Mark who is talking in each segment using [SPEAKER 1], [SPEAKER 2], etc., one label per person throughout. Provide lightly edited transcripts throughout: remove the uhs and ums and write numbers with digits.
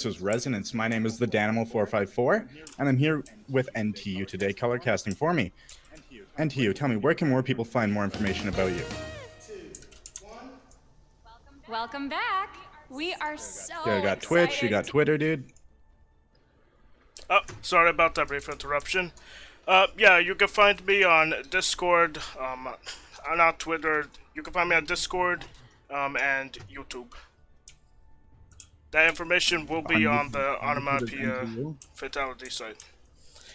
[SPEAKER 1] versus Resonance. My name is the Danimal454, and I'm here with NTU today, color casting for me. NTU, tell me, where can more people find more information about you?
[SPEAKER 2] Welcome back. We are so
[SPEAKER 1] You got Twitch, you got Twitter, dude.
[SPEAKER 3] Oh, sorry about that brief interruption. Yeah, you can find me on Discord, not Twitter. You can find me on Discord, and YouTube. That information will be on the Onomatopoeia Fatality site.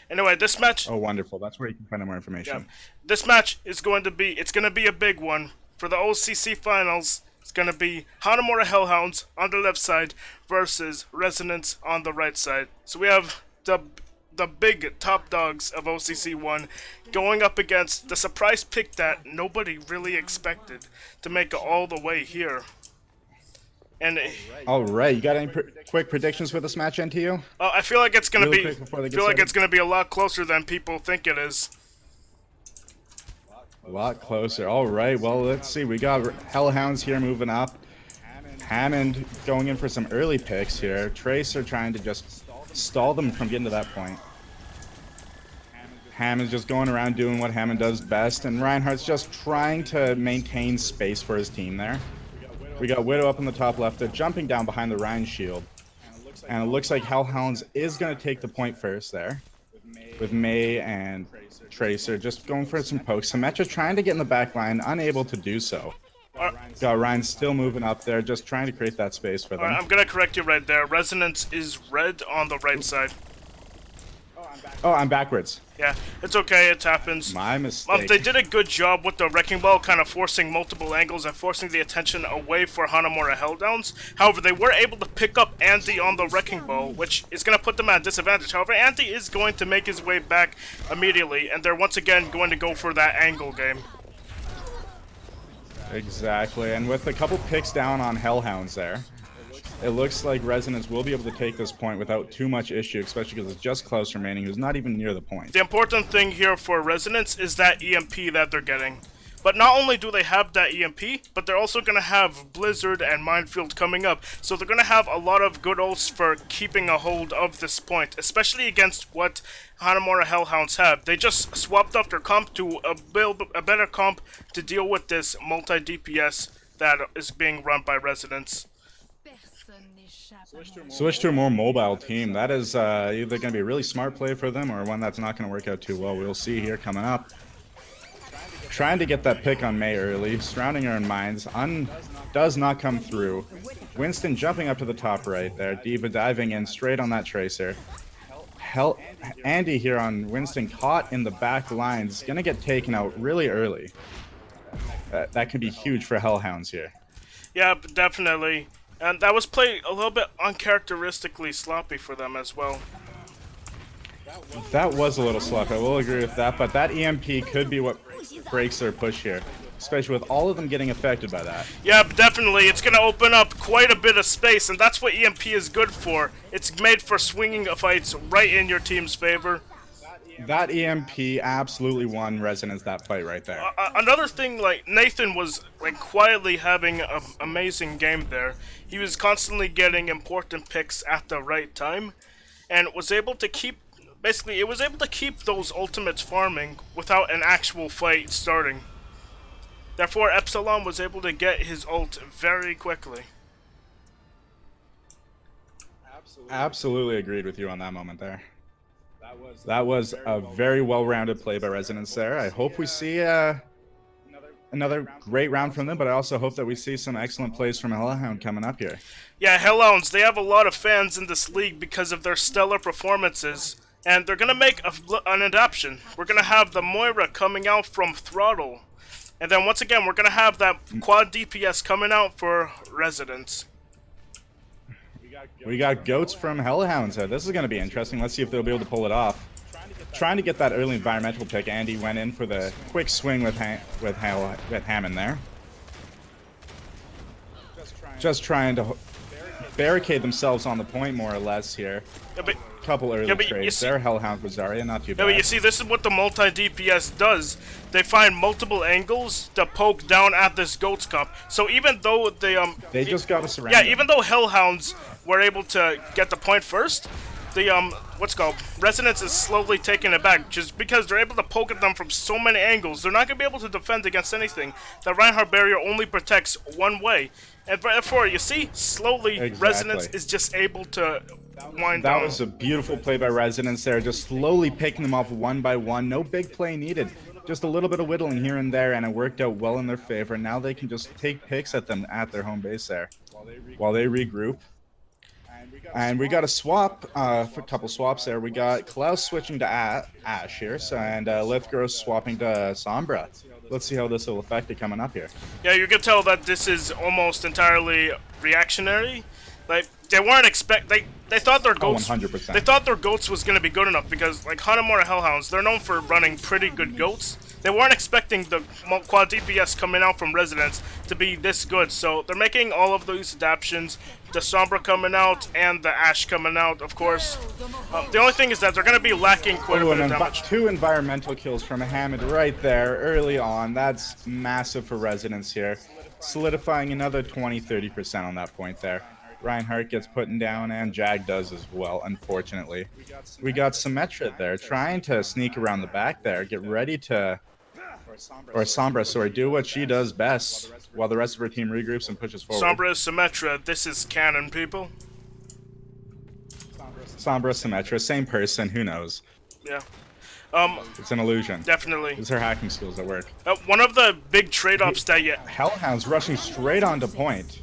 [SPEAKER 3] Anyway, this match...
[SPEAKER 1] Oh, wonderful. That's where you can find out more information.
[SPEAKER 3] Yeah, this match is going to be... It's going to be a big one. For the OCC Finals, it's going to be Hanamura Hellhounds on the left side versus Resonance on the right side. So we have the big top dogs of OCC 1 going up against the surprise pick that nobody really expected to make it all the way here. And
[SPEAKER 1] all right, you got any quick predictions for this match, NTU?
[SPEAKER 3] I feel like it's gonna
[SPEAKER 1] really
[SPEAKER 3] it's gonna be a lot closer than people think it is.
[SPEAKER 1] A lot closer. All right. Well, let's see. We got Hellhounds here moving up. Hammond going in for some early picks here. Tracer trying to just stall them from getting to that point. Hammond's just going around doing what Hammond does best, and Reinhardt's just trying to maintain space for his team there. We got Widow up in the top left. They're jumping down behind the Rhine shield. And it looks like Hellhounds is going to take the point first there. With May and Tracer just going for some pokes. Symmetra trying to get in the back line, unable to do so. Got Ryan still moving up there, just trying to create that space for them.
[SPEAKER 3] I'm going to correct you right there. Resonance is red on the right side.
[SPEAKER 1] Oh, I'm backwards.
[SPEAKER 3] Yeah, it's okay, it happens.
[SPEAKER 1] My mistake.
[SPEAKER 3] They did a good job with the Wrecking Ball, kind of forcing multiple angles and forcing the attention away for Hanamura Hellhounds. However, they were able to pick up Andy on the Wrecking Ball, which is going to put them at a disadvantage. However, Andy is going to make his way back immediately, and they're once again going to go for that angle game.
[SPEAKER 1] Exactly, and with a couple picks down on Hellhounds there, it looks like Resonance will be able to take this point without too much issue, especially because it's just Klaus remaining, who's not even near the point.
[SPEAKER 3] The important thing here for Resonance is that EMP that they're getting. But not only do they have that EMP, but they're also going to have Blizzard and Minefield coming up. So they're going to have a lot of good ults for keeping a hold of this point, especially against what Hanamura Hellhounds have. They just swapped off their comp to a better comp to deal with this multi-DPS that is being run by Resonance.
[SPEAKER 1] Switch to a more mobile team. That is either going to be a really smart play for them or one that's not going to work out too well. We'll see here coming up. Trying to get that pick on May early. Surrounding her in mines. Does not come through. Winston jumping up to the top right there. Diva diving in straight on that Tracer. Andy here on Winston caught in the back lines. Going to get taken out really early. That could be huge for Hellhounds here.
[SPEAKER 3] Yeah, definitely. And that was played a little bit uncharacteristically sloppy for them as well.
[SPEAKER 1] That was a little sloppy, I will agree with that, but that EMP could be what breaks their push here, especially with all of them getting affected by that.
[SPEAKER 3] Yeah, definitely. It's going to open up quite a bit of space, and that's what EMP is good for. It's made for swinging fights right in your team's favor.
[SPEAKER 1] That EMP absolutely won Resonance that fight right there.
[SPEAKER 3] Another thing, like, Nathan was like quietly having an amazing game there. He was constantly getting important picks at the right time, and was able to keep, basically, it was able to keep those ultimates farming without an actual fight starting. Therefore, Epsilon was able to get his ult very quickly.
[SPEAKER 1] Absolutely agreed with you on that moment there. That was a very well-rounded play by Resonance there. I hope we see another great round from them, but I also hope that we see some excellent plays from Hellhound coming up here.
[SPEAKER 3] Yeah, Hellhounds, they have a lot of fans in this league because of their stellar performances, and they're going to make an adaptation. We're going to have the Moira coming out from Throttle, and then once again, we're going to have that quad DPS coming out for Residents.
[SPEAKER 1] We got Goats from Hellhounds. This is going to be interesting. Let's see if they'll be able to pull it off. Trying to get that early environmental pick. Andy went in for the quick swing with Hammond there. Just trying to barricade themselves on the point more or less here.
[SPEAKER 3] Yeah, but
[SPEAKER 1] couple early trades there. Hellhound Rosaria, not too bad.
[SPEAKER 3] Yeah, but you see, this is what the multi-DPS does. They find multiple angles to poke down at this Goats comp. So even though they
[SPEAKER 1] just got us around.
[SPEAKER 3] Yeah, even though Hellhounds were able to get the point first, the what's it called, Resonance is slowly taking it back just because they're able to poke at them from so many angles. They're not going to be able to defend against anything. The Reinhardt barrier only protects one way, and therefore you see slowly Resonance is just able to wind down.
[SPEAKER 1] That was a beautiful play by Resonance there, just slowly picking them off one by one. No big play needed, just a little bit of whittling here and there, and it worked out well in their favor. Now they can just take picks at them at their home base there while they regroup. And we got a swap, a couple swaps there. We got Klaus switching to Ash here, and Lithgross swapping to Sombra. Let's see how this will affect it coming up here.
[SPEAKER 3] Yeah, you can tell that this is almost entirely reactionary. Like they weren't they thought their goats.
[SPEAKER 1] 100%.
[SPEAKER 3] They thought their goats was gonna be good enough because like Hanamura Hellhounds, they're known for running pretty good goats. They weren't expecting the quad DPS coming out from Residence to be this good, so they're making all of these adaptations. The Sombra coming out and the Ash coming out, of course. The only thing is that they're going to be lacking quite a bit of damage.
[SPEAKER 1] 2 environmental kills from Hammond right there early on. That's massive for Resonance here. Solidifying another 20-30% on that point there. Reinhardt gets put down, and Jag does as well, unfortunately. We got Symmetra there, trying to sneak around the back there, get ready to... Or Sombra, sorry, do what she does best, while the rest of her team regroups and pushes forward.
[SPEAKER 3] Sombra is Symmetra, this is canon, people.
[SPEAKER 1] Sombra, Symmetra, same person, who knows?
[SPEAKER 3] Yeah.
[SPEAKER 1] It's an illusion.
[SPEAKER 3] Definitely.
[SPEAKER 1] It's her hacking skills at work.
[SPEAKER 3] One of the big trade-offs that you...
[SPEAKER 1] Hellhounds rushing straight onto point.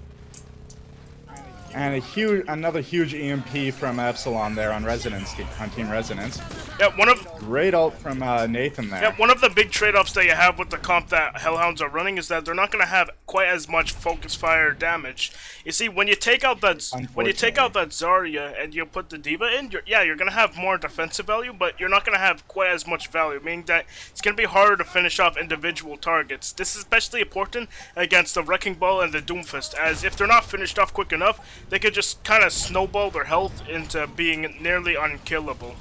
[SPEAKER 1] And another huge EMP from Epsilon there on Team Resonance.
[SPEAKER 3] Yeah,
[SPEAKER 1] great ult from Nathan there.
[SPEAKER 3] Yeah, one of the big trade-offs that you have with the comp that Hellhounds are running is that they're not going to have quite as much focus fire damage. You see, when you take out that Zarya and you put the D.Va in, you're going to have more defensive value, but you're not going to have quite as much value, meaning that it's going to be harder to finish off individual targets. This is especially important against the Wrecking Ball and the Doomfist, as if they're not finished off quick enough, they could just kind of snowball their health into being nearly unkillable.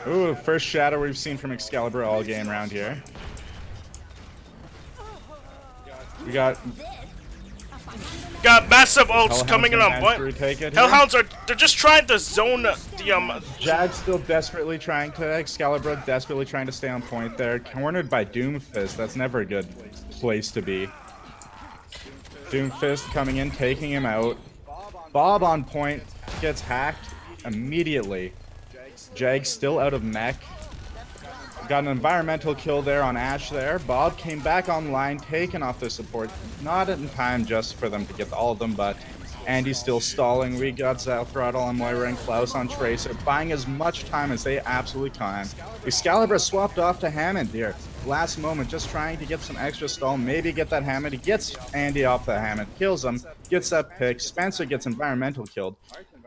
[SPEAKER 1] Ooh, first shadow we've seen from Excalibur all game around here. We got
[SPEAKER 3] massive ults coming in on point. Hellhounds they're just trying to zone the
[SPEAKER 1] Jag's still desperately trying to, Excalibur desperately trying to stay on point there. Cornered by Doomfist, that's never a good place to be. Doomfist coming in, taking him out. Bob on point, gets hacked immediately. Jag still out of mech. Got an environmental kill there on Ash there. Bob came back online, taken off their support. Not in time just for them to get all of them, but Andy's still stalling. We got Zalthrottle on Moira and Klaus on Tracer, buying as much time as they absolutely can. Excalibur swapped off to Hammond here. Last moment, just trying to get some extra stall, maybe get that Hammond. He gets Andy off the Hammond, kills him, gets that pick. Spencer gets environmental killed.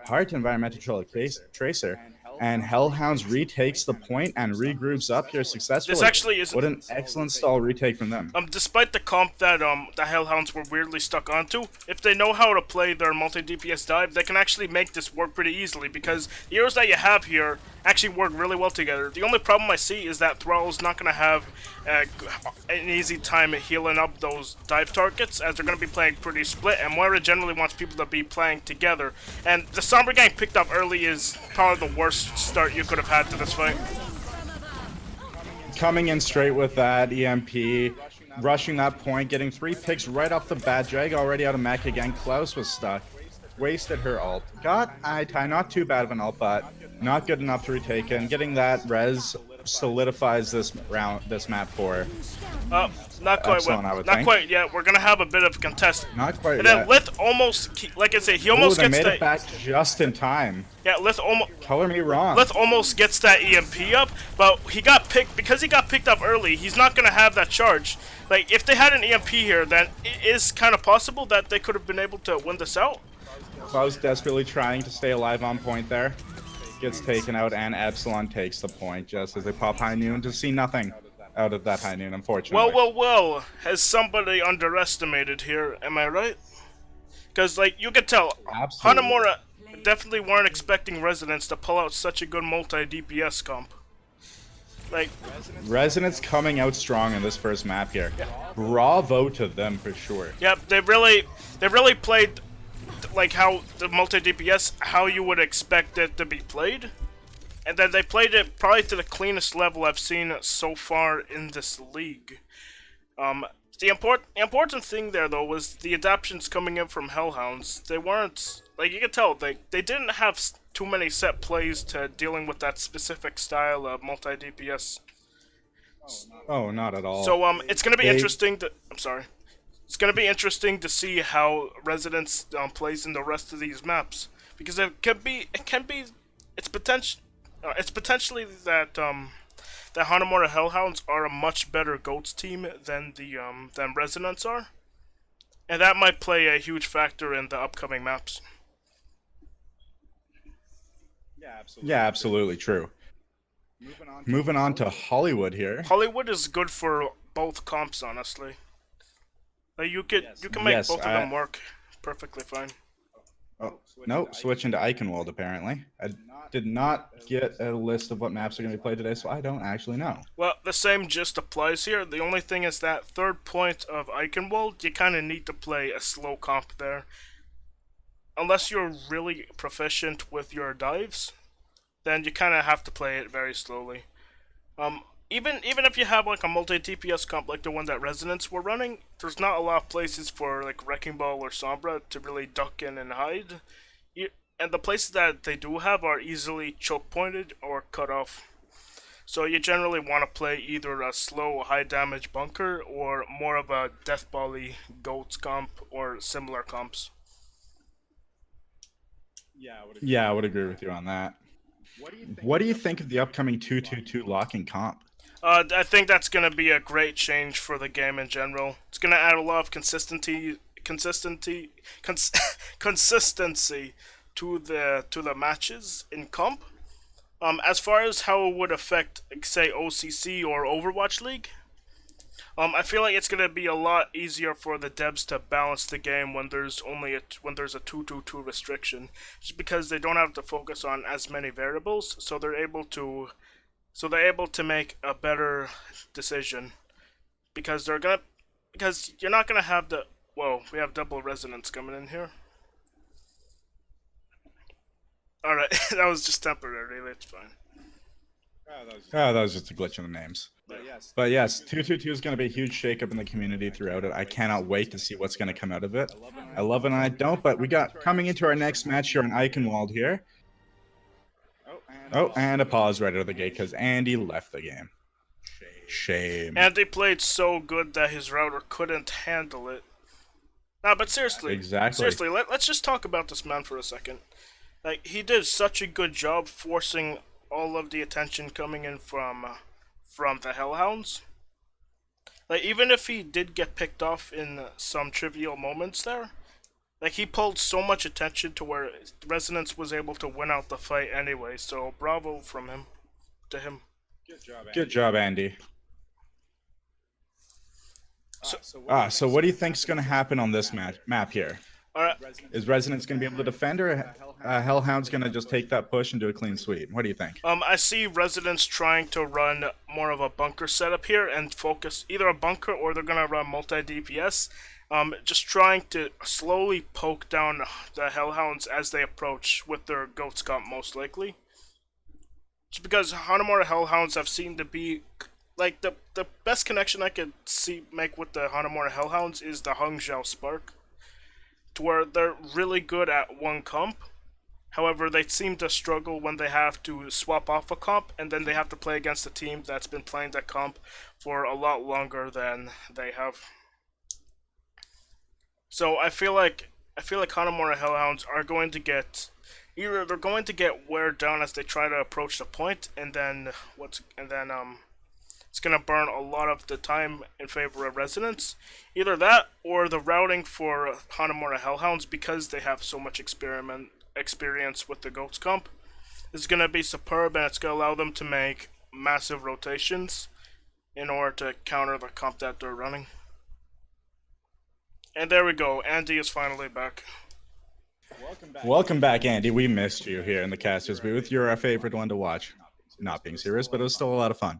[SPEAKER 1] Hard to environmental kill Tracer. And Hellhounds retakes the point and regroups up here successfully.
[SPEAKER 3] This actually is
[SPEAKER 1] what an excellent stall retake from them.
[SPEAKER 3] Despite the comp that the Hellhounds were weirdly stuck onto, if they know how to play their multi-DPS dive, they can actually make this work pretty easily because the heroes that you have here actually work really well together. The only problem I see is that Throttle's not going to have an easy time healing up those dive targets as they're going to be playing pretty split, and Moira generally wants people to be playing together. And the Sombra getting picked up early is probably the worst start you could have had to this fight.
[SPEAKER 1] Coming in straight with that EMP, rushing that point, getting 3 picks right off the bat. Jag already out of mech again. Klaus was stuck. Wasted her ult. Got I-tie, not too bad of an ult, but not good enough to retake it. And getting that res solidifies this map for
[SPEAKER 3] not quite
[SPEAKER 1] Epsilon,
[SPEAKER 3] well.
[SPEAKER 1] I would
[SPEAKER 3] not
[SPEAKER 1] think.
[SPEAKER 3] quite yet. We're gonna have a bit of contest.
[SPEAKER 1] Not quite
[SPEAKER 3] and
[SPEAKER 1] yet.
[SPEAKER 3] then Lith almost, like I say, he almost
[SPEAKER 1] they
[SPEAKER 3] gets
[SPEAKER 1] made
[SPEAKER 3] that.
[SPEAKER 1] it back just in time.
[SPEAKER 3] Yeah, Lith almost.
[SPEAKER 1] Color me wrong.
[SPEAKER 3] Lith almost gets that EMP up, but he got picked because he got picked up early. He's not gonna have that charge. Like if they had an EMP here, then it is kind of possible that they could have been able to win this out.
[SPEAKER 1] Klaus desperately trying to stay alive on point there. Gets taken out, and Epsilon takes the point just as they pop High Noon to see nothing out of that High Noon, unfortunately.
[SPEAKER 3] Well, has somebody underestimated here, am I right? Because, like, you could tell,
[SPEAKER 1] Absolutely.
[SPEAKER 3] Hanamura definitely weren't expecting Resonance to pull out such a good multi-DPS comp. Like,
[SPEAKER 1] Resonance coming out strong in this first map here. Bravo to them for sure.
[SPEAKER 3] yep, they really played like how the multi DPS, how you would expect it to be played, and then they played it probably to the cleanest level I've seen so far in this league. The important thing there though was the adaptions coming in from Hellhounds. They weren't, like, you could tell they didn't have too many set plays to dealing with that specific style of multi DPS.
[SPEAKER 1] Oh, not at all.
[SPEAKER 3] So it's gonna be interesting to. I'm sorry. It's gonna be interesting to see how Residence plays in the rest of these maps, because it's potentially that that Hanamura Hellhounds are a much better Goats team than Resonance are, and that might play a huge factor in the upcoming maps.
[SPEAKER 1] Yeah, absolutely true. Moving on to Hollywood here.
[SPEAKER 3] Hollywood is good for both comps, honestly. Like you can make both of them work perfectly fine.
[SPEAKER 1] Oh, no, switching to Eichenwald apparently. I did not get a list of what maps are going to be played today, so I don't actually know.
[SPEAKER 3] Well, the same just applies here. The only thing is that third point of Eichenwald, you kind of need to play a slow comp there. Unless you're really proficient with your dives, then you kind of have to play it very slowly. Even if you have like a multi-TPS comp like the one that Resonance were running, there's not a lot of places for like Wrecking Ball or Sombra to really duck in and hide. And the places that they do have are easily choke pointed or cut off. So you generally want to play either a slow high damage bunker or more of a death bally goats comp or similar comps.
[SPEAKER 1] Yeah, I would agree with you on that. What do you think of the upcoming 2-2-2 locking comp?
[SPEAKER 3] I think that's going to be a great change for the game in general. It's going to add a lot of consistency to the matches in comp. As far as how it would affect, say, OCC or Overwatch League, I feel like it's going to be a lot easier for the devs to balance the game when there's a 2-2-2 restriction, just because they don't have to focus on as many variables, so they're able to make a better decision, because you're not gonna have the. Whoa, we have double resonance coming in here. All right, that was just temporary. It's fine.
[SPEAKER 1] Oh, that was just a glitch in the names. But yes, 2-2-2 is going to be a huge shakeup in the community throughout it. I cannot wait to see what's going to come out of it. I love it and I don't, but we got coming into our next match here on Eichenwald here. Oh, and a pause right out of the gate because Andy left the game. Shame.
[SPEAKER 3] Andy played so good that his router couldn't handle it. Nah, but seriously, let's just talk about this man for a second. Like, he did such a good job forcing all of the attention coming in from the Hellhounds. Like, even if he did get picked off in some trivial moments there, like, he pulled so much attention to where Resonance was able to win out the fight anyway, so bravo from him to him.
[SPEAKER 1] Good job, Andy. So what do you think is going to happen on this map here?
[SPEAKER 3] Alright.
[SPEAKER 1] Is Resonance going to be able to defend, or Hellhound's going to just take that push and do a clean sweep? What do you think?
[SPEAKER 3] I see Resonance trying to run more of a bunker setup here and focus either a bunker or they're going to run multi-DPS. Just trying to slowly poke down the Hellhounds as they approach with their Goats comp most likely. Just because Hanamura Hellhounds have seemed to be, like, the best connection I could make with the Hanamura Hellhounds is the Hangzhou Spark, to where they're really good at one comp. However, they seem to struggle when they have to swap off a comp, and then they have to play against a team that's been playing that comp for a lot longer than they have. So I feel like Hanamura Hellhounds are going to get they're going to get wear down as they try to approach the point, and then it's gonna burn a lot of the time in favor of Resonance. Either that or the routing for Hanamura Hellhounds, because they have so much experience with the Goats comp, is gonna be superb, and it's gonna allow them to make massive rotations in order to counter the comp that they're running. And there we go, Andy is finally back.
[SPEAKER 1] Welcome back, Andy. We missed you here in the casters booth. You're our favorite one to watch. not being serious, but it was still a lot of fun.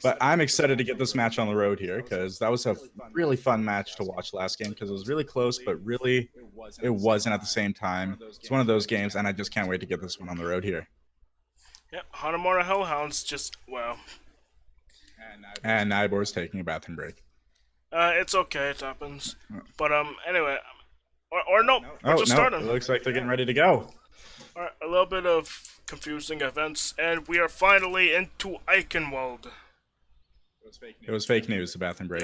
[SPEAKER 1] But I'm excited to get this match on the road here because that was a really fun match to watch last game because it was really close, but really it wasn't at the same time. It's one of those games, and I just can't wait to get this one on the road here.
[SPEAKER 3] Yep, Hanamura Hellhounds just, well.
[SPEAKER 1] And Nybor's taking a bathroom break.
[SPEAKER 3] It's okay, it happens. But, anyway. Or no, we're just starting.
[SPEAKER 1] It looks like they're getting ready to go.
[SPEAKER 3] Alright, a little bit of confusing events, and we are finally into Eichenwald.
[SPEAKER 1] It was fake news, the bathroom break.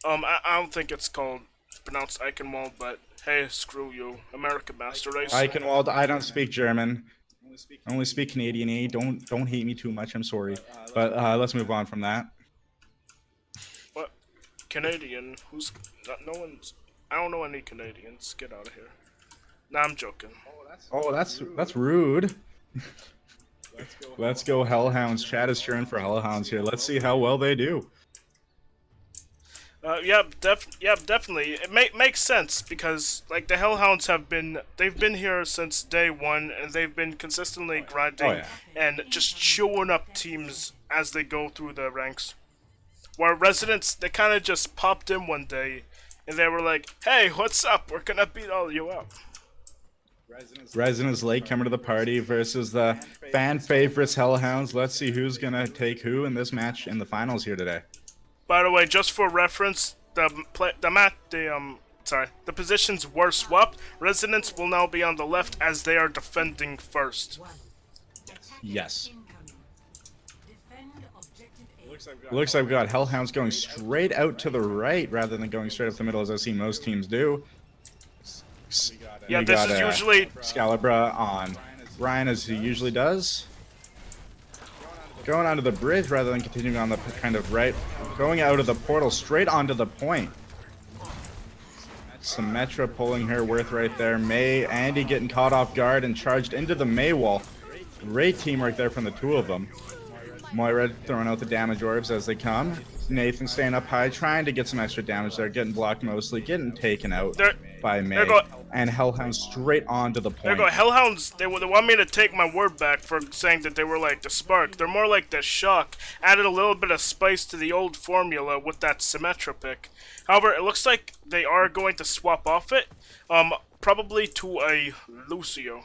[SPEAKER 3] Yeah. I don't think it's pronounced Eichenwald, but hey, screw you. American Master Race.
[SPEAKER 1] Eichenwald, I don't speak German. I only speak Canadian-y. Don't hate me too much, I'm sorry. But let's move on from that.
[SPEAKER 3] What? Canadian? No one's... I don't know any Canadians. Get out of here. Nah, I'm joking.
[SPEAKER 1] Oh, that's rude. Let's go Hellhounds. Chad is cheering for Hellhounds here. Let's see how well they do.
[SPEAKER 3] Yeah, definitely. It makes sense because like the Hellhounds they've been here since day one, and they've been consistently grinding and just chewing up teams as they go through the ranks. Where Residents, they kind of just popped in one day, and they were like, "Hey, what's up? We're gonna beat all you up."
[SPEAKER 1] Residents late coming to the party versus the fan favorites Hellhounds. Let's see who's gonna take who in this match in the finals here today.
[SPEAKER 3] By the way, just for reference, the positions were swapped. Residents will now be on the left as they are defending first.
[SPEAKER 1] Yes. Looks like we've got Hellhounds going straight out to the right rather than going straight up the middle as I've seen most teams do.
[SPEAKER 3] Yeah, this is usually
[SPEAKER 1] Scalibra on Ryan as he usually does. Going onto the bridge rather than continuing on the kind of right. Going out of the portal straight onto the point. Symmetra pulling her worth right there. Andy getting caught off guard and charged into the May wall. Great teamwork there from the two of them. Moira throwing out the damage orbs as they come. Nathan staying up high, trying to get some extra damage there, getting blocked mostly, getting taken out by May. And Hellhounds straight onto the point.
[SPEAKER 3] There you go. Hellhounds, they want me to take my word back for saying that they were like the Spark. They're more like the Shock. Added a little bit of spice to the old formula with that Symmetra pick. However, it looks like they are going to swap off it, probably to a Lucio.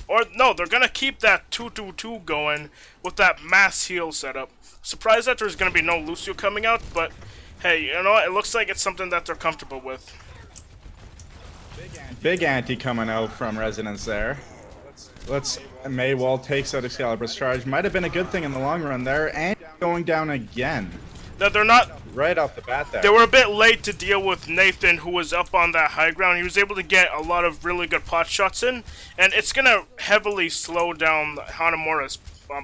[SPEAKER 3] Or, no, they're gonna keep that 2-2-2 going with that mass heal setup. Surprised that there's gonna be no Lucio coming out, but hey, you know what? It looks like it's something that they're comfortable with.
[SPEAKER 1] Big anti coming out from Resonance there. Maywall takes out Excalibur's charge. Might have been a good thing in the long run there. And going down again.
[SPEAKER 3] No, they're not.
[SPEAKER 1] Right off the bat there.
[SPEAKER 3] They were a bit late to deal with Nathan, who was up on that high ground. He was able to get a lot of really good pot shots in, and it's going to heavily slow down Hanamura's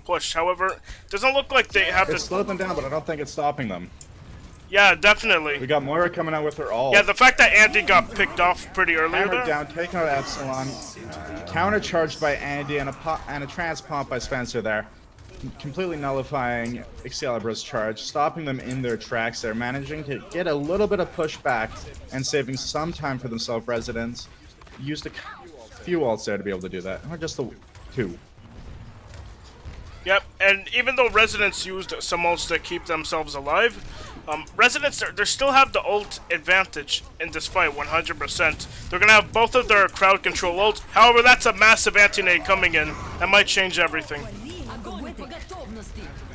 [SPEAKER 3] push. However, it doesn't look like they have to...
[SPEAKER 1] It slowed them down, but I don't think it's stopping them.
[SPEAKER 3] Yeah, definitely.
[SPEAKER 1] We got Moira coming out with her ult.
[SPEAKER 3] Yeah, the fact that Andy got picked off pretty earlier
[SPEAKER 1] Hammered down, taking out Epsilon. Counter-charged by Andy and a trans pump by Spencer there. Completely nullifying Excalibur's charge, stopping them in their tracks there, managing to get a little bit of pushback and saving some time for themselves. Residents used a few ults there to be able to do that, or just the two.
[SPEAKER 3] Yep, and even though Residents used some ults to keep themselves alive, Residents, they still have the ult advantage in this fight, 100%. They're going to have both of their crowd control ults. However, that's a massive anti-nade coming in. That might change everything.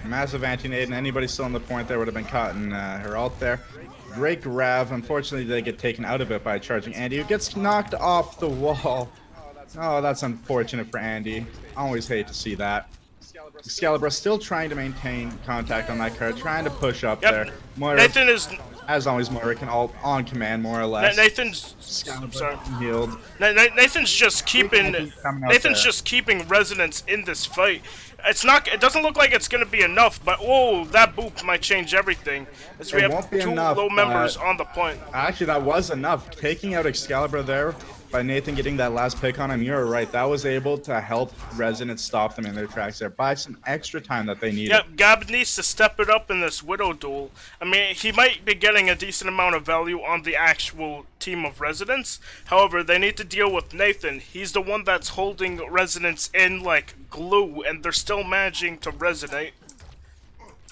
[SPEAKER 1] Massive anti-nade, and anybody still on the point there would have been caught in her ult there. Great grab. Unfortunately, they get taken out of it by charging Andy, who gets knocked off the wall. Oh, that's unfortunate for Andy. Always hate to see that. Excalibur still trying to maintain contact on that card, trying to push up there. Moira,
[SPEAKER 3] Nathan is...
[SPEAKER 1] As always, Moira can ult on command, more or less.
[SPEAKER 3] Nathan's...
[SPEAKER 1] Excalibur healed.
[SPEAKER 3] Nathan's just keeping... Nathan's just keeping Resonance in this fight. it's not. It doesn't look like it's gonna be enough. But whoa, that boop might change everything. As we
[SPEAKER 1] It
[SPEAKER 3] have
[SPEAKER 1] won't be
[SPEAKER 3] two
[SPEAKER 1] enough,
[SPEAKER 3] low members on the point.
[SPEAKER 1] Actually, that was enough. Taking out Excalibur there by Nathan getting that last pick on him, you're right. That was able to help Resonance stop them in their tracks there. Buy some extra time that they needed.
[SPEAKER 3] Yep, Gab needs to step it up in this Widow duel. I mean, he might be getting a decent amount of value on the actual team of Residents. However, they need to deal with Nathan. He's the one that's holding Residents in like glue, and they're still managing to resonate.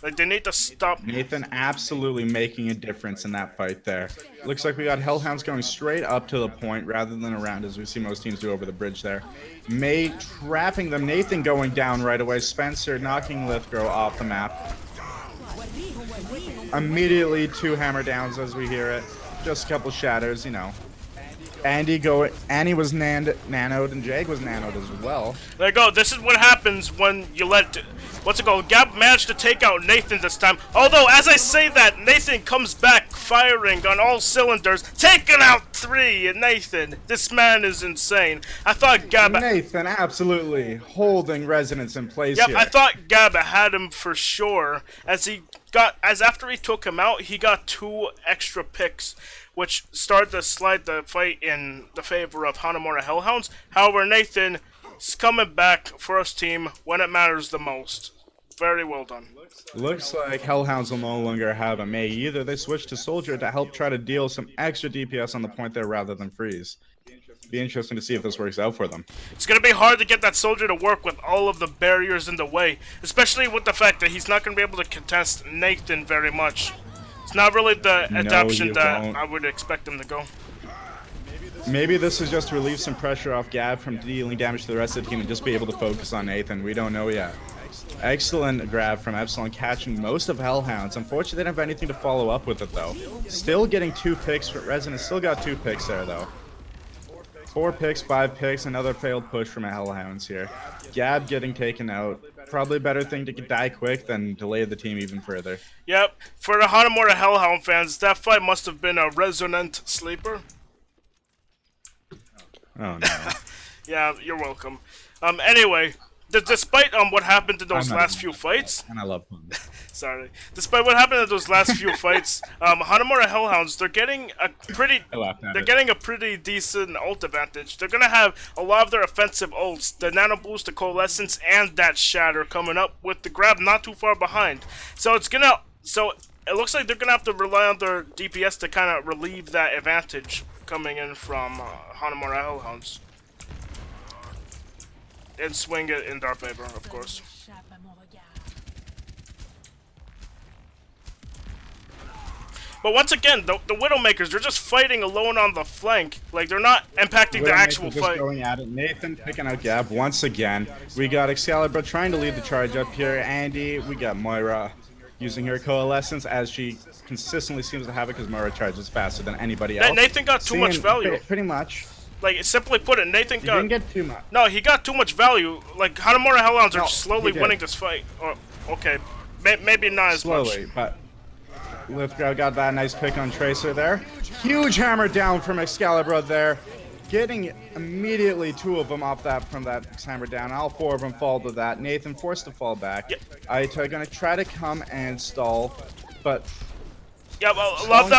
[SPEAKER 3] Like, they need to stop.
[SPEAKER 1] Nathan absolutely making a difference in that fight there. Looks like we got Hellhounds going straight up to the point rather than around, as we see most teams do over the bridge there. May trapping them. Nathan going down right away. Spencer knocking Lithgow off the map. Immediately 2 hammer downs as we hear it. Just a couple shatters, you know. Andy was nanoed and Jag was nanoed as well.
[SPEAKER 3] There you go. This is what happens when you let... What's it called? Gab managed to take out Nathan this time. Although, as I say that, Nathan comes back firing on all cylinders, taking out 3. Nathan, this man is insane. I thought Gab...
[SPEAKER 1] Nathan absolutely holding Resonance in place here.
[SPEAKER 3] I thought Gab had him for sure. As after he took him out, he got 2 extra picks, which started to slide the fight in the favor of Hanamura Hellhounds. However, Nathan is coming back for his team when it matters the most. Very well done.
[SPEAKER 1] Looks like Hellhounds will no longer have a Mei either. They switched to Soldier to help try to deal some extra DPS on the point there rather than freeze. Be interesting to see if this works out for them.
[SPEAKER 3] It's going to be hard to get that Soldier to work with all of the barriers in the way, especially with the fact that he's not going to be able to contest Nathan very much. It's not really the adaptation that I would expect him to go.
[SPEAKER 1] Maybe this is just to relieve some pressure off Gab from dealing damage to the rest of the team and just be able to focus on Nathan. We don't know yet. Excellent grab from Epsilon, catching most of Hellhounds. Unfortunately, they don't have anything to follow up with it, though. Still getting 2 picks. For Resonance still got 2 picks there, though. 4 picks, 5 picks, another failed push from Hellhounds here. Gab getting taken out. Probably a better thing to die quick than delay the team even further.
[SPEAKER 3] Yep. For the Hanamura Hellhound fans, that fight must have been a resonant sleeper.
[SPEAKER 1] Oh, no.
[SPEAKER 3] Yeah, you're welcome. Anyway, despite what happened in those last few fights...
[SPEAKER 1] And I love puns.
[SPEAKER 3] Sorry. Despite what happened in those last few fights, Hanamura Hellhounds, they're getting a pretty decent ult advantage. They're gonna have a lot of their offensive ults, the Nano Boost, the Coalescence, and that Shatter coming up with the grab not too far behind. So it looks like they're gonna have to rely on their DPS to kind of relieve that advantage coming in from Hanamura Hellhounds. And swing it in their favor, of course. But once again, the Widowmakers, they're just fighting alone on the flank. Like, they're not impacting the actual fight.
[SPEAKER 1] Going at it. Nathan picking out Gab once again. We got Excalibur trying to lead the charge up here. Andy, we got Moira using her Coalescence as she consistently seems to have it because Moira charges faster than anybody else.
[SPEAKER 3] Nathan got too much value.
[SPEAKER 1] Pretty much.
[SPEAKER 3] Like, simply put it, Nathan got...
[SPEAKER 1] He didn't get too much.
[SPEAKER 3] No, he got too much value. Like, Hanamura Hellhounds are slowly winning this fight. Oh, okay. Maybe not as much.
[SPEAKER 1] Slowly, but... Lithgow got that nice pick on Tracer there. Huge hammer down from Excalibur there. Getting immediately 2 of them off from that hammer down. All 4 of them fall to that. Nathan forced to fall back.
[SPEAKER 3] Yep.
[SPEAKER 1] Aita gonna try to come and stall, but...
[SPEAKER 3] Yeah, well, a lot of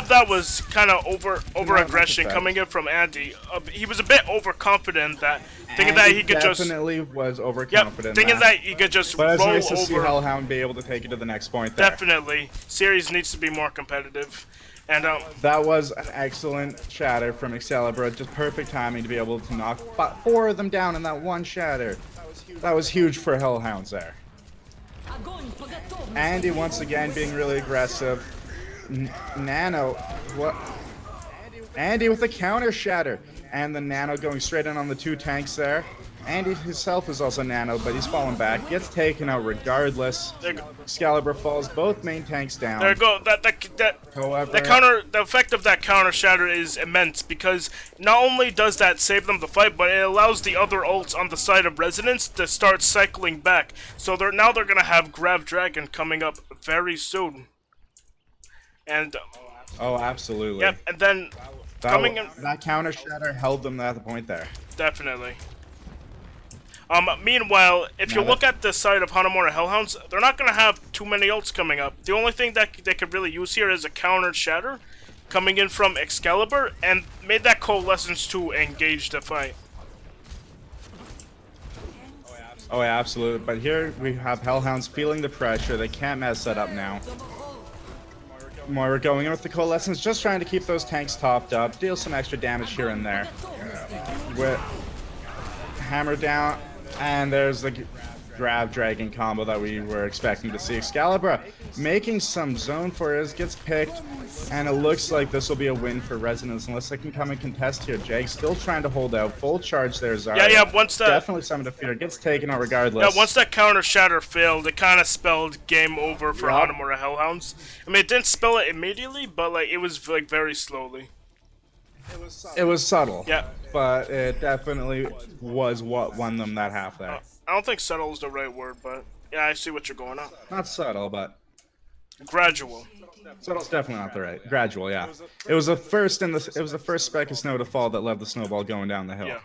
[SPEAKER 3] that was kind of over aggression coming in from Andy. He was a bit overconfident that thinking that he could just
[SPEAKER 1] definitely was overconfident.
[SPEAKER 3] Thinking that he could just
[SPEAKER 1] roll
[SPEAKER 3] over.
[SPEAKER 1] Nice to see Hellhound be able to take it to the next point there.
[SPEAKER 3] Definitely, series needs to be more competitive, and
[SPEAKER 1] that was an excellent shatter from Excalibur. Just perfect timing to be able to knock 4 of them down in that one shatter. That was huge for Hellhounds there. Andy once again being really aggressive. Nano, what? Andy with a counter shatter, and the Nano going straight in on the 2 tanks there. Andy himself is also Nano, but he's falling back, gets taken out regardless. Excalibur falls, both main tanks down.
[SPEAKER 3] There you go.
[SPEAKER 1] However,
[SPEAKER 3] the effect of that counter shatter is immense because not only does that save them the fight, but it allows the other ults on the side of Resonance to start cycling back. So they're gonna have Grav Dragon coming up very soon. And
[SPEAKER 1] oh, absolutely.
[SPEAKER 3] Yep, and then
[SPEAKER 1] that counter shatter held them at the point there.
[SPEAKER 3] Definitely. Meanwhile, if you look at the side of Hanamura Hellhounds, they're not going to have too many ults coming up. The only thing that they could really use here is a countered Shatter coming in from Excalibur, and made that Coalescence to engage the fight.
[SPEAKER 1] Oh, yeah, absolutely. But here we have Hellhounds feeling the pressure. They can't mess that up now. Moira going in with the Coalescence, just trying to keep those tanks topped up, deal some extra damage here and there. With hammer down, and there's the grab dragon combo that we were expecting to see. Excalibur making some zone for us, gets picked, and it looks like this will be a win for Resonance unless they can come and contest here. Jake still trying to hold out, full charge there. Zarya.
[SPEAKER 3] Yeah, once that
[SPEAKER 1] definitely Summon Defeater gets taken out regardless.
[SPEAKER 3] Yeah, once that counter Shatter failed, it kind of spelled game over for Hanamura Hellhounds. I mean, it didn't spell it immediately, but like it was like very slowly.
[SPEAKER 1] It was subtle.
[SPEAKER 3] Yeah.
[SPEAKER 1] But it definitely was what won them that half there.
[SPEAKER 3] I don't think subtle is the right word, but yeah, I see what you're going on.
[SPEAKER 1] Not subtle, but
[SPEAKER 3] gradual.
[SPEAKER 1] Subtle's definitely not the right. Gradual, yeah. It was the first speck of snow to fall that led the snowball going down the hill.
[SPEAKER 3] Yeah.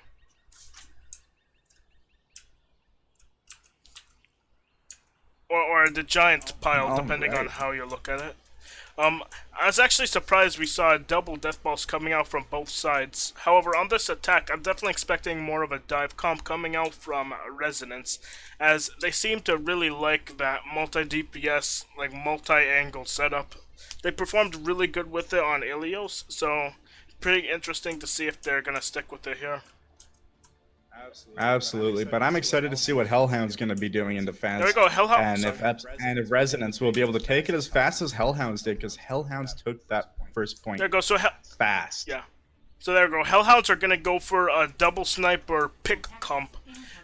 [SPEAKER 3] Or the giant pile, depending on how you look at it. I was actually surprised we saw double death balls coming out from both sides. However, on this attack, I'm definitely expecting more of a dive comp coming out from Resonance, as they seem to really like that multi-DPS, like multi-angle setup. They performed really good with it on Ilios, so pretty interesting to see if they're gonna stick with it here.
[SPEAKER 1] Absolutely, but I'm excited to see what Hellhound's going to be doing in defense.
[SPEAKER 3] There we go, Hellhounds.
[SPEAKER 1] And if Resonance will be able to take it as fast as Hellhounds did, because Hellhounds took that first point.
[SPEAKER 3] There we go. So
[SPEAKER 1] fast.
[SPEAKER 3] Yeah. So there we go. Hellhounds are going to go for a double sniper pick comp,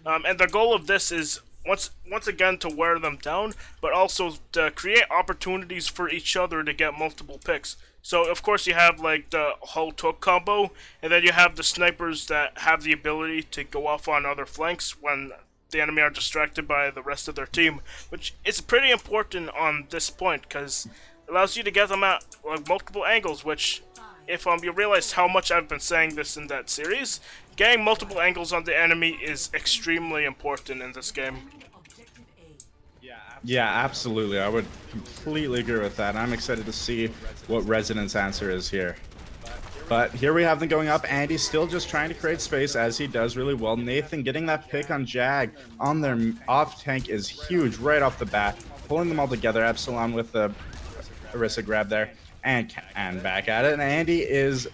[SPEAKER 3] and the goal of this is once again to wear them down, but also to create opportunities for each other to get multiple picks. So, of course, you have, like, the Hull-Took combo, and then you have the snipers that have the ability to go off on other flanks when the enemy are distracted by the rest of their team, which is pretty important on this point, because it allows you to get them at, like, multiple angles, which, if you realize how much I've been saying this in that series, getting multiple angles on the enemy is extremely important in this game.
[SPEAKER 1] Yeah, absolutely. I would completely agree with that. I'm excited to see what Resonance answer is here. But here we have them going up. Andy's still just trying to create space, as he does really well. Nathan getting that pick on Jag on their off tank is huge right off the bat. Pulling them all together. Epsilon with the Orisa grab there. And back at it. And Andy is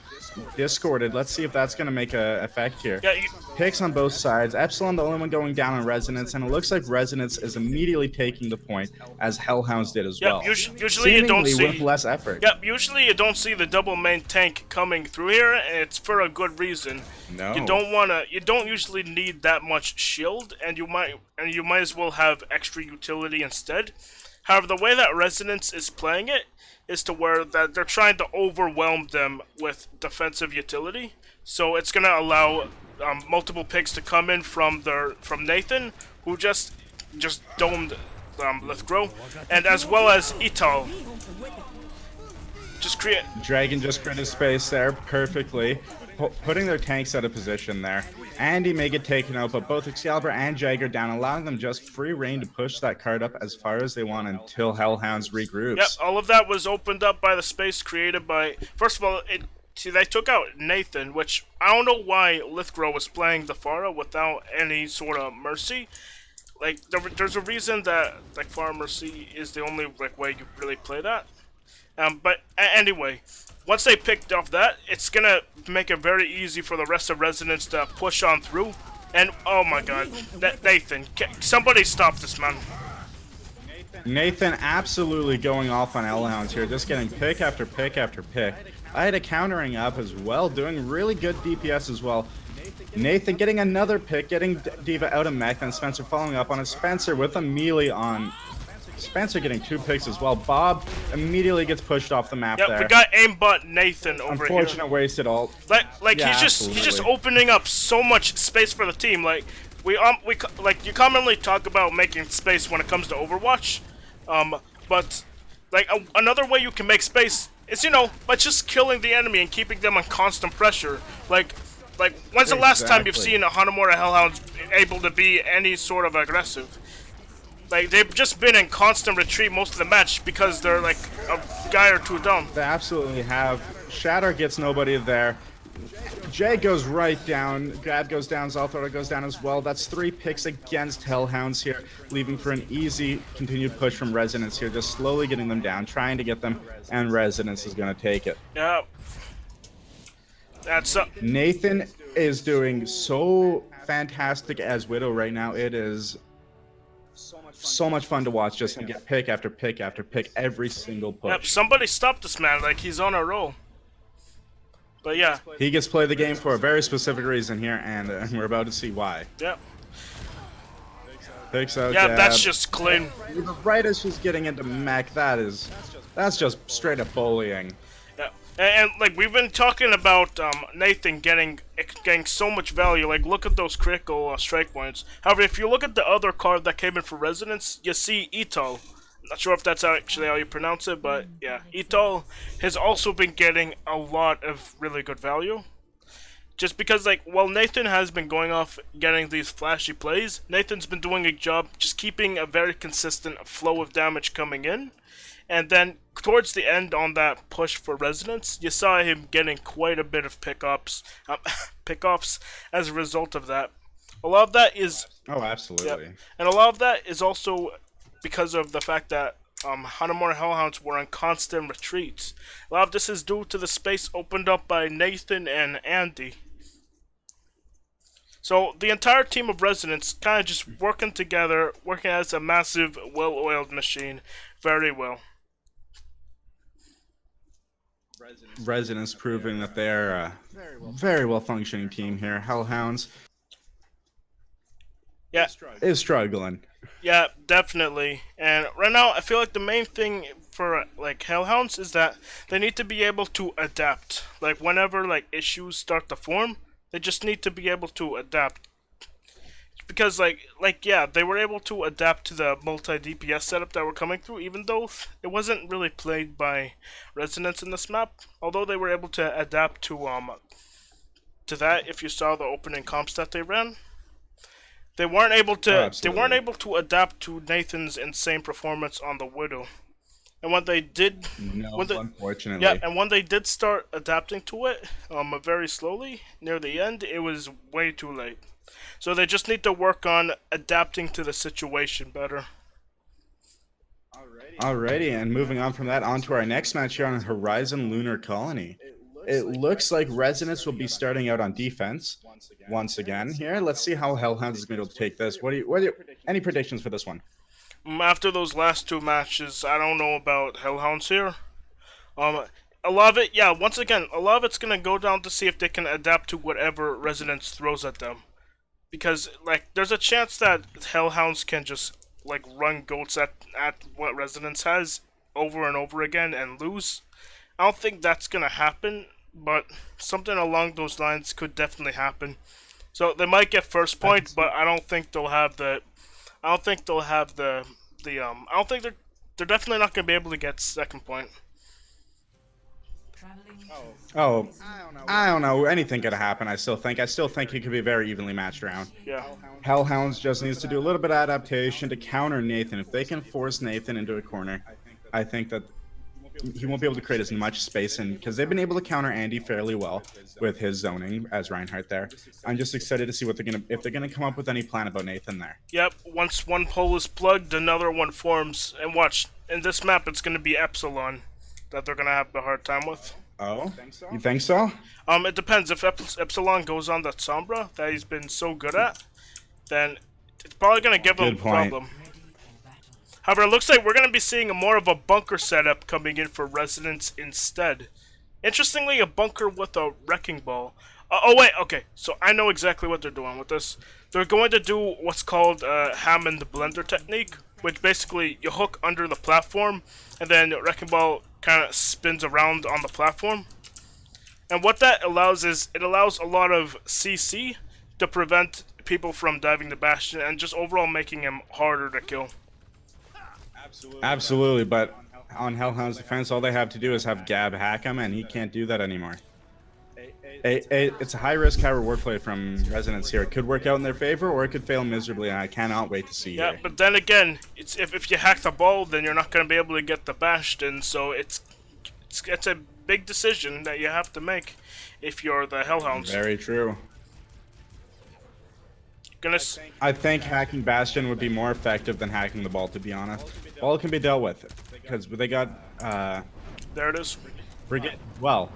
[SPEAKER 1] discorded. Let's see if that's going to make an effect here.
[SPEAKER 3] Yeah,
[SPEAKER 1] Picks on both sides. Epsilon the only one going down on Resonance, and it looks like Resonance is immediately taking the point, as Hellhounds did as well.
[SPEAKER 3] Usually you don't see
[SPEAKER 1] with less effort.
[SPEAKER 3] Yep, usually you don't see the double main tank coming through here, and it's for a good reason.
[SPEAKER 1] No.
[SPEAKER 3] You don't usually need that much shield, and you might as well have extra utility instead. However, the way that Resonance is playing it is to where that they're trying to overwhelm them with defensive utility. So it's gonna allow multiple picks to come in from Nathan, who just domed Lithgrow, and as well as Ital.
[SPEAKER 1] Dragon just created space there perfectly, putting their tanks out of position there. Andy may get taken out, but both Excalibur and Jagger down, allowing them just free reign to push that card up as far as they want until Hellhounds regroups.
[SPEAKER 3] Yep, all of that was opened up by the space created by... First of all, they took out Nathan, which I don't know why Lithgrow was playing the Pharah without any sort of mercy. Like, there's a reason that like Pharah Mercy is the only way you really play that. But anyway, once they picked off that, it's gonna make it very easy for the rest of Resonance to push on through. And oh my god, Nathan, somebody stop this man.
[SPEAKER 1] Nathan absolutely going off on Hellhounds here, just getting pick after pick after pick. I had a countering up as well, doing really good DPS as well. Nathan getting another pick, getting D.Va out of mech, and Spencer following up on it. Spencer with a melee on... Spencer getting 2 picks as well. Bob immediately gets pushed off the map there.
[SPEAKER 3] Yeah, we got aimbot Nathan over here.
[SPEAKER 1] Unfortunate wasted ult.
[SPEAKER 3] Like
[SPEAKER 1] yeah,
[SPEAKER 3] he's just opening up so much space for the team. Like like you commonly talk about making space when it comes to Overwatch, but like another way you can make space is by just killing the enemy and keeping them on constant pressure. Like Like, when's the last time you've
[SPEAKER 1] Exactly.
[SPEAKER 3] seen a Hanamura Hellhounds able to be any sort of aggressive? Like, they've just been in constant retreat most of the match because they're like a guy or two down.
[SPEAKER 1] They absolutely have. Shatter gets nobody there. Jay goes right down. Gab goes down. Zalthora goes down as well. That's 3 picks against Hellhounds here, leaving for an easy continued push from Resonance here, just slowly getting them down, trying to get them, and Resonance is going to take it.
[SPEAKER 3] Yeah. That's
[SPEAKER 1] Nathan is doing so fantastic as Widow right now. It is so much fun to watch, just him get pick after pick after pick every single push.
[SPEAKER 3] Yep, somebody stop this man, like he's on a roll. But yeah.
[SPEAKER 1] He gets played the game for a very specific reason here, and we're about to see why.
[SPEAKER 3] Yep.
[SPEAKER 1] Picks out
[SPEAKER 3] Yeah,
[SPEAKER 1] jab.
[SPEAKER 3] that's just clean.
[SPEAKER 1] Right as she's getting into mech, that's just straight up bullying.
[SPEAKER 3] Yeah. And like we've been talking about Nathan getting so much value. Like look at those critical strike points. However, if you look at the other card that came in for Resonance, you see Itol. Not sure if that's actually how you pronounce it, but yeah, Itol has also been getting a lot of really good value. Just because, like, while Nathan has been going off getting these flashy plays, Nathan's been doing a job just keeping a very consistent flow of damage coming in. And then, towards the end on that push for Resonance, you saw him getting quite a bit of pickoffs as a result of that. A lot of that is...
[SPEAKER 1] Oh, absolutely.
[SPEAKER 3] Yep. And a lot of that is also because of the fact that Hanamura Hellhounds were in constant retreats. A lot of this is due to the space opened up by Nathan and Andy. So the entire team of Resonance kind of just working together, working as a massive, well-oiled machine very well.
[SPEAKER 1] Resonance proving that they're a very well functioning team here. Hellhounds is struggling.
[SPEAKER 3] Yeah, definitely. And right now, I feel like the main thing for like Hellhounds is that they need to be able to adapt. Like whenever like issues start to form, they just need to be able to adapt. Because like yeah, they were able to adapt to the multi-DPS setup that were coming through, even though it wasn't really played by Resonance in this map. Although they were able to adapt to that, if you saw the opening comps that they ran. They weren't able to adapt to Nathan's insane performance on the Widow. And when they did,
[SPEAKER 1] unfortunately.
[SPEAKER 3] Yeah, and when they did start adapting to it, very slowly near the end, it was way too late. So they just need to work on adapting to the situation better.
[SPEAKER 1] Alrighty, and moving on from that, on to our next match here on Horizon Lunar Colony. It looks like Resonance will be starting out on defense once again here. Let's see how Hellhounds is going to be able to take this. Any predictions for this one?
[SPEAKER 3] After those last 2 matches, I don't know about Hellhounds here. A lot of it, yeah, once again, a lot of it's going to go down to see if they can adapt to whatever Resonance throws at them. Because, like, there's a chance that Hellhounds can just, like, run goats at what Resonance has over and over again and lose. I don't think that's going to happen, but something along those lines could definitely happen. So they might get first point, but I don't think they'll have the... I don't think they're definitely not going to be able to get second point.
[SPEAKER 1] Oh, I don't know. Anything could happen, I still think. It could be a very evenly matched round.
[SPEAKER 3] Yeah.
[SPEAKER 1] Hellhounds just needs to do a little bit of adaptation to counter Nathan. If they can force Nathan into a corner, I think that he won't be able to create as much space, and because they've been able to counter Andy fairly well with his zoning as Reinhardt there. I'm just excited to see if they're gonna come up with any plan about Nathan there.
[SPEAKER 3] Yep, once one pole is plugged, another one forms, and watch, in this map it's gonna be Epsilon that they're gonna have the hard time with.
[SPEAKER 1] Oh? You think so?
[SPEAKER 3] It depends. If Epsilon goes on that Sombra that he's been so good at, then it's probably gonna give him a problem. However, it looks like we're going to be seeing more of a bunker setup coming in for Resonance instead. Interestingly, a bunker with a wrecking ball. Oh wait, okay, so I know exactly what they're doing with this. They're going to do what's called Hammond blender technique, which basically you hook under the platform, and then the wrecking ball kind of spins around on the platform. And what that allows is, it allows a lot of CC to prevent people from diving the Bastion, and just overall making him harder to kill.
[SPEAKER 1] Absolutely, but on Hellhound's defense, all they have to do is have Gab hack him, and he can't do that anymore. It's a high-risk, high-reward play from Resonance here. It could work out in their favor, or it could fail miserably, and I cannot wait to see
[SPEAKER 3] Yeah,
[SPEAKER 1] here.
[SPEAKER 3] but then again, it's if you hack the ball, then you're not going to be able to get the Bastion, so it's a big decision that you have to make if you're the Hellhounds.
[SPEAKER 1] Very true.
[SPEAKER 3] I
[SPEAKER 1] think hacking Bastion would be more effective than hacking the ball, to be honest. Ball can be dealt with, because they got,
[SPEAKER 3] there it is.
[SPEAKER 1] well,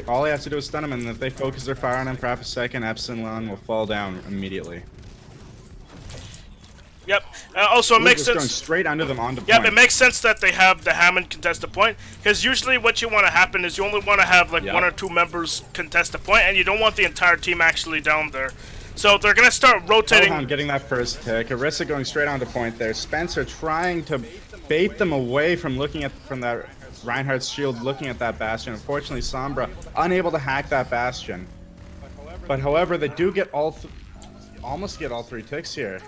[SPEAKER 1] all he has to do is stun him, and if they focus their fire on him for half a second, Epsilon will fall down immediately.
[SPEAKER 3] Yep. Also, it makes sense.
[SPEAKER 1] Going straight under them onto
[SPEAKER 3] Yep,
[SPEAKER 1] point.
[SPEAKER 3] it makes sense that they have the Hammond contest the point, because usually what you want to happen is you only want to have like one or two members contest the point, and you don't want the entire team actually down there. So they're gonna start rotating.
[SPEAKER 1] Hellhound getting that first tick. Orisa going straight onto point there. Spencer trying to bait them away from looking at that Reinhardt's shield, looking at that Bastion. Unfortunately, Sombra unable to hack that Bastion. But however, they do get almost get all 3 ticks here.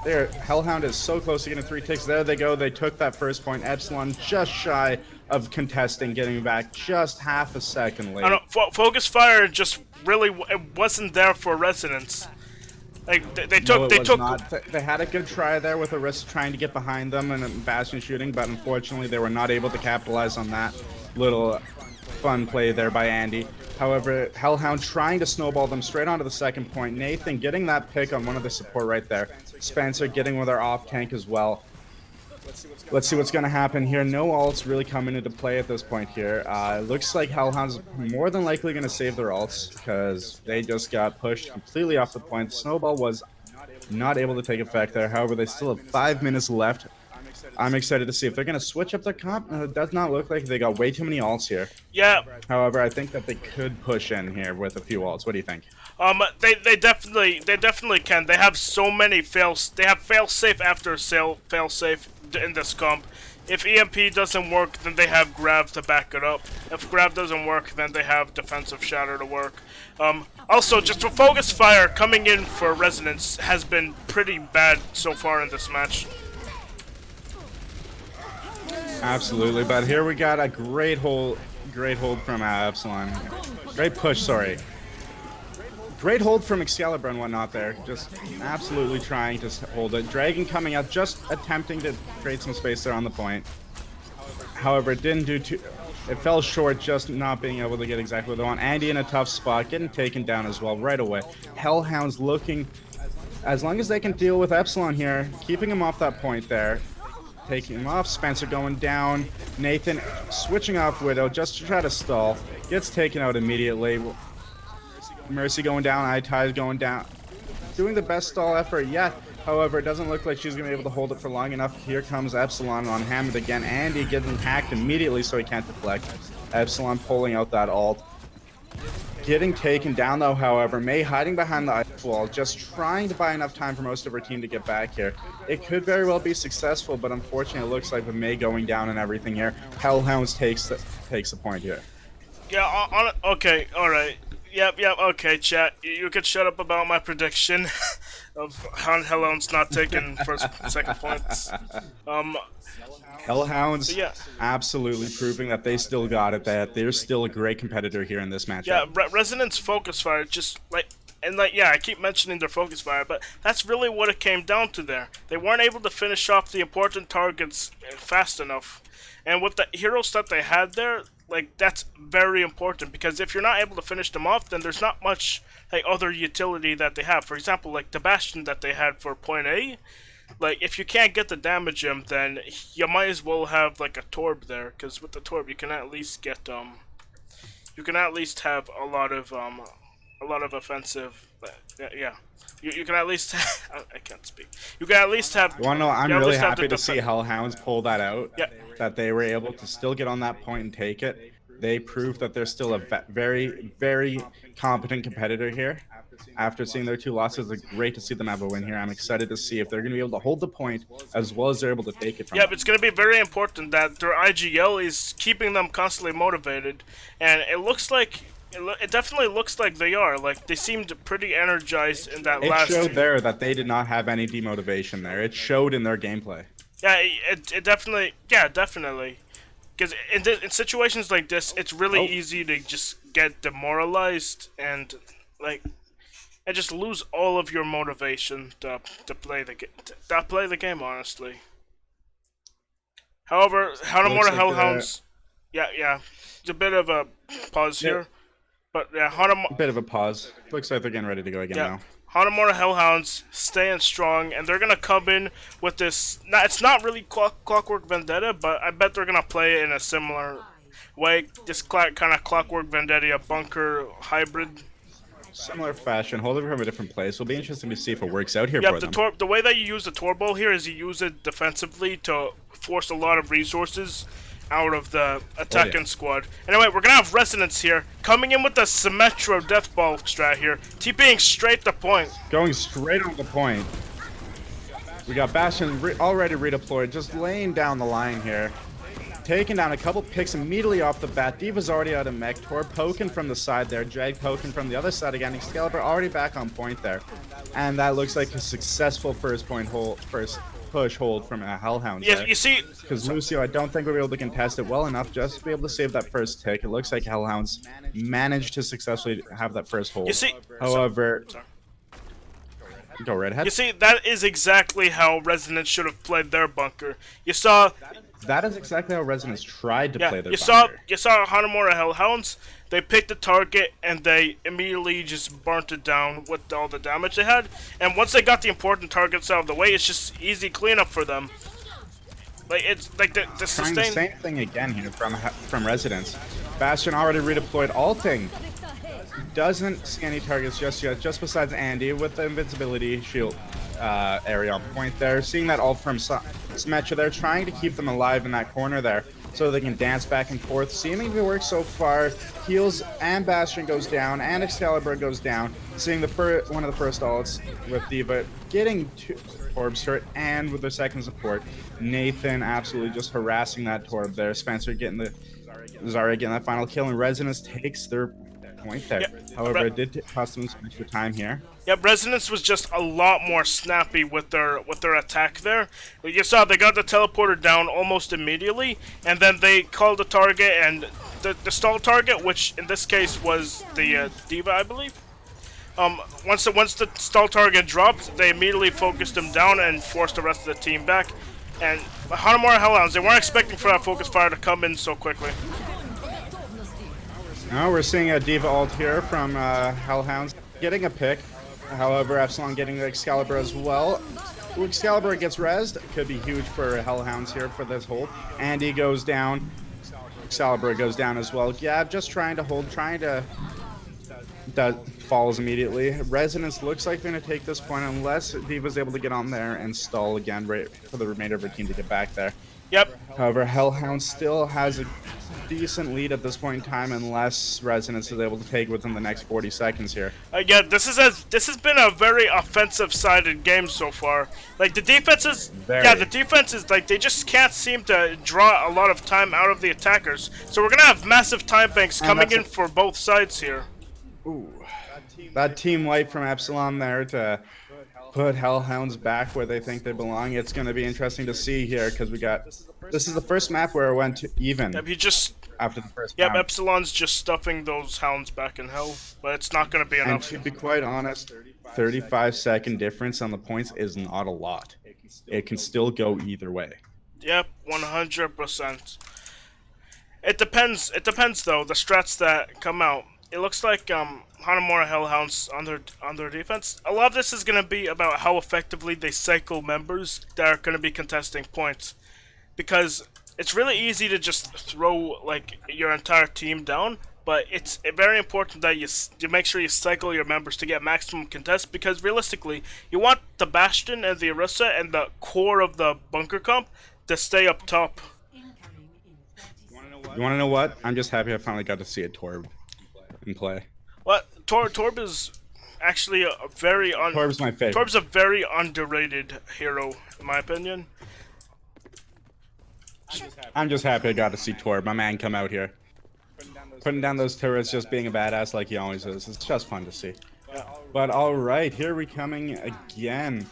[SPEAKER 1] There, Hellhound is so close to getting 3 ticks. There they go. They took that first point. Epsilon just shy of contesting, getting back just half a second late.
[SPEAKER 3] I don't know, Focus Fire just really it wasn't there for Resonance. Like they took.
[SPEAKER 1] They had a good try there with Orisa trying to get behind them and Bastion shooting, but unfortunately they were not able to capitalize on that little fun play there by Andy. However, Hellhound trying to snowball them straight onto the second point. Nathan getting that pick on one of the support right there. Spencer getting with our off tank as well. Let's see what's going to happen here. No ults really coming into play at this point here. It looks like Hellhound's more than likely going to save their ults because they just got pushed completely off the point. Snowball was not able to take effect there. However, they still have 5 minutes left. I'm excited to see if they're going to switch up their comp. It does not look like they got way too many ults here.
[SPEAKER 3] Yeah.
[SPEAKER 1] However, I think that they could push in here with a few ults. What do you think?
[SPEAKER 3] They definitely can. They have so many fails. They have fail safe after fail safe in this comp. If EMP doesn't work, then they have Grab to back it up. If Grab doesn't work, then they have Defensive Shatter to work. Also, just for Focus Fire coming in for Resonance has been pretty bad so far in this match.
[SPEAKER 1] Absolutely, but here we got a great hold from Epsilon. Great push, sorry. Great hold from Excalibur and whatnot there. Just absolutely trying to hold it. Dragon coming out, just attempting to trade some space there on the point. However, it didn't do too... It fell short, just not being able to get exactly what they want. Andy in a tough spot, getting taken down as well right away. Hellhounds looking... As long as they can deal with Epsilon here, keeping him off that point there. Taking him off, Spencer going down. Nathan switching off Widow just to try to stall. Gets taken out immediately. Mercy going down, Itai going down. Doing the best stall effort yet. However, it doesn't look like she's going to be able to hold it for long enough. Here comes Epsilon on Hammond again. Andy getting hacked immediately so he can't deflect. Epsilon pulling out that ult. Getting taken down though, however. May hiding behind the ice wall, just trying to buy enough time for most of her team to get back here. It could very well be successful, but unfortunately it looks like with May going down and everything here, Hellhounds takes the point here.
[SPEAKER 3] Yeah, okay, alright. Yep, okay, chat. You could shut up about my prediction of Hellhounds not taking second points.
[SPEAKER 1] Hellhounds absolutely proving that they still got it, that they're still a great competitor here in this matchup.
[SPEAKER 3] Yeah, Resonance Focus Fire, just yeah, I keep mentioning their Focus Fire, but that's really what it came down to there. They weren't able to finish off the important targets fast enough. And with the heroes that they had there, like, that's very important, because if you're not able to finish them off, then there's not much like other utility that they have. For example, like the Bastion that they had for point A, like, if you can't get the damage him, then you might as well have like a Torb there, because with the Torb you can at least get you can at least have a lot of offensive. Yeah. You can at least I can't speak. You can at least have.
[SPEAKER 1] Well, no, I'm really happy to see Hellhounds pull that out. Yeah. That they were able to still get on that point and take it. They proved that they're still a very, very competent competitor here. After seeing their 2 losses, it's great to see them have a win here. I'm excited to see if they're going to be able to hold the point as well as they're able to take it from them.
[SPEAKER 3] It's going to be very important that their IGL is keeping them constantly motivated, and it definitely looks like they are. Like, they seemed pretty energized in that last.
[SPEAKER 1] It showed there that they did not have any demotivation there. It showed in their gameplay.
[SPEAKER 3] Yeah, it definitely. Yeah, definitely. Because in situations like this, it's really easy to just get demoralized and like and just lose all of your motivation to play the game. Honestly. However, Hanamura Hellhounds, yeah, it's a bit of a pause here, but yeah,
[SPEAKER 1] A bit of a pause. Looks like they're getting ready to go again now.
[SPEAKER 3] Hanamura Hellhounds staying strong, and they're gonna come in with this. It's not really Clockwork Vendetta, but I bet they're gonna play it in a similar way. This kind of Clockwork Vendetta bunker hybrid.
[SPEAKER 1] Similar fashion, hold it from a different place. It'll be interesting to see if it works out here for them.
[SPEAKER 3] The way that you use the Torbo here is you use it defensively to force a lot of resources out of the attacking squad. Anyway, we're gonna have Resonance here, coming in with the Symmetro Deathball strat here, TPing straight to point.
[SPEAKER 1] Going straight on the point. We got Bastion already redeployed, just laying down the line here. Taking down a couple picks immediately off the bat. Diva's already out of mech. Tor poking from the side there. Jag poking from the other side again. Excalibur already back on point there. And that looks like a successful first push hold from a Hellhounds.
[SPEAKER 3] Yeah, you see,
[SPEAKER 1] because Lucio, I don't think we'll be able to contest it well enough just to be able to save that first tick. It looks like Hellhounds managed to successfully have that first hold.
[SPEAKER 3] You see,
[SPEAKER 1] however, go right ahead.
[SPEAKER 3] You see, that is exactly how Resonance should have played their bunker. You saw.
[SPEAKER 1] That is exactly how Resonance tried to play their bunker.
[SPEAKER 3] You saw Hanamura Hellhounds. They picked the target and they immediately just burnt it down with all the damage they had. And once they got the important targets out of the way, it's just easy cleanup for them. Like it's like the sustain.
[SPEAKER 1] Trying the same thing again here from Resonance. Bastion already redeployed ulting. Doesn't see any targets just yet, just besides Andy with the invincibility shield area on point there. Seeing that ult from Symmetra there, trying to keep them alive in that corner there so they can dance back and forth. Seeming to work so far. Heals and Bastion goes down, and Excalibur goes down. Seeing the one of the first ults with Diva getting Torbs hurt, and with their second support, Nathan absolutely just harassing that Torb there. Spencer getting Zarya getting that final kill, and Resonance takes their point there. However, it did cost them some extra time here.
[SPEAKER 3] Yep, Resonance was just a lot more snappy with their attack there. You saw they got the teleporter down almost immediately, and then they called the target and the stall target, which in this case was the Diva, I believe. Once the stall target dropped, they immediately focused him down and forced the rest of the team back. And Hanamura Hellhounds, they weren't expecting for that focus fire to come in so quickly.
[SPEAKER 1] Now we're seeing a Diva ult here from Hellhounds getting a pick. However, Epsilon getting the Excalibur as well. Excalibur gets rezzed. Could be huge for Hellhounds here for this hold. Andy goes down. Excalibur goes down as well. Gab just trying to hold, that falls immediately. Resonance looks like they're going to take this point unless Diva's able to get on there and stall again right for the remainder of her team to get back there.
[SPEAKER 3] Yep.
[SPEAKER 1] However, Hellhound still has a decent lead at this point in time unless Resonance is able to take within the next 40 seconds here.
[SPEAKER 3] Yeah, this has been a very offensive-sided game so far. Like the defenses, the defenses like they just can't seem to draw a lot of time out of the attackers. So we're gonna have massive time banks coming in for both sides here.
[SPEAKER 1] Ooh, that team wipe from Epsilon there to put Hellhounds back where they think they belong. It's going to be interesting to see here because this is the first map where it went to even.
[SPEAKER 3] Yep,
[SPEAKER 1] after the first
[SPEAKER 3] round.
[SPEAKER 1] Yep,
[SPEAKER 3] Epsilon's just stuffing those hounds back in hell, but it's not going to be enough.
[SPEAKER 1] And to be quite honest, 35-second difference on the points is not a lot. It can still go either way.
[SPEAKER 3] Yep, 100%. It depends though, the strats that come out. It looks like Hanamura Hellhounds on their defense. A lot of this is going to be about how effectively they cycle members that are going to be contesting points. Because it's really easy to just throw like your entire team down, but it's very important that you make sure you cycle your members to get maximum contest, because realistically, you want the Bastion and the Orisa and the core of the bunker comp to stay up top.
[SPEAKER 1] You want to know what? I'm just happy I finally got to see a Torb in play.
[SPEAKER 3] What? Torb is actually a very
[SPEAKER 1] Torb's my favorite.
[SPEAKER 3] Torb's a very underrated hero, in my opinion.
[SPEAKER 1] I'm just happy I got to see Torb, my man, come out here. Putting down those turrets, just being a badass like he always is. It's just fun to see. But alright, here we coming again.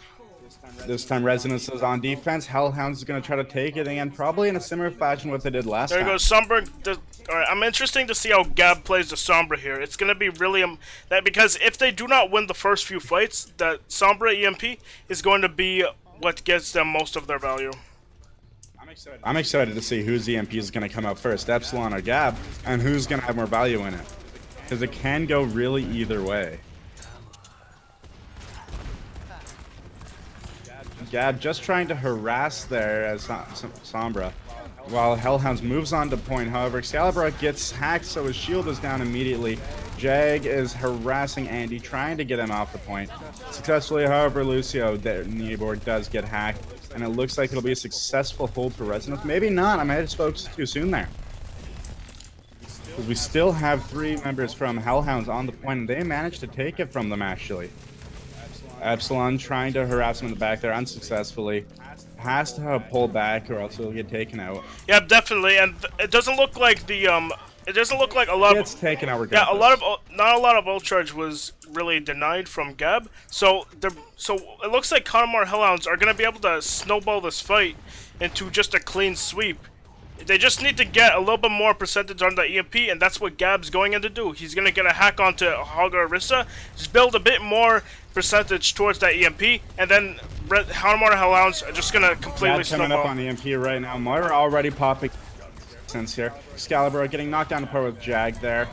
[SPEAKER 1] This time Resonance is on defense. Hellhounds is going to try to take it again, probably in a similar fashion what they did last
[SPEAKER 3] There
[SPEAKER 1] time.
[SPEAKER 3] goes Sombra. Alright, I'm interested to see how Gab plays the Sombra here. It's gonna be really that because if they do not win the first few fights, that Sombra EMP is going to be what gets them most of their value.
[SPEAKER 1] I'm excited to see whose EMP is going to come out first, Epsilon or Gab, and who's going to have more value in it. Because it can go really either way. Gab just trying to harass there as Sombra, while Hellhounds moves on to point. However, Excalibur gets hacked, so his shield is down immediately. Jag is harassing Andy, trying to get him off the point. Successfully, however, Lucio, the kneeboard, does get hacked, and it looks like it'll be a successful hold for Resonance. Maybe not, I might have spoke too soon there. Because we still have 3 members from Hellhounds on the point, and they managed to take it from them, actually. Epsilon trying to harass him in the back there unsuccessfully. Has to pull back or else he'll get taken out.
[SPEAKER 3] Yeah, definitely, and it doesn't look like the it doesn't look like a lot
[SPEAKER 1] Gets
[SPEAKER 3] of
[SPEAKER 1] taken out regardless.
[SPEAKER 3] Yeah, not a lot of ult charge was really denied from Gab. So it looks like Hanamura Hellhounds are gonna be able to snowball this fight into just a clean sweep. They just need to get a little bit more percentage on the EMP, and that's what Gab's going in to do. He's going to get a hack onto Haga Orisa, just build a bit more percentage towards that EMP, and then Hanamura Hellhounds are just going to completely snowball.
[SPEAKER 1] Coming up on EMP right now. Moira already popping sense here. Excalibur getting knocked down to par with Jag there.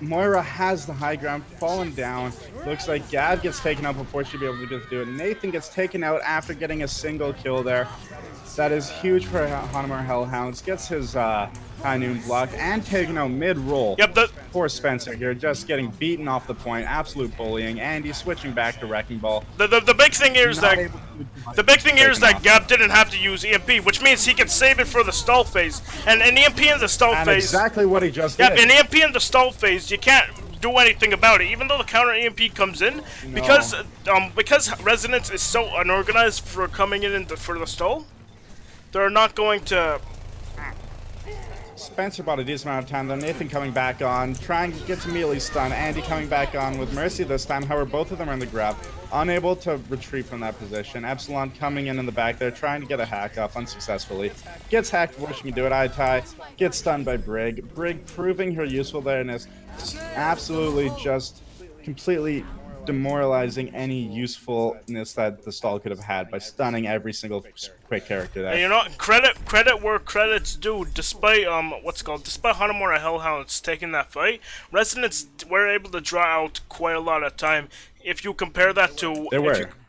[SPEAKER 1] Moira has the high ground, falling down. Looks like Gab gets taken out before she'd be able to do it. Nathan gets taken out after getting a single kill there. That is huge for Hanamura Hellhounds. Gets his high noon blocked and taken out mid-roll.
[SPEAKER 3] Yep,
[SPEAKER 1] poor Spencer here, just getting beaten off the point. Absolute bullying. Andy switching back to Wrecking Ball.
[SPEAKER 3] The big thing here is that Gab didn't have to use EMP, which means he can save it for the stall phase. And an EMP in the stall phase.
[SPEAKER 1] Exactly what he just did.
[SPEAKER 3] Yep, an EMP in the stall phase, you can't do anything about it, even though the counter EMP comes in, because Resonance is so unorganized for coming in for the stall. They're not going to.
[SPEAKER 1] Spencer bought a decent amount of time, though. Nathan coming back on, trying to get to melee stun. Andy coming back on with Mercy this time. However, both of them are in the grab, unable to retreat from that position. Epsilon coming in the back there, trying to get a hack off unsuccessfully. Gets hacked before she can do it. Itai gets stunned by Brig. Brig proving her usefulness, absolutely just completely demoralizing any usefulness that the stall could have had by stunning every single quick character there.
[SPEAKER 3] And you know, credit where credit's due. Despite despite Hanamura Hellhounds taking that fight, Resonance were able to draw out quite a lot of time. If you compare that to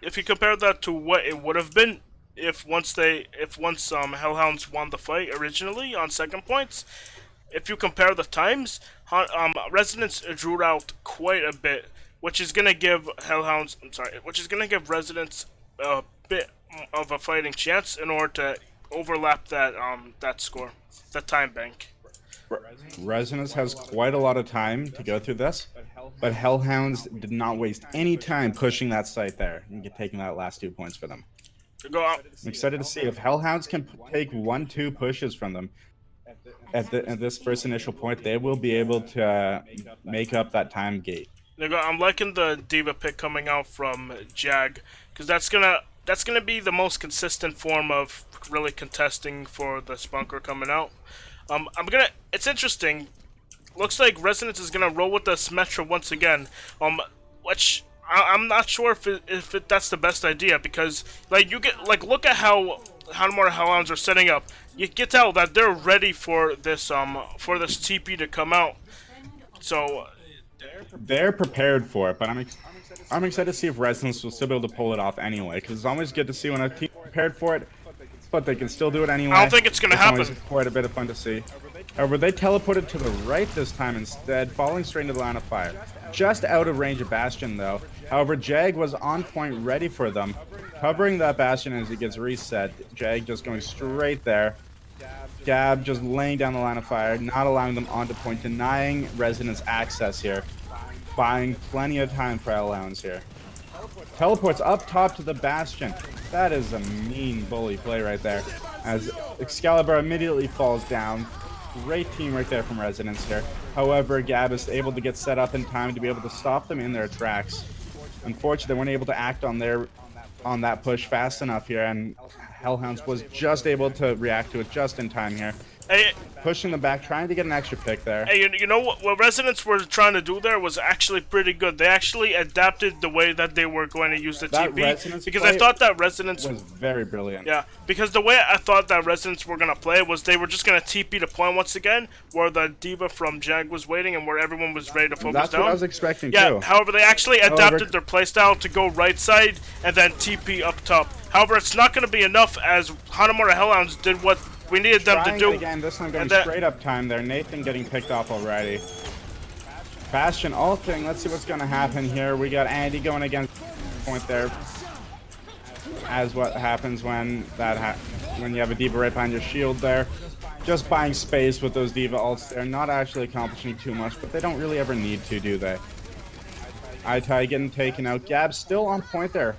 [SPEAKER 3] if you compare that to what it would have been if once Hellhounds won the fight originally on second points, if you compare the times, Resonance drew out quite a bit, which is gonna give Resonance a bit of a fighting chance in order to overlap that that score, that time bank.
[SPEAKER 1] Resonance has quite a lot of time to go through this, but Hellhounds did not waste any time pushing that site there and taking that last 2 points for them. I'm excited to see if Hellhounds can take 1-2 pushes from them at this first initial point. They will be able to make up that time gate.
[SPEAKER 3] I'm liking the Diva pick coming out from Jag, because that's gonna be the most consistent form of really contesting for the Spunker coming out. It's interesting. Looks like Resonance is gonna roll with the Symmetra once again. Which I'm not sure if that's the best idea, because look at how Hanamura Hellhounds are setting up. You can tell that they're ready for this TP to come out. So
[SPEAKER 1] they're prepared for it, but I'm excited to see if Resonance will still be able to pull it off anyway, because it's always good to see when a team prepared for it, but they can still do it anyway.
[SPEAKER 3] I don't think it's gonna happen.
[SPEAKER 1] It's quite a bit of fun to see. However, they teleported to the right this time instead, falling straight into the line of fire. Just out of range of Bastion, though. However, Jag was on point ready for them, covering that Bastion as it gets reset. Jag just going straight there. Gab just laying down the line of fire, not allowing them onto point, denying Resonance access here, buying plenty of time for Hellhounds here. Teleports up top to the Bastion. That is a mean bully play right there, as Excalibur immediately falls down. Great team right there from Resonance here. However, Gab is able to get set up in time to be able to stop them in their tracks. Unfortunately, they weren't able to act on their on that push fast enough here, and Hellhounds was just able to react to it just in time here.
[SPEAKER 3] Hey,
[SPEAKER 1] Pushing them back, trying to get an extra pick there.
[SPEAKER 3] hey, you know what Resonance were trying to do there was actually pretty good. They actually adapted the way that they were going to use the
[SPEAKER 1] That
[SPEAKER 3] TP.
[SPEAKER 1] Resonance
[SPEAKER 3] Because
[SPEAKER 1] play
[SPEAKER 3] I thought that Resonance
[SPEAKER 1] was very brilliant.
[SPEAKER 3] Yeah, because the way I thought that Resonance were going to play was they were just going to TP the point once again, where the Diva from Jag was waiting and where everyone was ready to focus
[SPEAKER 1] That's
[SPEAKER 3] down.
[SPEAKER 1] what I was expecting
[SPEAKER 3] Yeah,
[SPEAKER 1] too.
[SPEAKER 3] however, they actually adapted their playstyle to go right side and then TP up top. However, it's not going to be enough as Hanamura Hellhounds did what we needed them to do.
[SPEAKER 1] Again, this one going straight up time there. Nathan getting picked off already. Bastion ulting. Let's see what's going to happen here. We got Andy going against point there. As what happens when when you have a Diva right behind your shield there. Just buying space with those Diva ults. They're not actually accomplishing too much, but they don't really ever need to, do they? Itai getting taken out. Gab still on point there.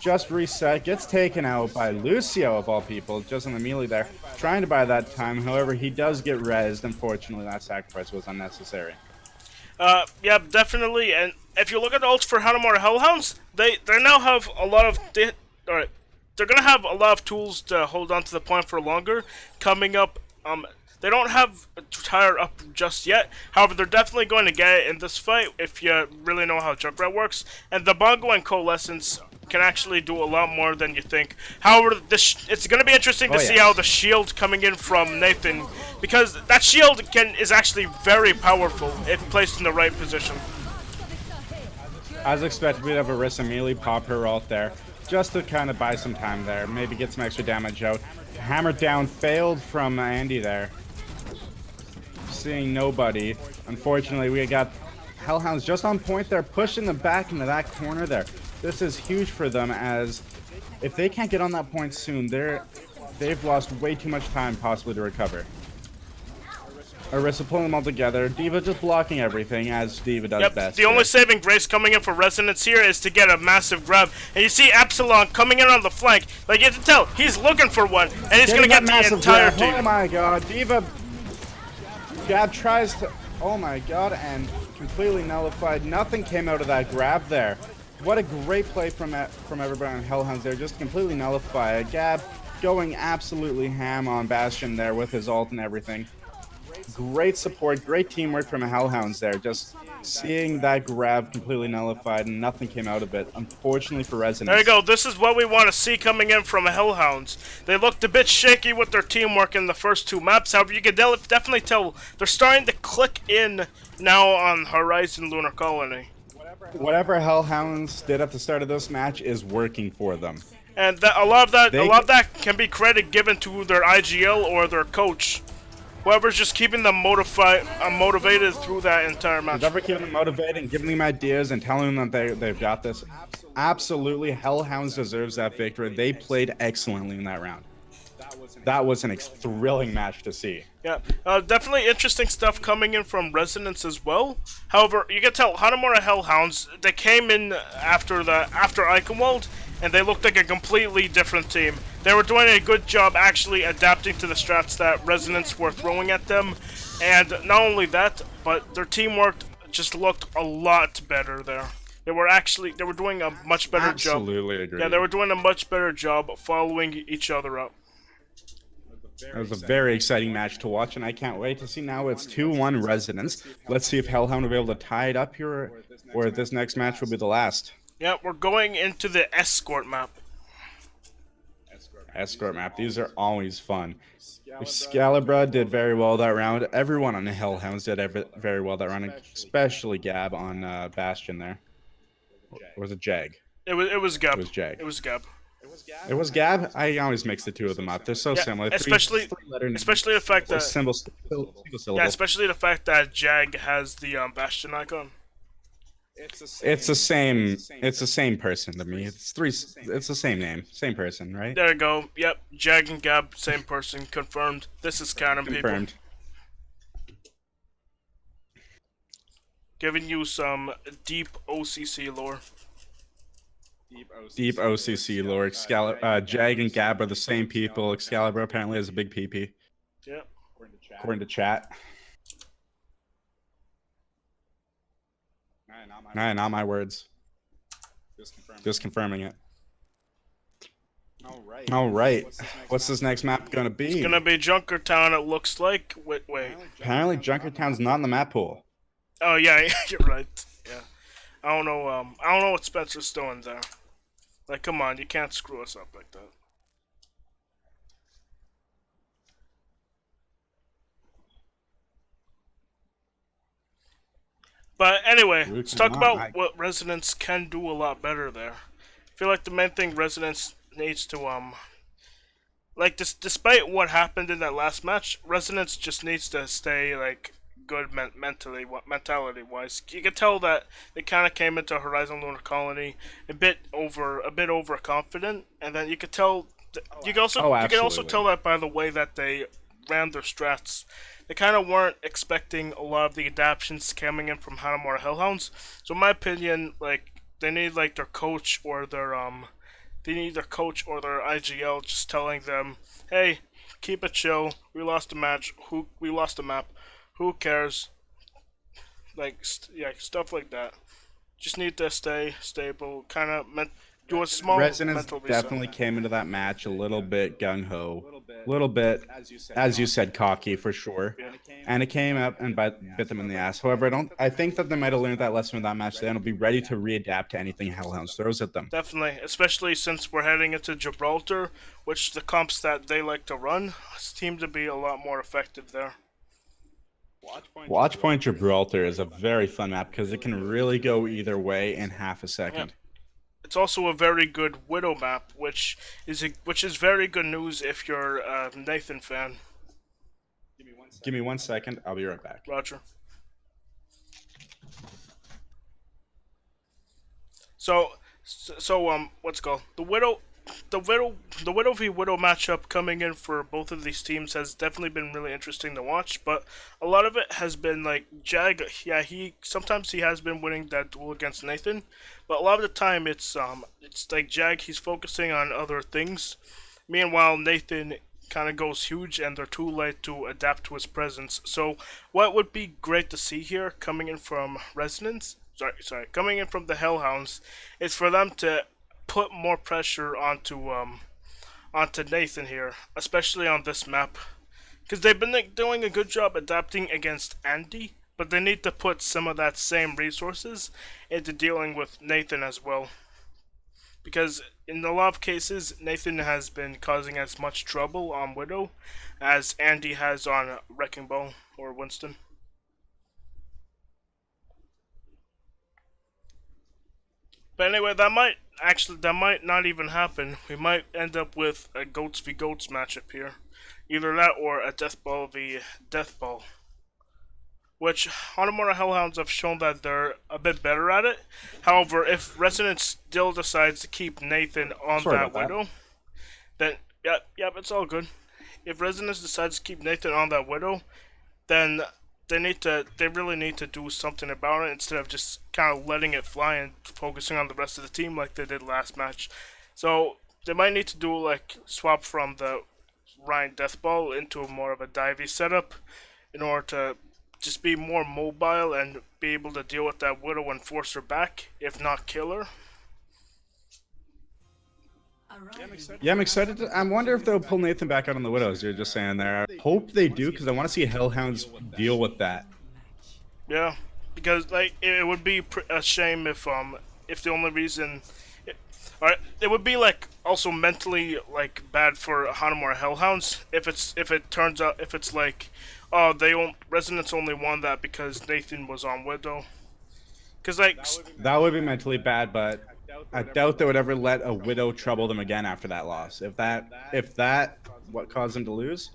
[SPEAKER 1] Just reset, gets taken out by Lucio of all people, just on the melee there, trying to buy that time. However, he does get rezzed. Unfortunately, that sacrifice was unnecessary.
[SPEAKER 3] Yeah, definitely. And if you look at the ults for Hanamura Hellhounds, they now have a lot of they're gonna have a lot of tools to hold on to the point for longer coming up. They don't have to tire up just yet. However, they're definitely going to get it in this fight if you really know how Junkrat works. And the Bongo and Coalescence can actually do a lot more than you think. However, it's going to be interesting to see how the shield coming in from Nathan, because that shield is actually very powerful if placed in the right position.
[SPEAKER 1] As expected, we'd have Arissa melee pop her ult there, just to kind of buy some time there, maybe get some extra damage out. Hammer down failed from Andy there. Seeing nobody. Unfortunately, we got Hellhounds just on point there, pushing them back into that corner there. This is huge for them, as if they can't get on that point soon, they've lost way too much time possibly to recover. Arissa pulling them all together. Diva just blocking everything, as Diva does best.
[SPEAKER 3] The only saving grace coming in for Resonance here is to get a massive grab. And you see Absalon coming in on the flank. Like, you can tell, he's looking for one, and he's going to get the entire team.
[SPEAKER 1] Oh my god, Diva... Gab tries to... Oh my god, and completely nullified. Nothing came out of that grab there. What a great play from everybody on Hellhounds there. Just completely nullified. Gab going absolutely ham on Bastion there with his ult and everything. Great support, great teamwork from the Hellhounds there. Just seeing that grab completely nullified and nothing came out of it. Unfortunately for Resonance.
[SPEAKER 3] There you go. This is what we want to see coming in from Hellhounds. They looked a bit shaky with their teamwork in the first two maps. However, you can definitely tell they're starting to click in now on Horizon Lunar Colony.
[SPEAKER 1] Whatever Hellhounds did at the start of this match is working for them.
[SPEAKER 3] And a lot of that can be credit given to their IGL or their coach. Whoever's just keeping them motivated through that entire match.
[SPEAKER 1] Whoever keeping them motivated and giving them ideas and telling them that they've got this. Absolutely, Hellhounds deserves that victory. They played excellently in that round. That was an thrilling match to see.
[SPEAKER 3] Yeah, definitely interesting stuff coming in from Resonance as well. However, you can tell Hanamura Hellhounds, they came in after Eichenwald, and they looked like a completely different team. They were doing a good job actually adapting to the strats that Resonance were throwing at them, and not only that, but their teamwork just looked a lot better there. They were doing a much better job.
[SPEAKER 1] Absolutely agree.
[SPEAKER 3] Yeah, they were doing a much better job following each other up.
[SPEAKER 1] It was a very exciting match to watch, and I can't wait to see now it's 2-1 Resonance. Let's see if Hellhound will be able to tie it up here, or if this next match will be the last.
[SPEAKER 3] Yeah, we're going into the Escort map.
[SPEAKER 1] Escort map. These are always fun. Excalibur did very well that round. Everyone on the Hellhounds did very well that round, especially Gab on Bastion there. Or was it Jag?
[SPEAKER 3] It was Gab.
[SPEAKER 1] It was Jag.
[SPEAKER 3] It was Gab.
[SPEAKER 1] It was Gab? I always mix the two of them up. They're so similar.
[SPEAKER 3] Especially the fact that...
[SPEAKER 1] single syllable.
[SPEAKER 3] Yeah, especially the fact that Jag has the Bastion icon.
[SPEAKER 1] It's the same person to me. It's the same name. Same person, right?
[SPEAKER 3] There you go. Yep, Jag and Gab, same person. Confirmed. This is canon,
[SPEAKER 1] Confirmed.
[SPEAKER 3] People. Giving you some deep OCC lore.
[SPEAKER 1] Deep OCC lore. Jag and Gab are the same people. Excalibur apparently has a big PP.
[SPEAKER 3] Yeah.
[SPEAKER 1] According to chat. Nah, not my words. Just confirming it. All right. What's this next map gonna be?
[SPEAKER 3] It's gonna be Junkertown, it looks like. Wait.
[SPEAKER 1] Apparently, Junkertown's not in the map pool.
[SPEAKER 3] Oh yeah, you're right. Yeah. I don't know. I don't know what Spencer's doing there. Like, come on, you can't screw us up like that. But anyway, let's talk about what Resonance can do a lot better there. I feel like the main thing Resonance needs to like despite what happened in that last match, Resonance just needs to stay like good mentality wise. You can tell that they kind of came into Horizon Lunar Colony a bit overconfident, and then you could tell. You can also tell that by the way that they ran their strats. They kind of weren't expecting a lot of the adaptations coming in from Hanamura Hellhounds. So in my opinion, like they need like their coach or their IGL just telling them, "Hey, keep it chill. We lost a match. We lost a map. Who cares?" Like stuff like that. Just need to stay stable. Kind of do a small
[SPEAKER 1] Resonance
[SPEAKER 3] mental reset.
[SPEAKER 1] definitely came into that match a little bit gung-ho, a little bit, as you said, cocky for sure. And it came up and bit them in the ass. However, I think that they might have learned that lesson in that match. They'll be ready to readapt to anything Hellhounds throws at them.
[SPEAKER 3] Definitely, especially since we're heading into Gibraltar, which the comps that they like to run seem to be a lot more effective there.
[SPEAKER 1] Watchpoint Gibraltar is a very fun map because it can really go either way in half a second.
[SPEAKER 3] Yeah. It's also a very good Widow map, which is very good news if you're a Nathan fan.
[SPEAKER 1] Give me 1 second. I'll be right back.
[SPEAKER 3] Roger. So what's it called? The Widow v Widow matchup coming in for both of these teams has definitely been really interesting to watch, but a lot of it has been like Jag. Yeah, sometimes he has been winning that duel against Nathan, but a lot of the time it's like Jag. He's focusing on other things. Meanwhile, Nathan kind of goes huge, and they're too late to adapt to his presence. So, what would be great to see here, coming in from Resonance, coming in from the Hellhounds, is for them to put more pressure onto Nathan here, especially on this map, because they've been doing a good job adapting against Andy, but they need to put some of that same resources into dealing with Nathan as well. Because in a lot of cases, Nathan has been causing as much trouble on Widow as Andy has on Wrecking Ball or Winston. But anyway, that might not even happen. We might end up with a Goats v Goats matchup here. Either that or a Death Ball v Death Ball. Which Hanamura Hellhounds have shown that they're a bit better at it. However, if Resonance still decides to keep Nathan on that Widow, then yep, it's all good. If Resonance decides to keep Nathan on that Widow, then they really need to do something about it instead of just kind of letting it fly and focusing on the rest of the team like they did last match. So they might need to do like swap from the Ryan Deathball into more of a divey setup in order to just be more mobile and be able to deal with that Widow and force her back, if not kill her.
[SPEAKER 1] Yeah, I'm excited. I wonder if they'll pull Nathan back out on the Widows. You're just saying there. I hope they do, because I want to see Hellhounds deal with that.
[SPEAKER 3] Yeah, because like it would be a shame if the only reason, it would be like also mentally like bad for Hanamura Hellhounds if it's like, oh, Resonance only won that because Nathan was on Widow. Because like
[SPEAKER 1] that would be mentally bad, but I doubt they would ever let a Widow trouble them again after that loss. If that what caused them to lose,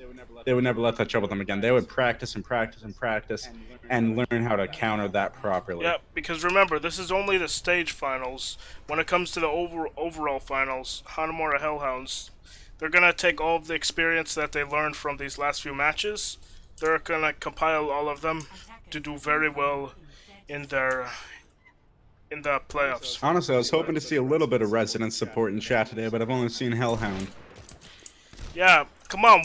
[SPEAKER 1] they would never let that trouble them again. They would practice and practice and practice and learn how to counter that properly.
[SPEAKER 3] Yeah, because remember, this is only the stage finals. When it comes to the overall finals, Hanamura Hellhounds, they're gonna take all of the experience that they learned from these last few matches. They're gonna compile all of them to do very well in the playoffs.
[SPEAKER 1] Honestly, I was hoping to see a little bit of Resonance support in chat today, but I've only seen Hellhound.
[SPEAKER 3] Yeah, come on,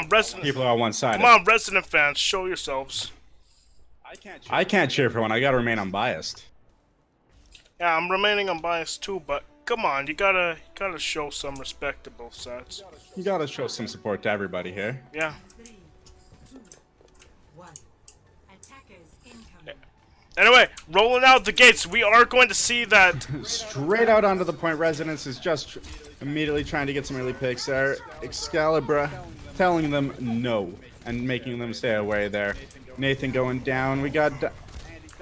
[SPEAKER 3] Resident.
[SPEAKER 1] People are one-sided.
[SPEAKER 3] Come on, Resident fans, show yourselves.
[SPEAKER 1] I can't cheer for one. I gotta remain unbiased.
[SPEAKER 3] Yeah, I'm remaining unbiased too, but come on, you gotta show some respect to both sides.
[SPEAKER 1] You gotta show some support to everybody here.
[SPEAKER 3] Yeah. Anyway, rolling out the gates, we are going to see that.
[SPEAKER 1] Straight out onto the point. Resonance is just immediately trying to get some early picks there. Excalibur telling them no and making them stay away there. Nathan going down. We got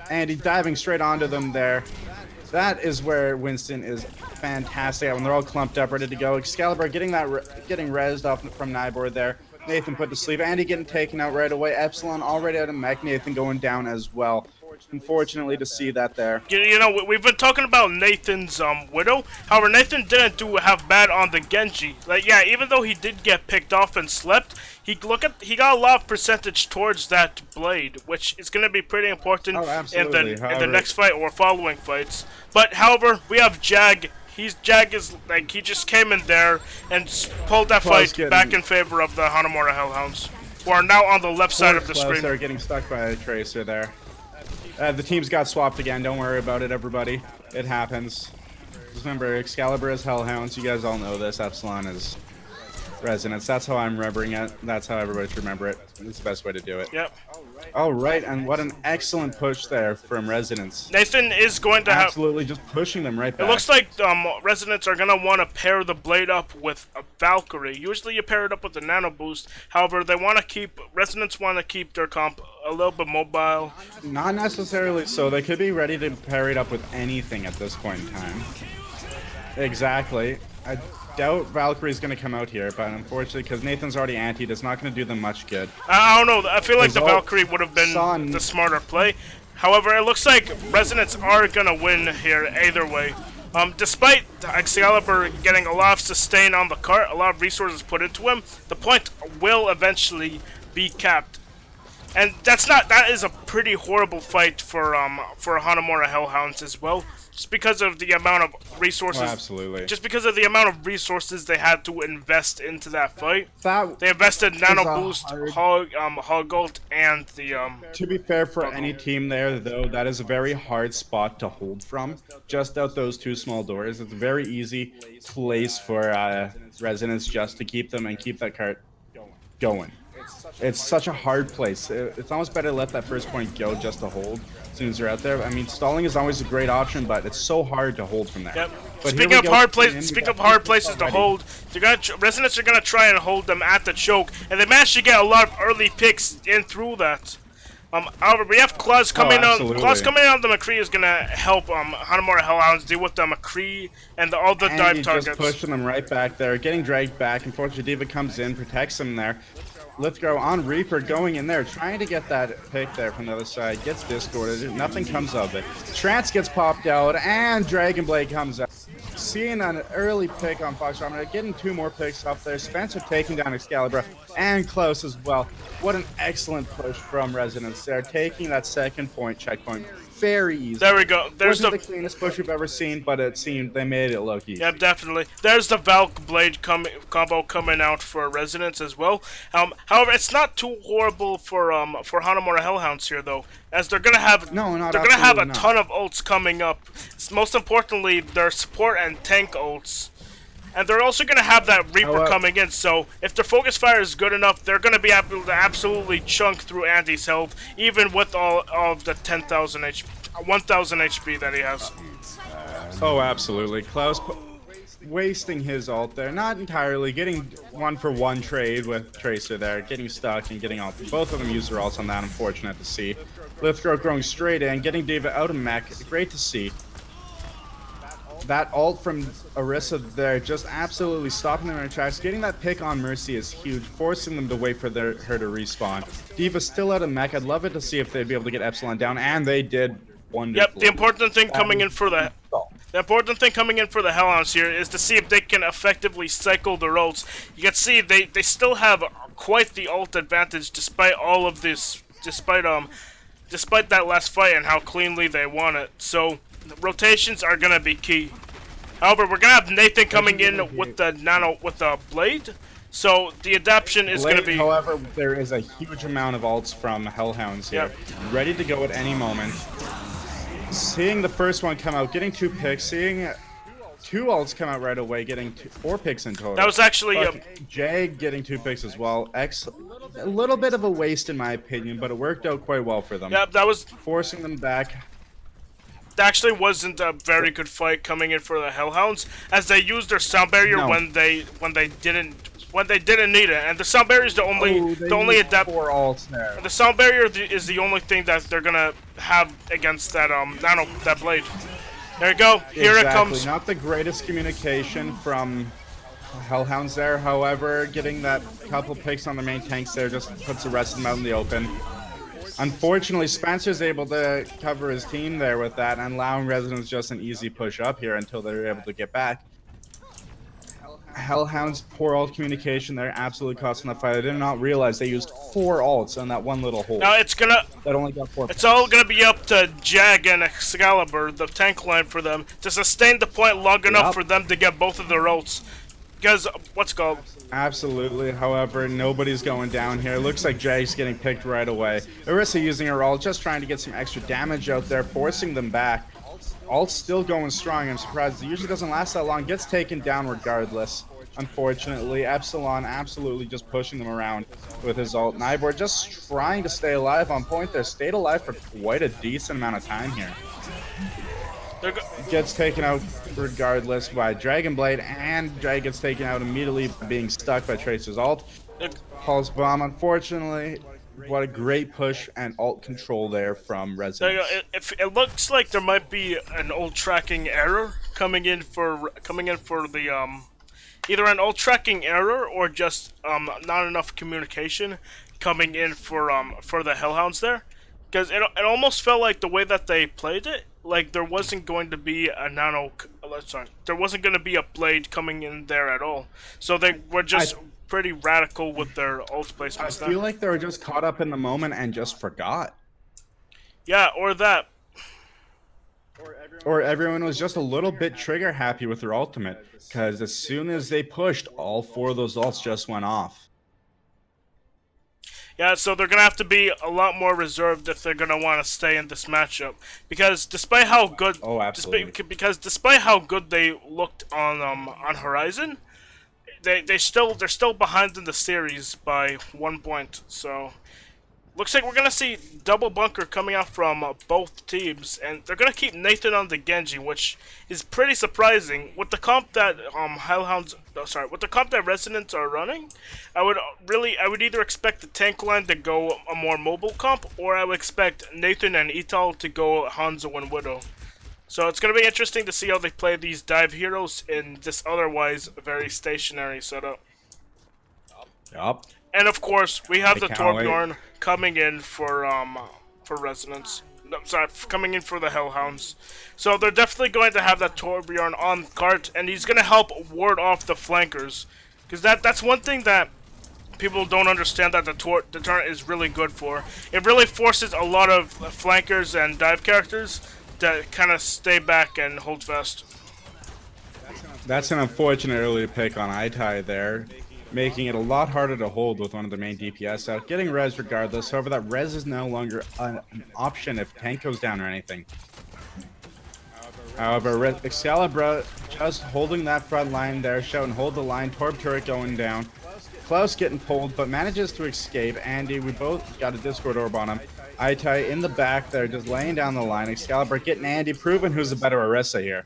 [SPEAKER 1] Andy diving straight onto them there. That is where Winston is fantastic when they're all clumped up, ready to go. Excalibur getting rezzed off from Nybor there. Nathan put to sleep. Andy getting taken out right away. Epsilon already out of mech. Nathan going down as well. Unfortunately to see that there.
[SPEAKER 3] You know, we've been talking about Nathan's Widow. However, Nathan didn't have bad on the Genji. Like, yeah, even though he did get picked off and slept, he got a lot of percentage towards that blade, which is going to be pretty important in the next fight or following fights. But however, we have Jag. Jag is like, he just came in there and pulled that fight back in favor of the Hanamura Hellhounds, who are now on the left side of the screen.
[SPEAKER 1] They're getting stuck by a Tracer there. The teams got swapped again. Don't worry about it, everybody. It happens. Just remember, Excalibur is Hellhounds. You guys all know this. Epsilon is Resonance. That's how I'm remembering it. That's how everybody should remember it. It's the best way to do it.
[SPEAKER 3] Yep.
[SPEAKER 1] All right, and what an excellent push there from Resonance.
[SPEAKER 3] Nathan is going to
[SPEAKER 1] absolutely just pushing them right back.
[SPEAKER 3] It looks like Resonance are going to want to pair the blade up with a Valkyrie. Usually you pair it up with a Nano Boost. However, Resonance want to keep their comp a little bit mobile.
[SPEAKER 1] Not necessarily so. They could be ready to pair it up with anything at this point in time. Exactly. I doubt Valkyrie's going to come out here, but unfortunately, because Nathan's already antied, it's not going to do them much good.
[SPEAKER 3] I don't know. I feel like the Valkyrie would have been the smarter play. However, it looks like Resonance are going to win here either way. Despite Excalibur getting a lot of sustain on the cart, a lot of resources put into him, the point will eventually be capped. And that is a pretty horrible fight for Hanamura Hellhounds as well. Just because of the amount of resources.
[SPEAKER 1] Oh, absolutely.
[SPEAKER 3] Just because of the amount of resources they had to invest into that fight. They invested Nano Boost, Hog Ult, and the
[SPEAKER 1] To be fair for any team there, though, that is a very hard spot to hold from. Just out those two small doors. It's a very easy place for Resonance just to keep them and keep that cart going. It's such a hard place. It's almost better to let that first point go just to hold as soon as you're out there. I mean, stalling is always a great option, but it's so hard to hold from there.
[SPEAKER 3] Yep. Speaking of hard places to hold, Resonance are gonna try and hold them at the choke, and they managed to get a lot of early picks in through that. However, we have Claus coming on. Claus coming on the McCree is gonna help Hanamura Hellhounds deal with the McCree and all the dive targets.
[SPEAKER 1] Just pushing them right back there, getting dragged back. Unfortunately, Diva comes in, protects him there. Lithgow on Reaper going in there, trying to get that pick there from the other side. Gets discorded. Nothing comes of it. Trance gets popped out, and Dragon Blade comes out. Seeing an early pick on Fox Romano, getting two more picks up there. Spencer taking down Excalibur, and close as well. What an excellent push from Resonance there, taking that second point checkpoint very easy.
[SPEAKER 3] There we go. There's
[SPEAKER 1] the cleanest push we've ever seen, but it seemed they made it look easy.
[SPEAKER 3] Yeah, definitely. There's the Valk Blade combo coming out for Resonance as well. However, it's not too horrible for Hanamura Hellhounds here though, as they're gonna have a ton of ults coming up. Most importantly, their support and tank ults. And they're also going to have that Reaper coming in, so if their focus fire is good enough, they're going to be able to absolutely chunk through Andy's health, even with all of the 10,000 HP, 1,000 HP that he has.
[SPEAKER 1] Oh, absolutely. Klaus wasting his ult there, not entirely, getting one-for-one trade with Tracer there, getting stuck and getting ult. Both of them use their ults on that, unfortunate to see. Lithgow going straight in, getting Diva out of mech, great to see. That ult from Orisa there, just absolutely stopping them in their tracks. Getting that pick on Mercy is huge, forcing them to wait for her to respawn. Diva's still out of mech. I'd love it to see if they'd be able to get Epsilon down, and they did wonderfully.
[SPEAKER 3] Yep, the important thing coming in for the Hellhounds here is to see if they can effectively cycle their ults. You can see they still have quite the ult advantage despite all of this, despite that last fight and how cleanly they won it. So rotations are gonna be key. However, we're gonna have Nathan coming in with the blade, so the adaption is gonna be.
[SPEAKER 1] However, there is a huge amount of ults from Hellhounds here, ready to go at any moment. Seeing the first one come out, getting two picks, seeing 2 ults come out right away, getting 4 picks in total.
[SPEAKER 3] That was actually
[SPEAKER 1] Jag getting 2 picks as well. X, a little bit of a waste in my opinion, but it worked out quite well for them.
[SPEAKER 3] yeah, that was
[SPEAKER 1] forcing them back.
[SPEAKER 3] That actually wasn't a very good fight coming in for the Hellhounds, as they used their sound barrier when they didn't need it, and the sound barrier is the only adapt.
[SPEAKER 1] 4 ults there.
[SPEAKER 3] The sound barrier is the only thing that they're gonna have against that that blade. There you go. Here it comes.
[SPEAKER 1] Not the greatest communication from Hellhounds there. However, getting that couple picks on the main tanks there just puts the rest of them out in the open. Unfortunately, Spencer's able to cover his team there with that, and allowing Resonance just an easy push up here until they're able to get back. Hellhounds, poor ult communication there, absolutely costing the fight. I did not realize they used 4 ults on that one little hole.
[SPEAKER 3] Now
[SPEAKER 1] that only got 4
[SPEAKER 3] It's all gonna be up to Jag and Excalibur, the tank line for them, to sustain the point long enough for them to get both of their ults. Because, what's called?
[SPEAKER 1] Absolutely. However, nobody's going down here. Looks like Jag's getting picked right away. Orisa using her ult, just trying to get some extra damage out there, forcing them back. Ult's still going strong. I'm surprised. It usually doesn't last that long. Gets taken down regardless. Unfortunately, Epsilon absolutely just pushing them around with his ult. Nybor just trying to stay alive on point there. Stayed alive for quite a decent amount of time here. Gets taken out regardless by Dragon Blade, and Jag gets taken out immediately being stuck by Tracer's ult. Pulse Bomb, unfortunately. What a great push and ult control there from Resident.
[SPEAKER 3] It looks like there might be an ult tracking error coming in for the either an ult tracking error or just not enough communication coming in for the Hellhounds there, because it almost felt like the way that they played it, like there wasn't going to be there wasn't going to be a blade coming in there at all. So they were just pretty radical with their ult placements.
[SPEAKER 1] I feel like they were just caught up in the moment and just forgot.
[SPEAKER 3] Yeah, or that.
[SPEAKER 1] Or everyone was just a little bit trigger happy with their ultimate, because as soon as they pushed, all 4 of those ults just went off.
[SPEAKER 3] Yeah, so they're gonna have to be a lot more reserved if they're gonna want to stay in this matchup, because despite how good, despite how good they looked on Horizon, they're still behind in the series by 1 point. So looks like we're gonna see double bunker coming out from both teams, and they're gonna keep Nathan on the Genji, which is pretty surprising with the comp that with the comp that Resonance are running. I would either expect the tank line to go a more mobile comp, or I would expect Nathan and Ital to go Hanzo and Widow. So it's gonna be interesting to see how they play these dive heroes in this otherwise very stationary setup.
[SPEAKER 1] Yup.
[SPEAKER 3] And of course, we have the Torbjorn coming in for Resonance. No, sorry, coming in for the Hellhounds. So they're definitely going to have that Torbjorn on cart, and he's going to help ward off the flankers. Because that's one thing that people don't understand that the turret is really good for. It really forces a lot of flankers and dive characters to kind of stay back and hold fast.
[SPEAKER 1] That's an unfortunate early pick on Itai there, making it a lot harder to hold with one of the main DPS out. Getting res regardless, however that res is no longer an option if tank goes down or anything. However, Excalibur just holding that front line there, shouting hold the line, Torb turret going down. Klaus getting pulled, but manages to escape. Andy, we both got a Discord orb on him. Itai in the back there, just laying down the line. Excalibur getting Andy, proving who's the better Orisa here.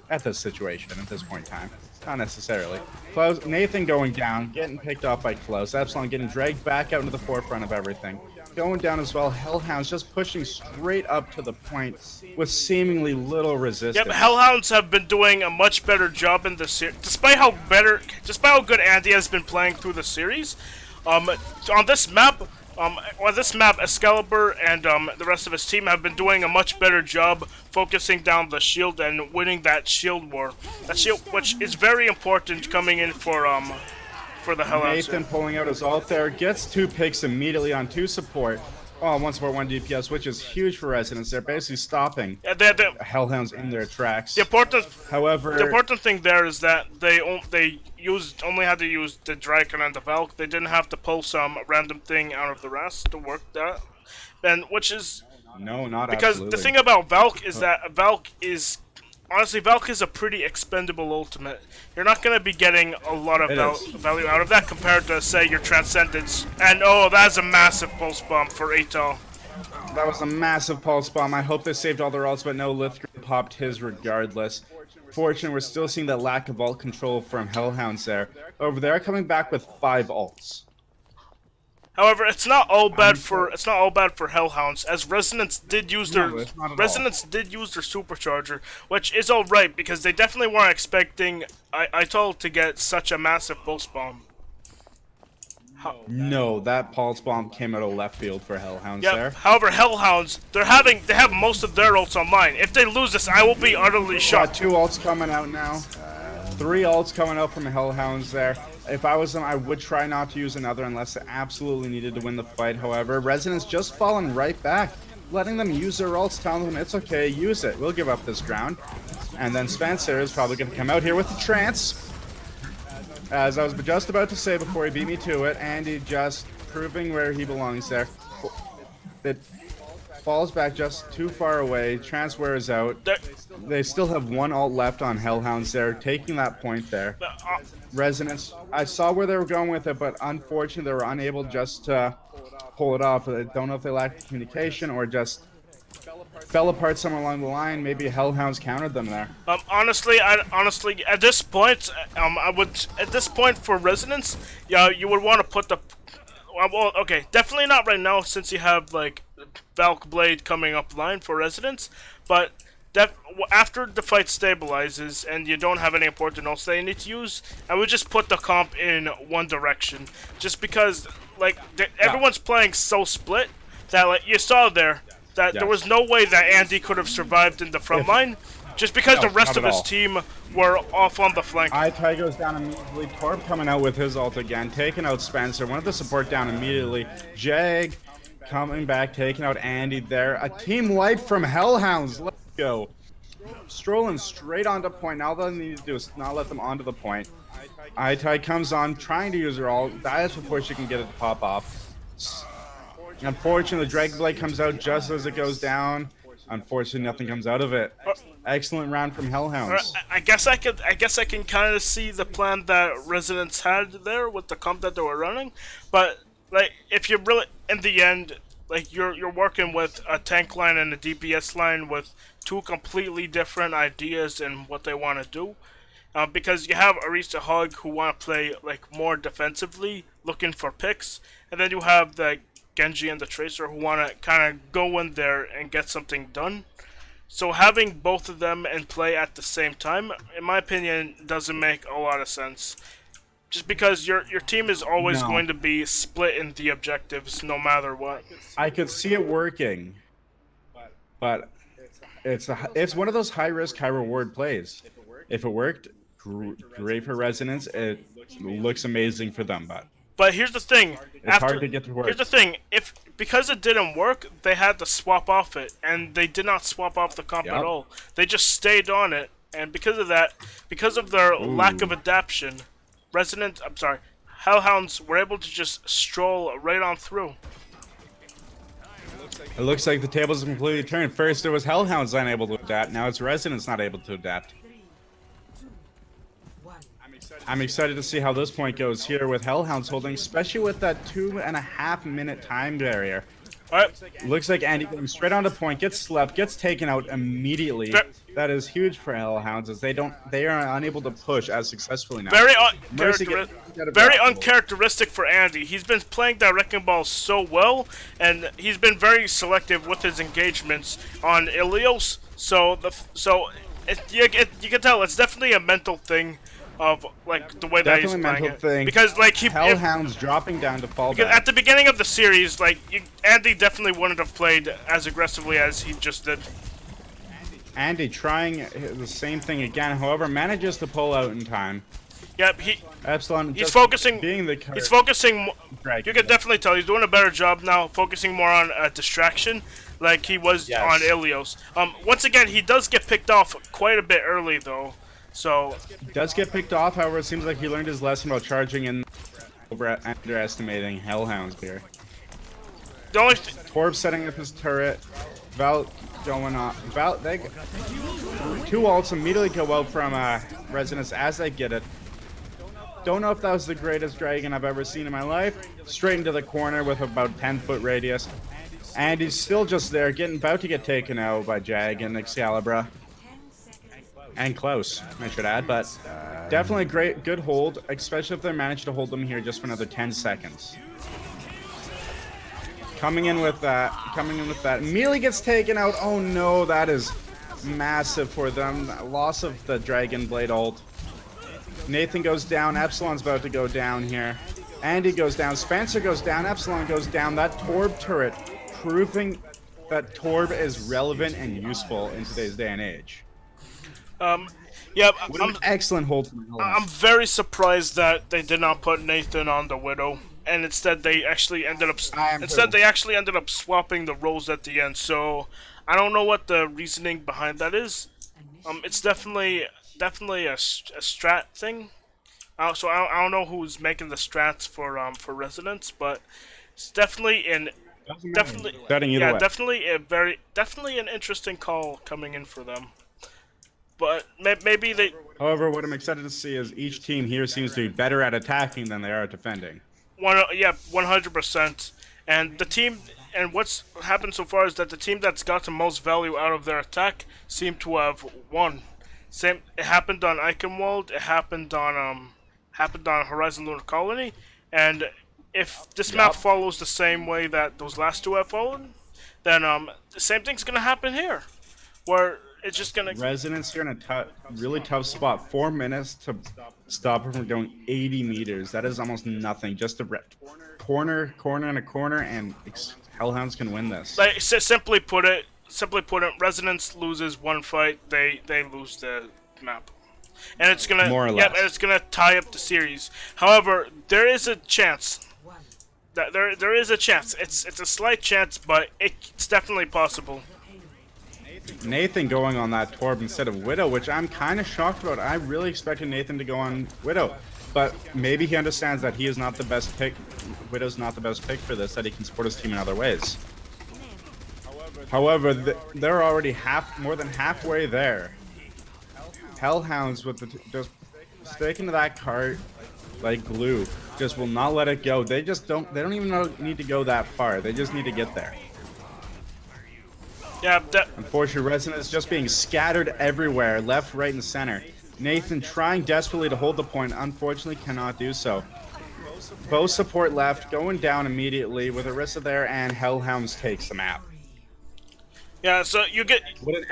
[SPEAKER 1] At this situation, at this point in time. Not necessarily. Klaus, Nathan going down, getting picked off by Klaus. Epsilon getting dragged back out into the forefront of everything. Going down as well. Hellhounds just pushing straight up to the point with seemingly little resistance.
[SPEAKER 3] Yep, Hellhounds have been doing a much better job in the series, despite how good Andy has been playing through the series. On this map, Excalibur and the rest of his team have been doing a much better job focusing down the shield and winning that shield war. That shield, which is very important coming in for the Hellhounds.
[SPEAKER 1] Nathan pulling out his ult there, gets 2 picks immediately on 2 support. Oh, 1 support, 1 DPS, which is huge for Resonance. They're basically stopping Hellhounds in their tracks.
[SPEAKER 3] The important thing there is that they only had to use the Draken and the Valk. They didn't have to pull some random thing out of the rest to work that. And which is
[SPEAKER 1] no, not
[SPEAKER 3] because
[SPEAKER 1] absolutely.
[SPEAKER 3] The thing about Valk is that Valk is honestly, Valk is a pretty expendable ultimate. You're not going to be getting a lot of value out of that compared to, say, your Transcendence. And, oh, that's a massive pulse bomb for Atal.
[SPEAKER 1] That was a massive pulse bomb. I hope they saved all their ults, but no, Lithgow popped his regardless. Fortunately, we're still seeing that lack of ult control from Hellhounds there. Over there, coming back with 5 ults.
[SPEAKER 3] However, it's not all bad for Hellhounds, as Resonance did use their supercharger, which is all right because they definitely weren't expecting Ital to get such a massive pulse bomb.
[SPEAKER 1] No, that pulse bomb came out of left field for Hellhounds there.
[SPEAKER 3] However, Hellhounds, they have most of their ults online. If they lose this, I will be utterly shocked.
[SPEAKER 1] 2 ults coming out now. 3 ults coming out from Hellhounds there. If I was them, I would try not to use another unless they absolutely needed to win the fight. However, Resonance just falling right back, letting them use their ults, telling them it's okay, use it. We'll give up this ground. And then Spencer is probably going to come out here with the trance. As I was just about to say before he beat me to it, Andy just proving where he belongs there. It falls back just too far away. Trance wears out. They still have 1 ult left on Hellhounds there, taking that point there. Resonance, I saw where they were going with it, but unfortunately they were unable just to pull it off. I don't know if they lacked communication or just fell apart somewhere along the line. Maybe Hellhounds countered them there.
[SPEAKER 3] Honestly, at this point, at this point for Resonance, yeah, you would want to put the, well, okay, definitely not right now since you have like Valk Blade coming up line for Resonance, but after the fight stabilizes and you don't have any important ults that you need to use, I would just put the comp in one direction, just because like everyone's playing so split that like you saw there. There was no way that Andy could have survived in the front line, just because the rest of his team were off on the flank.
[SPEAKER 1] iTy goes down immediately. Torb coming out with his ult again, taking out Spencer. One of the support down immediately. Jag coming back, taking out Andy there. A team wipe from Hellhounds. Let's go. Strolling straight onto point. Now all they need to do is not let them onto the point. iTy comes on, trying to use her ult. Dies before she can get it to pop off. Unfortunately, the Dragon Blade comes out just as it goes down. Unfortunately, nothing comes out of it. Excellent round from Hellhounds.
[SPEAKER 3] I guess I can kind of see the plan that Resonance had there with the comp that they were running, but like if you're really in the end, like you're working with a tank line and a DPS line with 2 completely different ideas in what they want to do. Because you have Arisa Hog who want to play like more defensively, looking for picks, and then you have the Genji and the Tracer who want to kind of go in there and get something done. So having both of them in play at the same time, in my opinion, doesn't make a lot of sense. Just because your team is always going to be split in the objectives, no matter what.
[SPEAKER 1] I could see it working, but it's one of those high risk, high reward plays. If it worked, great for Resonance. It looks amazing for them,
[SPEAKER 3] But here's the thing.
[SPEAKER 1] It's hard to get to work.
[SPEAKER 3] Here's the thing. Because it didn't work, they had to swap off it, and they did not swap off the comp at all. They just stayed on it, and because of that, because of their lack of adaptation, Hellhounds were able to just stroll right on through.
[SPEAKER 1] It looks like the tables have completely turned. First, it was Hellhounds unable to adapt. Now it's Resonance not able to adapt. I'm excited to see how this point goes here with Hellhounds holding, especially with that 2.5 minute time barrier. Looks like Andy going straight onto point, gets slept, gets taken out immediately. That is huge for Hellhounds as they are unable to push as successfully now.
[SPEAKER 3] Very uncharacteristic for Andy. He's been playing that Wrecking Ball so well, and he's been very selective with his engagements on Ilios. You can tell it's definitely a mental thing. Of like the way that he's playing it, because like
[SPEAKER 1] Hellhounds dropping down to fall back.
[SPEAKER 3] At the beginning of the series, like Andy definitely wouldn't have played as aggressively as he just did.
[SPEAKER 1] Andy trying the same thing again, however, manages to pull out in time.
[SPEAKER 3] Yep,
[SPEAKER 1] Epsilon.
[SPEAKER 3] He's focusing.
[SPEAKER 1] He's
[SPEAKER 3] focusing. You can definitely tell he's doing a better job now, focusing more on distraction, like he was on Ilios. Once again, he does get picked off quite a bit early though. So
[SPEAKER 1] does get picked off, however, it seems like he learned his lesson about charging and underestimating Hellhounds here.
[SPEAKER 3] The only
[SPEAKER 1] Torb setting up his turret. Val going on. Val, they two ults immediately go out from Resonance as they get it. Don't know if that was the greatest dragon I've ever seen in my life. Straight into the corner with about 10-foot radius. And he's still just there, about to get taken out by Jag and Excalibur. And close, I should add, but definitely good hold, especially if they manage to hold them here just for another 10 seconds. Coming in with that. Immediately gets taken out. Oh no, that is massive for them. Loss of the Dragon Blade ult. Nathan goes down. Epsilon's about to go down here. Andy goes down. Spencer goes down. Epsilon goes down. That Torb turret, proving that Torb is relevant and useful in today's day and age.
[SPEAKER 3] Yeah,
[SPEAKER 1] an excellent hold from
[SPEAKER 3] I'm very surprised that they did not put Nathan on the Widow, and instead they actually ended up swapping the roles at the end. So I don't know what the reasoning behind that is. It's definitely a strat thing. So I don't know who's making the strats for Resonance, but it's definitely an interesting call coming in for them. But maybe they.
[SPEAKER 1] However, what I'm excited to see is each team here seems to be better at attacking than they are at defending.
[SPEAKER 3] 100%. And the team, and what's happened so far is that the team that's got the most value out of their attack seem to have won. It happened on Eichenwald. It happened on Horizon Lunar Colony. And if this map follows the same way that those last two have followed, then the same thing's gonna happen here, where it's just gonna.
[SPEAKER 1] Resonance, you're in a really tough spot. 4 minutes to stop her from going 80 meters. That is almost nothing. Just a corner, and a corner, and Hellhounds can win this.
[SPEAKER 3] Like simply put it, Resonance loses one fight, they lose the map, and it's gonna
[SPEAKER 1] more or less.
[SPEAKER 3] And it's gonna tie up the series. However, there is a chance. There is a chance. It's a slight chance, but it's definitely possible.
[SPEAKER 1] Nathan going on that Torb instead of Widow, which I'm kind of shocked about. I really expected Nathan to go on Widow, but maybe he understands that he is not the best pick. Widow's not the best pick for this, that he can support his team in other ways. However, they're already more than halfway there. Hellhounds with just sticking to that cart like glue, just will not let it go. They don't even need to go that far. They just need to get there.
[SPEAKER 3] Yeah,
[SPEAKER 1] unfortunately, Resonance just being scattered everywhere, left, right, and center. Nathan trying desperately to hold the point, unfortunately cannot do so. Both support left, going down immediately with Orisa there, and Hellhounds takes the map.
[SPEAKER 3] Yeah, so you get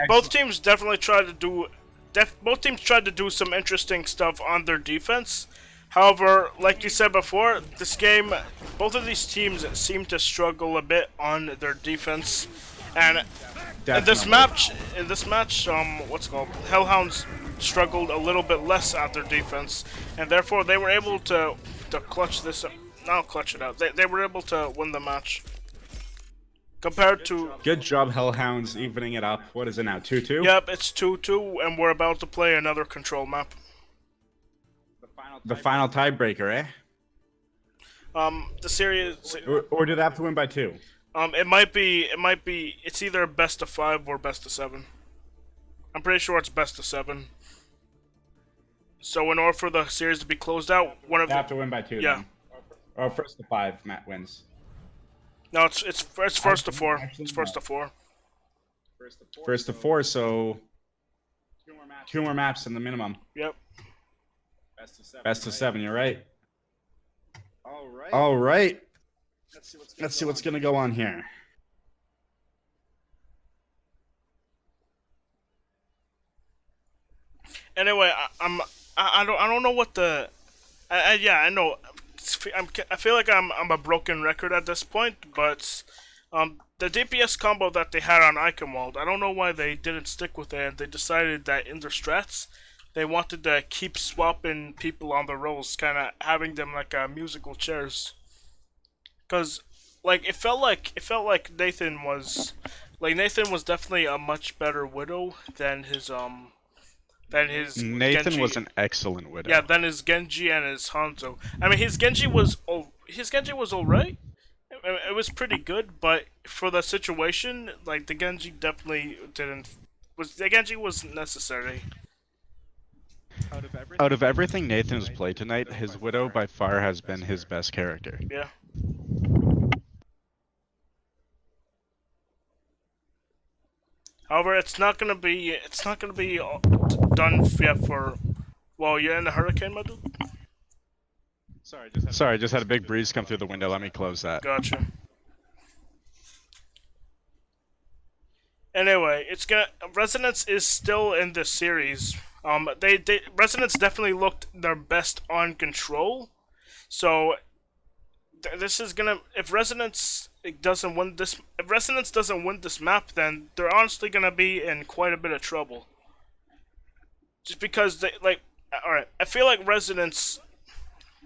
[SPEAKER 3] both teams definitely tried to do. Both teams tried to do some interesting stuff on their defense. However, like you said before, this game, both of these teams seem to struggle a bit on their defense, and. In this match, what's it called? Hellhounds struggled a little bit less at their defense, and therefore they were able to clutch this. Not clutch it out. They were able to win the match. Compared to.
[SPEAKER 1] Good job, Hellhounds, evening it up. What is it now? 2-2.
[SPEAKER 3] Yep, it's 2-2, and we're about to play another control map.
[SPEAKER 1] The final tiebreaker, eh?
[SPEAKER 3] The series.
[SPEAKER 1] Or did they have to win by 2?
[SPEAKER 3] It might be. It's either best of 5 or best of 7. I'm pretty sure it's best of 7. So in order for the series to be closed out, one of
[SPEAKER 1] them have to win by 2.
[SPEAKER 3] Yeah.
[SPEAKER 1] Then. Or first to 5, Matt wins.
[SPEAKER 3] No, it's first to 4. It's first to 4.
[SPEAKER 1] First to 4. So 2 more maps in the minimum.
[SPEAKER 3] Yep.
[SPEAKER 1] Best of 7. You're right. All right. Let's see what's gonna go on here.
[SPEAKER 3] Anyway, I don't know what the. I know. I feel like I'm a broken record at this point, but the DPS combo that they had on Eichenwald, I don't know why they didn't stick with it. And they decided that in their strats, they wanted to keep swapping people on the roles, kind of having them like musical chairs. Cause like it felt like Nathan was definitely a much better Widow than his
[SPEAKER 4] Nathan
[SPEAKER 3] Genji.
[SPEAKER 4] Was an excellent Widow.
[SPEAKER 3] Yeah, than his Genji and his Hanzo. I mean, his Genji was alright. it was pretty good, but for the situation, like the Genji definitely the Genji wasn't necessary.
[SPEAKER 4] Out of everything Nathan has played tonight, his Widow by far has been his best character.
[SPEAKER 3] Yeah. However, it's not gonna be done yet for. Well, you're in the hurricane, my dude.
[SPEAKER 4] Sorry, I just had a big breeze come through the window. Let me close that.
[SPEAKER 3] Gotcha. Anyway, Resonance is still in this series. Resonance definitely looked their best on Control. So this is gonna if Resonance doesn't win this map, then they're honestly gonna be in quite a bit of trouble. Just because they alright, I feel like Resonance,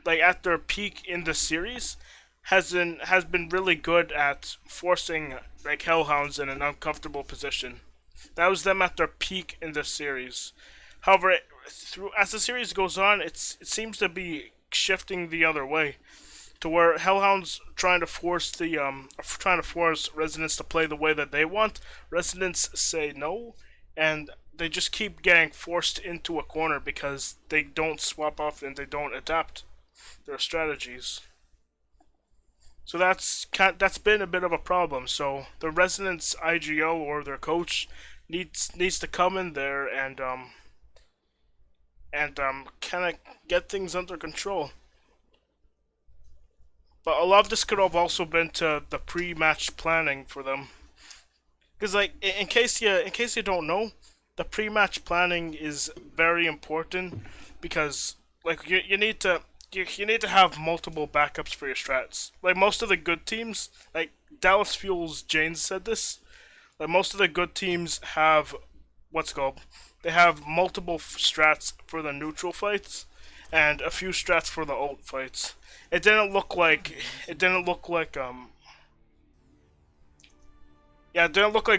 [SPEAKER 3] like at their peak in the series, has been really good at forcing like Hellhounds in an uncomfortable position. That was them at their peak in this series. However, as the series goes on, it seems to be shifting the other way, to where Hellhounds trying to force Resonance to play the way that they want. Resonance say no, and they just keep getting forced into a corner because they don't swap off and they don't adapt their strategies. So that's been a bit of a problem. So the Resonance IGO or their coach needs to come in there and kind of get things under control. But a lot of this could have also been to the pre-match planning for them, because like in case you don't know, the pre-match planning is very important, because like you need to have multiple backups for your strats. Like most of the good teams, like Dallas Fuel's Janes said this, like most of the good teams have they have multiple strats for the neutral fights and a few strats for the ult fights. It didn't look like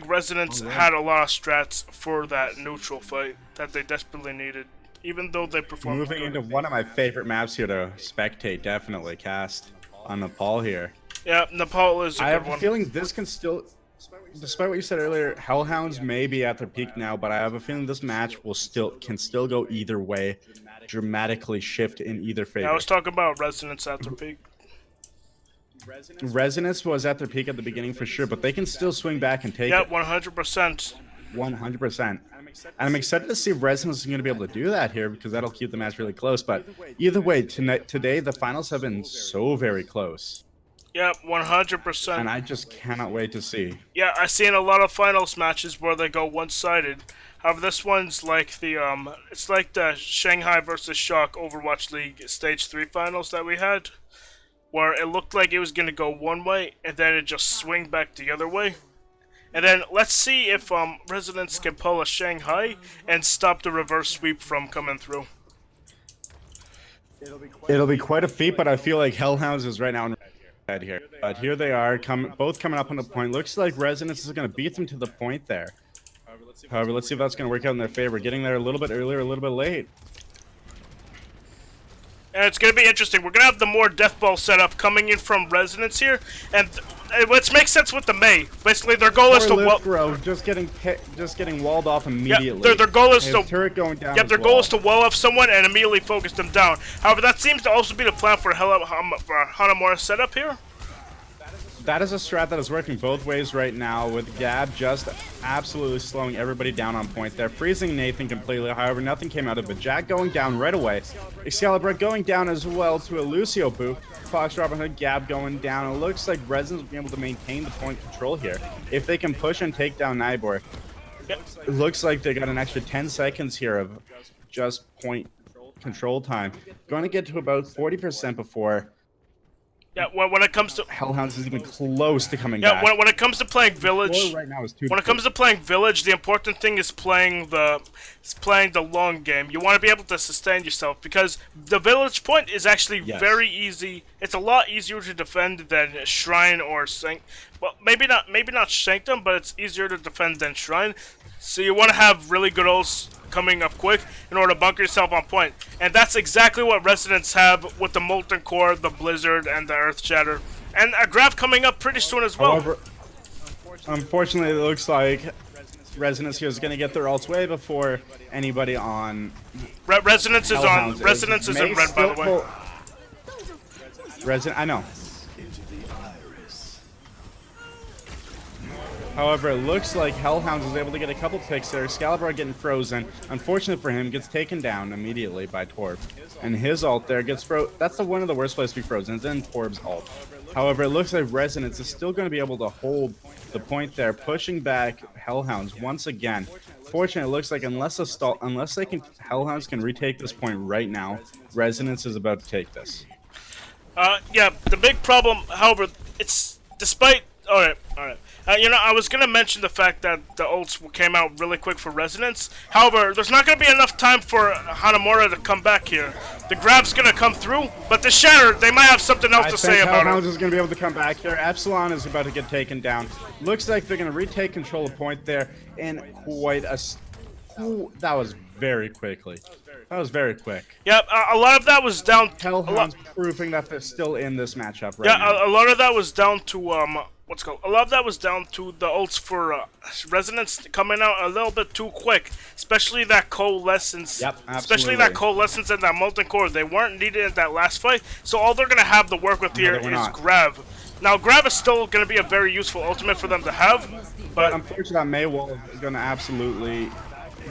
[SPEAKER 3] Resonance had a lot of strats for that neutral fight that they desperately needed, even though they performed
[SPEAKER 1] Moving
[SPEAKER 3] good.
[SPEAKER 1] into one of my favorite maps here to spectate, definitely cast on Nepal here.
[SPEAKER 3] Yeah, Nepal is a
[SPEAKER 1] I
[SPEAKER 3] good
[SPEAKER 1] have
[SPEAKER 3] one.
[SPEAKER 1] a feeling this can still, despite what you said earlier, Hellhounds may be at their peak now, but I have a feeling this match can still go either way, dramatically shift in either favor.
[SPEAKER 3] I was talking about Resonance at their peak.
[SPEAKER 1] Resonance was at their peak at the beginning for sure, but they can still swing back and take
[SPEAKER 3] Yeah,
[SPEAKER 1] it.
[SPEAKER 3] 100%.
[SPEAKER 1] 100%. And I'm excited to see if Resonance is going to be able to do that here, because that'll keep the match really close. But either way, today the finals have been so very close.
[SPEAKER 3] Yeah, 100%.
[SPEAKER 1] And I just cannot wait to see.
[SPEAKER 3] Yeah, I've seen a lot of finals matches where they go one-sided. However, this one's like it's like the Shanghai versus Shock Overwatch League Stage 3 finals that we had, where it looked like it was going to go one way, and then it just swing back the other way. And then let's see if Resonance can pull a Shanghai and stop the reverse sweep from coming through.
[SPEAKER 1] It'll be quite a feat, but I feel like Hellhounds is right now in head here. But here they are, both coming up on the point. Looks like Resonance is going to beat them to the point there. However, let's see if that's going to work out in their favor. Getting there a little bit earlier, a little bit late.
[SPEAKER 3] And it's going to be interesting. We're going to have the more death ball setup coming in from Resonance here, and which makes sense with the Mei. Basically, their goal is to
[SPEAKER 1] just getting walled off immediately.
[SPEAKER 3] Yeah, their goal is to
[SPEAKER 1] turret going down.
[SPEAKER 3] Yeah, their goal is to wall off someone and immediately focus them down. However, that seems to also be the plan for Hanamura setup here.
[SPEAKER 1] That is a strat that is working both ways right now, with Gab just absolutely slowing everybody down on point there, freezing Nathan completely. However, nothing came out of it. Jack going down right away. Excalibur going down as well to a Lucio boot. Fox, Robin Hood, Gab going down. It looks like Resonance will be able to maintain the point control here if they can push and take down Nybor.
[SPEAKER 3] Yep.
[SPEAKER 1] It looks like they got an extra 10 seconds here of just point control time. Going to get to about 40% before.
[SPEAKER 3] Yeah, when it comes to
[SPEAKER 1] Hellhounds is even close to coming back.
[SPEAKER 3] Yeah, when it comes to playing Village,
[SPEAKER 1] right now is
[SPEAKER 3] when it comes to playing Village, the important thing is playing the long game. You want to be able to sustain yourself, because the Village point is actually very easy. It's a lot easier to defend than Shrine or Sanct. Well, maybe not Sanctum, but it's easier to defend than Shrine. So you want to have really good ults coming up quick in order to bunker yourself on point. And that's exactly what Resonance have with the Molten Core, the Blizzard, and the Earth Shatter. And a grab coming up pretty soon as well.
[SPEAKER 1] However, unfortunately, it looks like Resonance here is going to get their ults way before anybody on
[SPEAKER 3] Resonance is
[SPEAKER 1] Hellhounds
[SPEAKER 3] on. Resonance is in
[SPEAKER 1] May
[SPEAKER 3] red, by the way.
[SPEAKER 1] I know. However, it looks like Hellhounds was able to get a couple picks there. Excalibur getting frozen. Unfortunate for him, gets taken down immediately by Torb. And his ult there gets That's one of the worst places to be frozen. It's in Torb's ult. However, it looks like Resonance is still going to be able to hold the point there, pushing back Hellhounds once again. Fortunately, it looks like unless Hellhounds can retake this point right now, Resonance is about to take this.
[SPEAKER 3] Yeah, the big problem, however, it's despite... Alright. You know, I was going to mention the fact that the ults came out really quick for Resonance. However, there's not going to be enough time for Hanamura to come back here. The grab's going to come through, but the Shatter, they might have something else to say about it.
[SPEAKER 1] Hellhounds is going to be able to come back here. Epsilon is about to get taken down. Looks like they're going to retake control of point there in quite a... that was very quickly. That was very quick.
[SPEAKER 3] Yeah, a lot of that was down...
[SPEAKER 1] Hellhounds proving that they're still in this matchup right now.
[SPEAKER 3] Yeah, a lot of that was down to... A lot of that was down to the ults for Resonance coming out a little bit too quick, especially that Coalescence.
[SPEAKER 1] Yep, absolutely.
[SPEAKER 3] Especially that Coalescence and that Molten Core. They weren't needed in that last fight, so all they're gonna have to work with here is Grav. Now, Grav is still gonna be a very useful ultimate for them to have, but
[SPEAKER 1] unfortunately, Maywall is gonna absolutely.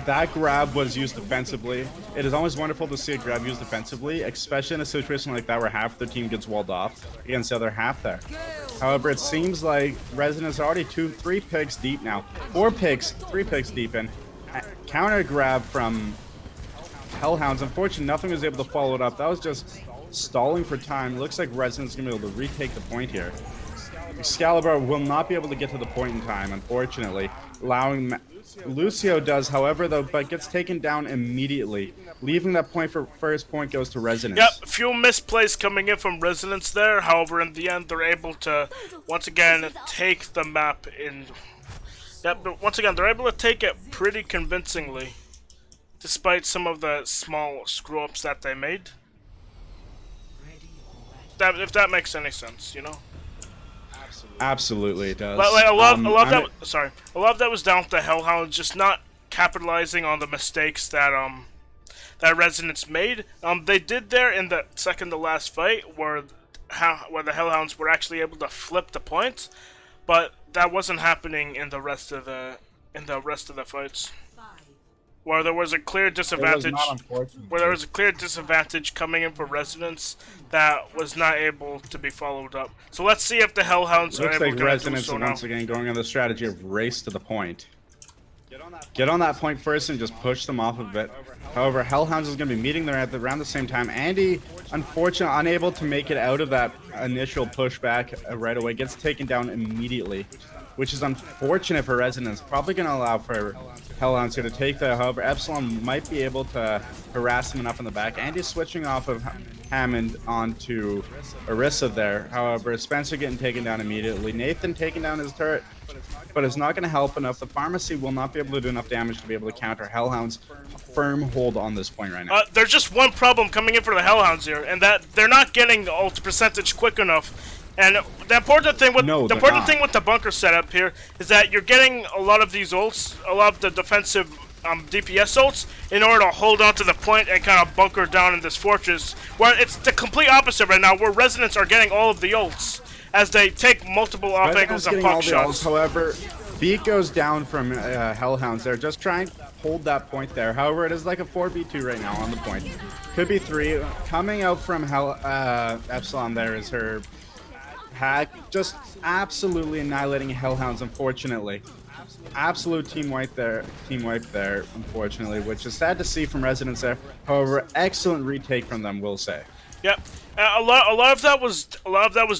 [SPEAKER 1] That grab was used defensively. It is always wonderful to see a grab used defensively, especially in a situation like that where half their team gets walled off against the other half there. However, it seems like Resonance are already 3 picks deep now. 3 picks deep in. Counter grab from Hellhounds. Unfortunately, nothing was able to follow it up. That was just stalling for time. Looks like Resonance is going to be able to retake the point here. Excalibur will not be able to get to the point in time, unfortunately, allowing... Lucio does, however, though, but gets taken down immediately, leaving that point for first point goes to Resonance.
[SPEAKER 3] Yep, a few misplays coming in from Resonance there. However, in the end, they're able to once again take the map in. Yep, but once again, they're able to take it pretty convincingly, despite some of the small screw-ups that they made. If that makes any sense, you know.
[SPEAKER 1] Absolutely, it does.
[SPEAKER 3] But like, a lot of that was down to Hellhounds just not capitalizing on the mistakes that that Resonance made. They did there in the second to last fight where the Hellhounds were actually able to flip the point, but that wasn't happening in the rest of the fights. Where there was a clear disadvantage, coming in for Resonance that was not able to be followed up. So let's see if the Hellhounds are able to do so now.
[SPEAKER 1] Looks like Resonance once again going on the strategy of race to the point. Get on that point first and just push them off of it. However, Hellhounds is going to be meeting there around the same time. Andy, unfortunately, unable to make it out of that initial pushback right away, gets taken down immediately, which is unfortunate for Resonance. Probably going to allow for Hellhounds here to take that. However, Epsilon might be able to harass him enough in the back. Andy's switching off of Hammond onto Orisa there. However, Spencer getting taken down immediately. Nathan taking down his turret, but it's not going to help enough. The Pharmacy will not be able to do enough damage to be able to counter Hellhounds' firm hold on this point right now.
[SPEAKER 3] There's just one problem coming in for the Hellhounds here, and that they're not getting the ult percentage quick enough. And the important thing with the bunker setup here is that you're getting a lot of these ults, a lot of the defensive DPS ults, in order to hold on to the point and kind of bunker down in this fortress. Where it's the complete opposite right now, where Resonance are getting all of the ults as they take multiple off angles and pop shots.
[SPEAKER 1] However, beat goes down from Hellhounds. They're just trying to hold that point there. However, it is like a 4v2 right now on the point. Could be 3. Coming out from Epsilon there is her hack, just absolutely annihilating Hellhounds, unfortunately. Absolute team wipe there, unfortunately, which is sad to see from Resonance there. However, excellent retake from them, we'll say.
[SPEAKER 3] Yep. A lot of that was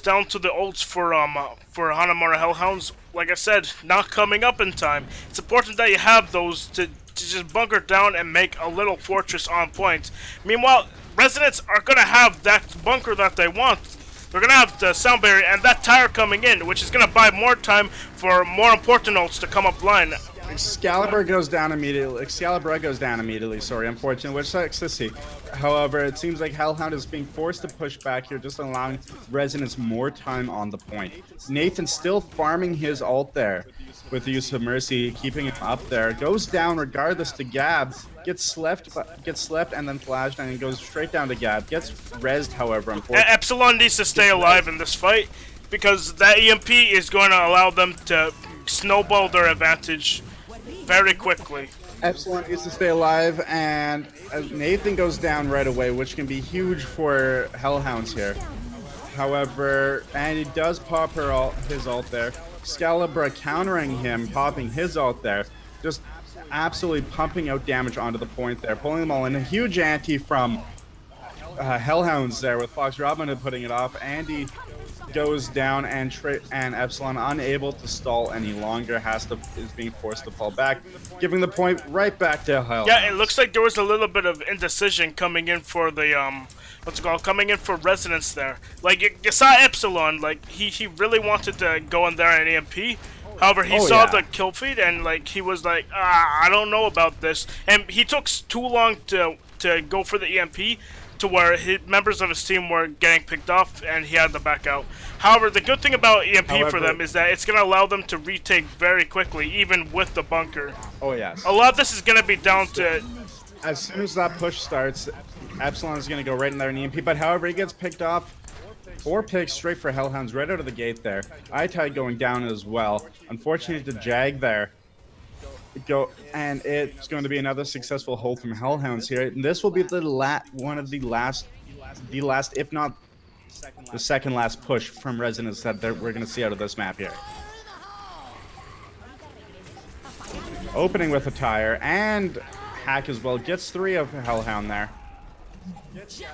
[SPEAKER 3] down to the ults for Hanamura Hellhounds. Like I said, not coming up in time. It's important that you have those to just bunker down and make a little fortress on point. Meanwhile, Resonance are gonna have that bunker that they want. They're gonna have the sound barrier and that tire coming in, which is gonna buy more time for more important ults to come up line.
[SPEAKER 1] Excalibur goes down immediately. Sorry, unfortunately, which sucks to see. However, it seems like Hellhound is being forced to push back here, just allowing Resonance more time on the point. Nathan still farming his ult there with the use of Mercy, keeping him up there. Goes down regardless to Gab. Gets slept, and then flashed, and goes straight down to Gab. Gets rezzed, however, unfortunately.
[SPEAKER 3] Epsilon needs to stay alive in this fight because that EMP is going to allow them to snowball their advantage very quickly.
[SPEAKER 1] Epsilon needs to stay alive, and Nathan goes down right away, which can be huge for Hellhounds here. However, and he does pop his ult there. Excalibur countering him, popping his ult there. Just absolutely pumping out damage onto the point there, pulling them all in. A huge anti from Hellhounds there with Fox Robin putting it off. Andy goes down, and Epsilon, unable to stall any longer, is being forced to fall back, giving the point right back to Hellhounds.
[SPEAKER 3] Yeah, it looks like there was a little bit of indecision coming in for the coming in for Resonance there. Like you saw Epsilon, like he really wanted to go in there and EMP. However, he saw the kill feed and like he was like, I don't know about this, and he took too long to go for the EMP, to where members of his team were getting picked off and he had to back out. However, the good thing about EMP for them is that it's going to allow them to retake very quickly, even with the bunker.
[SPEAKER 1] Oh yes.
[SPEAKER 3] A lot of this is going to be down to...
[SPEAKER 1] As soon as that push starts, Epsilon is going to go right in there in EMP, but however, he gets picked off. 4 picks straight for Hellhounds right out of the gate there. iTide going down as well. Unfortunately, the Jag there. And it's going to be another successful hold from Hellhounds here. And this will be the last, if not the second last push from Resonance that we're going to see out of this map here. Opening with a tire and Hack as well. Gets 3 of Hellhound there.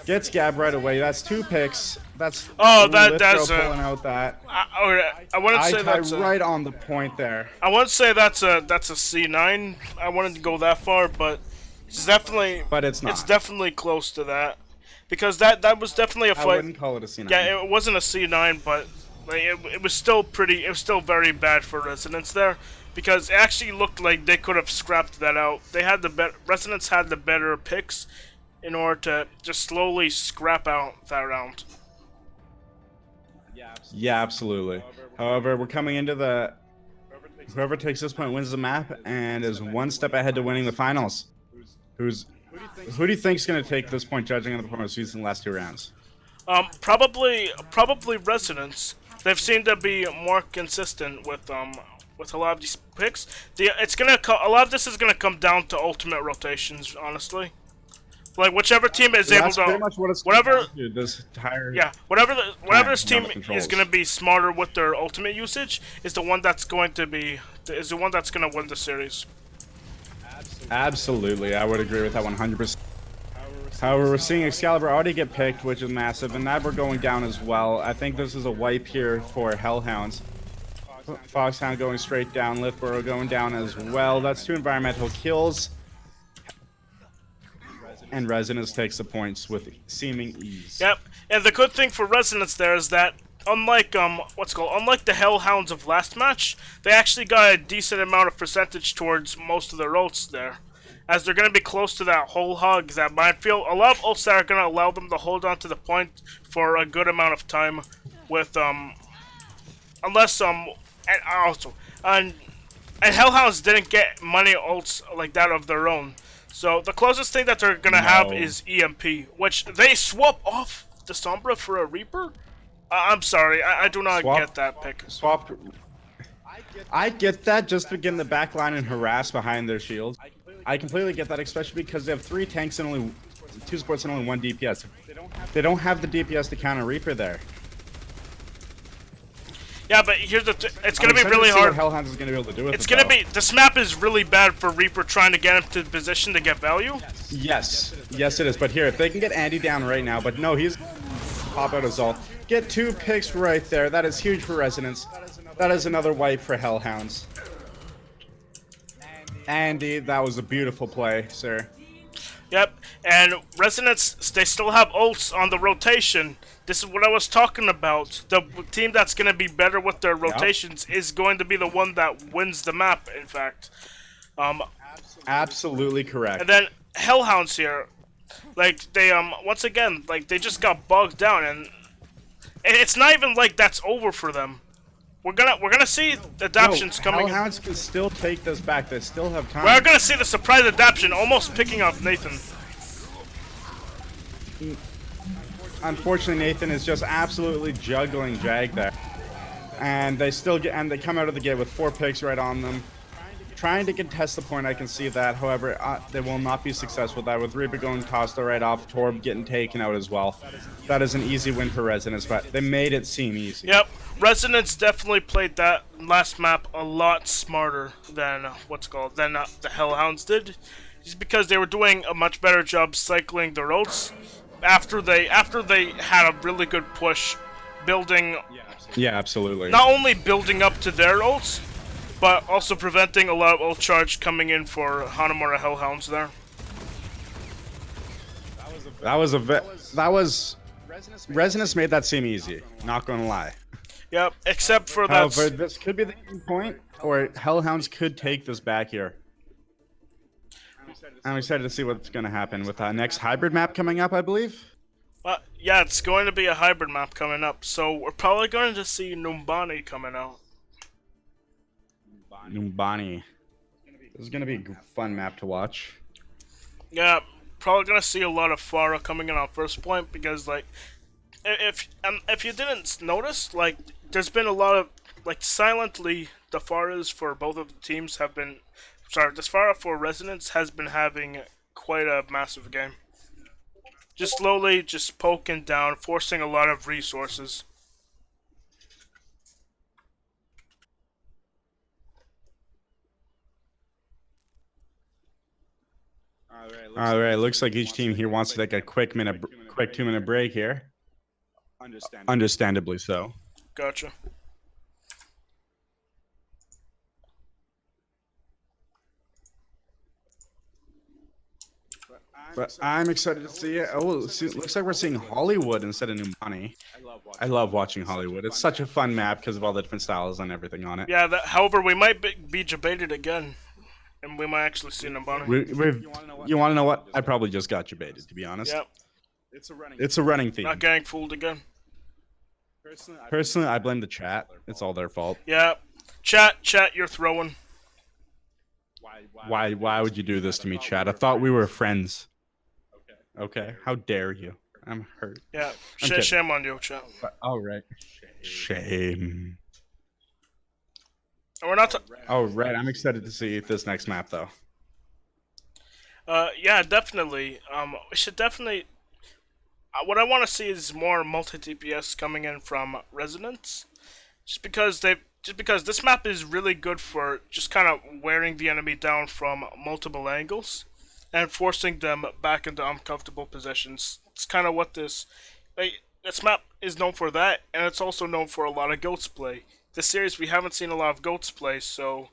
[SPEAKER 1] Gets Gab right away. That's 2 picks. That's
[SPEAKER 3] that's
[SPEAKER 1] pulling out that.
[SPEAKER 3] I wouldn't say that's
[SPEAKER 1] right on the point there.
[SPEAKER 3] I wouldn't say that's a C9. I wouldn't go that far, but it's definitely.
[SPEAKER 1] But it's not.
[SPEAKER 3] It's definitely close to that, because that was definitely a fight.
[SPEAKER 1] I wouldn't call it a C9.
[SPEAKER 3] Yeah, it wasn't a C9, but like, it was still pretty. It was still very bad for Resonance there, because it actually looked like they could have scrapped that out. They had Resonance had the better picks in order to just slowly scrap out that round.
[SPEAKER 1] Yeah, absolutely. However, we're coming into the... Whoever takes this point wins the map and is 1 step ahead to winning the finals. Who do you think is going to take this point, judging on the performance in the last 2 rounds?
[SPEAKER 3] Probably Resonance. They've seemed to be more consistent with a lot of these picks. A lot of this is gonna come down to ultimate rotations, honestly. Like whichever team is able to,
[SPEAKER 1] pretty much what it's
[SPEAKER 3] whatever
[SPEAKER 1] this entire
[SPEAKER 3] whatever this team is gonna be smarter with their ultimate usage is the one that's going to win the series.
[SPEAKER 1] Absolutely, I would agree with that 100%. However, we're seeing Excalibur already get picked, which is massive, and that we're going down as well. I think this is a wipe here for Hellhounds. Foxhound going straight down, Lithborough going down as well. That's 2 environmental kills. And Resonance takes the points with seeming ease.
[SPEAKER 3] Yep, and the good thing for Resonance there is that unlike the Hellhounds of last match, they actually got a decent amount of percentage towards most of their ults there, as they're going to be close to that whole hog, that minefield. A lot of ults that are going to allow them to hold on to the point for a good amount of time, with and Hellhounds didn't get many ults like that of their own. So the closest thing that they're gonna have is EMP, which they swap off the Sombra for a Reaper. I'm sorry, I do not get that pick.
[SPEAKER 1] Swapped. I get that, just to get in the back line and harass behind their shields. I completely get that, especially because they have 3 tanks and only 2 supports and only 1 DPS. They don't have the DPS to counter Reaper there.
[SPEAKER 3] Yeah, but here's it's gonna be really hard.
[SPEAKER 1] Hellhounds is gonna be able to do with
[SPEAKER 3] it's gonna be this map is really bad for Reaper trying to get him to position to get value.
[SPEAKER 1] Yes, it is. But here, if they can get Andy down right now, but no, he's pop out his ult. Get 2 picks right there. That is huge for Resonance. That is another wipe for Hellhounds. Andy, that was a beautiful play, sir.
[SPEAKER 3] Yep, and Resonance, they still have ults on the rotation. This is what I was talking about. The team that's going to be better with their rotations is going to be the one that wins the map, in fact. Um,
[SPEAKER 1] Absolutely correct.
[SPEAKER 3] and then Hellhounds here, like they once again like they just got bogged down, and it's not even like that's over for them. We're gonna see
[SPEAKER 1] No,
[SPEAKER 3] adaptions coming in.
[SPEAKER 1] Hellhounds can still take this back. They still have time.
[SPEAKER 3] We're gonna see the surprise adaptation almost picking up Nathan.
[SPEAKER 1] Unfortunately, Nathan is just absolutely juggling Jag there, and they come out of the gate with 4 picks right on them, trying to contest the point. I can see that. However, they will not be successful with that. With Reaper going Costa right off, Torb getting taken out as well. That is an easy win for Resonance, but they made it seem easy.
[SPEAKER 3] Yep, Resonance definitely played that last map a lot smarter than the Hellhounds did, just because they were doing a much better job cycling their ults after they had a really good push, building.
[SPEAKER 1] Yeah, absolutely.
[SPEAKER 3] Not only building up to their ults, but also preventing a lot of ult charge coming in for Hanamura Hellhounds there.
[SPEAKER 1] Resonance made that seem easy. Not gonna lie.
[SPEAKER 3] Yep, except for that.
[SPEAKER 1] However, this could be the end point, or Hellhounds could take this back here. I'm excited to see what's gonna happen with next hybrid map coming up, I believe.
[SPEAKER 3] Yeah, it's going to be a hybrid map coming up, so we're probably going to see Numbani coming out.
[SPEAKER 1] Numbani. This is gonna be a fun map to watch.
[SPEAKER 3] Yeah, probably gonna see a lot of Pharah coming in on first point because, like, if you didn't notice, like, there's been a lot of, like, silently the Pharahs for both of the teams have been. Sorry, this Pharah for Resonance has been having quite a massive game. Just slowly, just poking down, forcing a lot of resources.
[SPEAKER 1] All right, looks like each team here wants to take a quick 2-minute break here. Understandably so.
[SPEAKER 3] Gotcha.
[SPEAKER 1] But I'm excited to see it. Oh, looks like we're seeing Hollywood instead of Numbani. I love watching Hollywood. It's such a fun map because of all the different styles and everything on it.
[SPEAKER 3] Yeah, however, we might be debated again, and we might actually see Numbani.
[SPEAKER 1] You want to know what? I probably just got debated, to be honest.
[SPEAKER 3] Yep.
[SPEAKER 1] It's a running theme.
[SPEAKER 3] Not getting fooled again.
[SPEAKER 1] Personally, I blame the chat. It's all their fault.
[SPEAKER 3] Yeah. Chat, you're throwing.
[SPEAKER 1] Why would you do this to me, chat? I thought we were friends. Okay, how dare you? I'm hurt.
[SPEAKER 3] Yeah, shame on you, chat.
[SPEAKER 1] All right. Shame.
[SPEAKER 3] And we're not.
[SPEAKER 1] All right, I'm excited to see this next map, though.
[SPEAKER 3] Yeah, definitely. We should definitely. What I want to see is more multi-DPS coming in from Resonance, just because this map is really good for just kind of wearing the enemy down from multiple angles and forcing them back into uncomfortable positions. It's kind of what this map is known for, that, and it's also known for a lot of goats play. This series we haven't seen a lot of goats play, so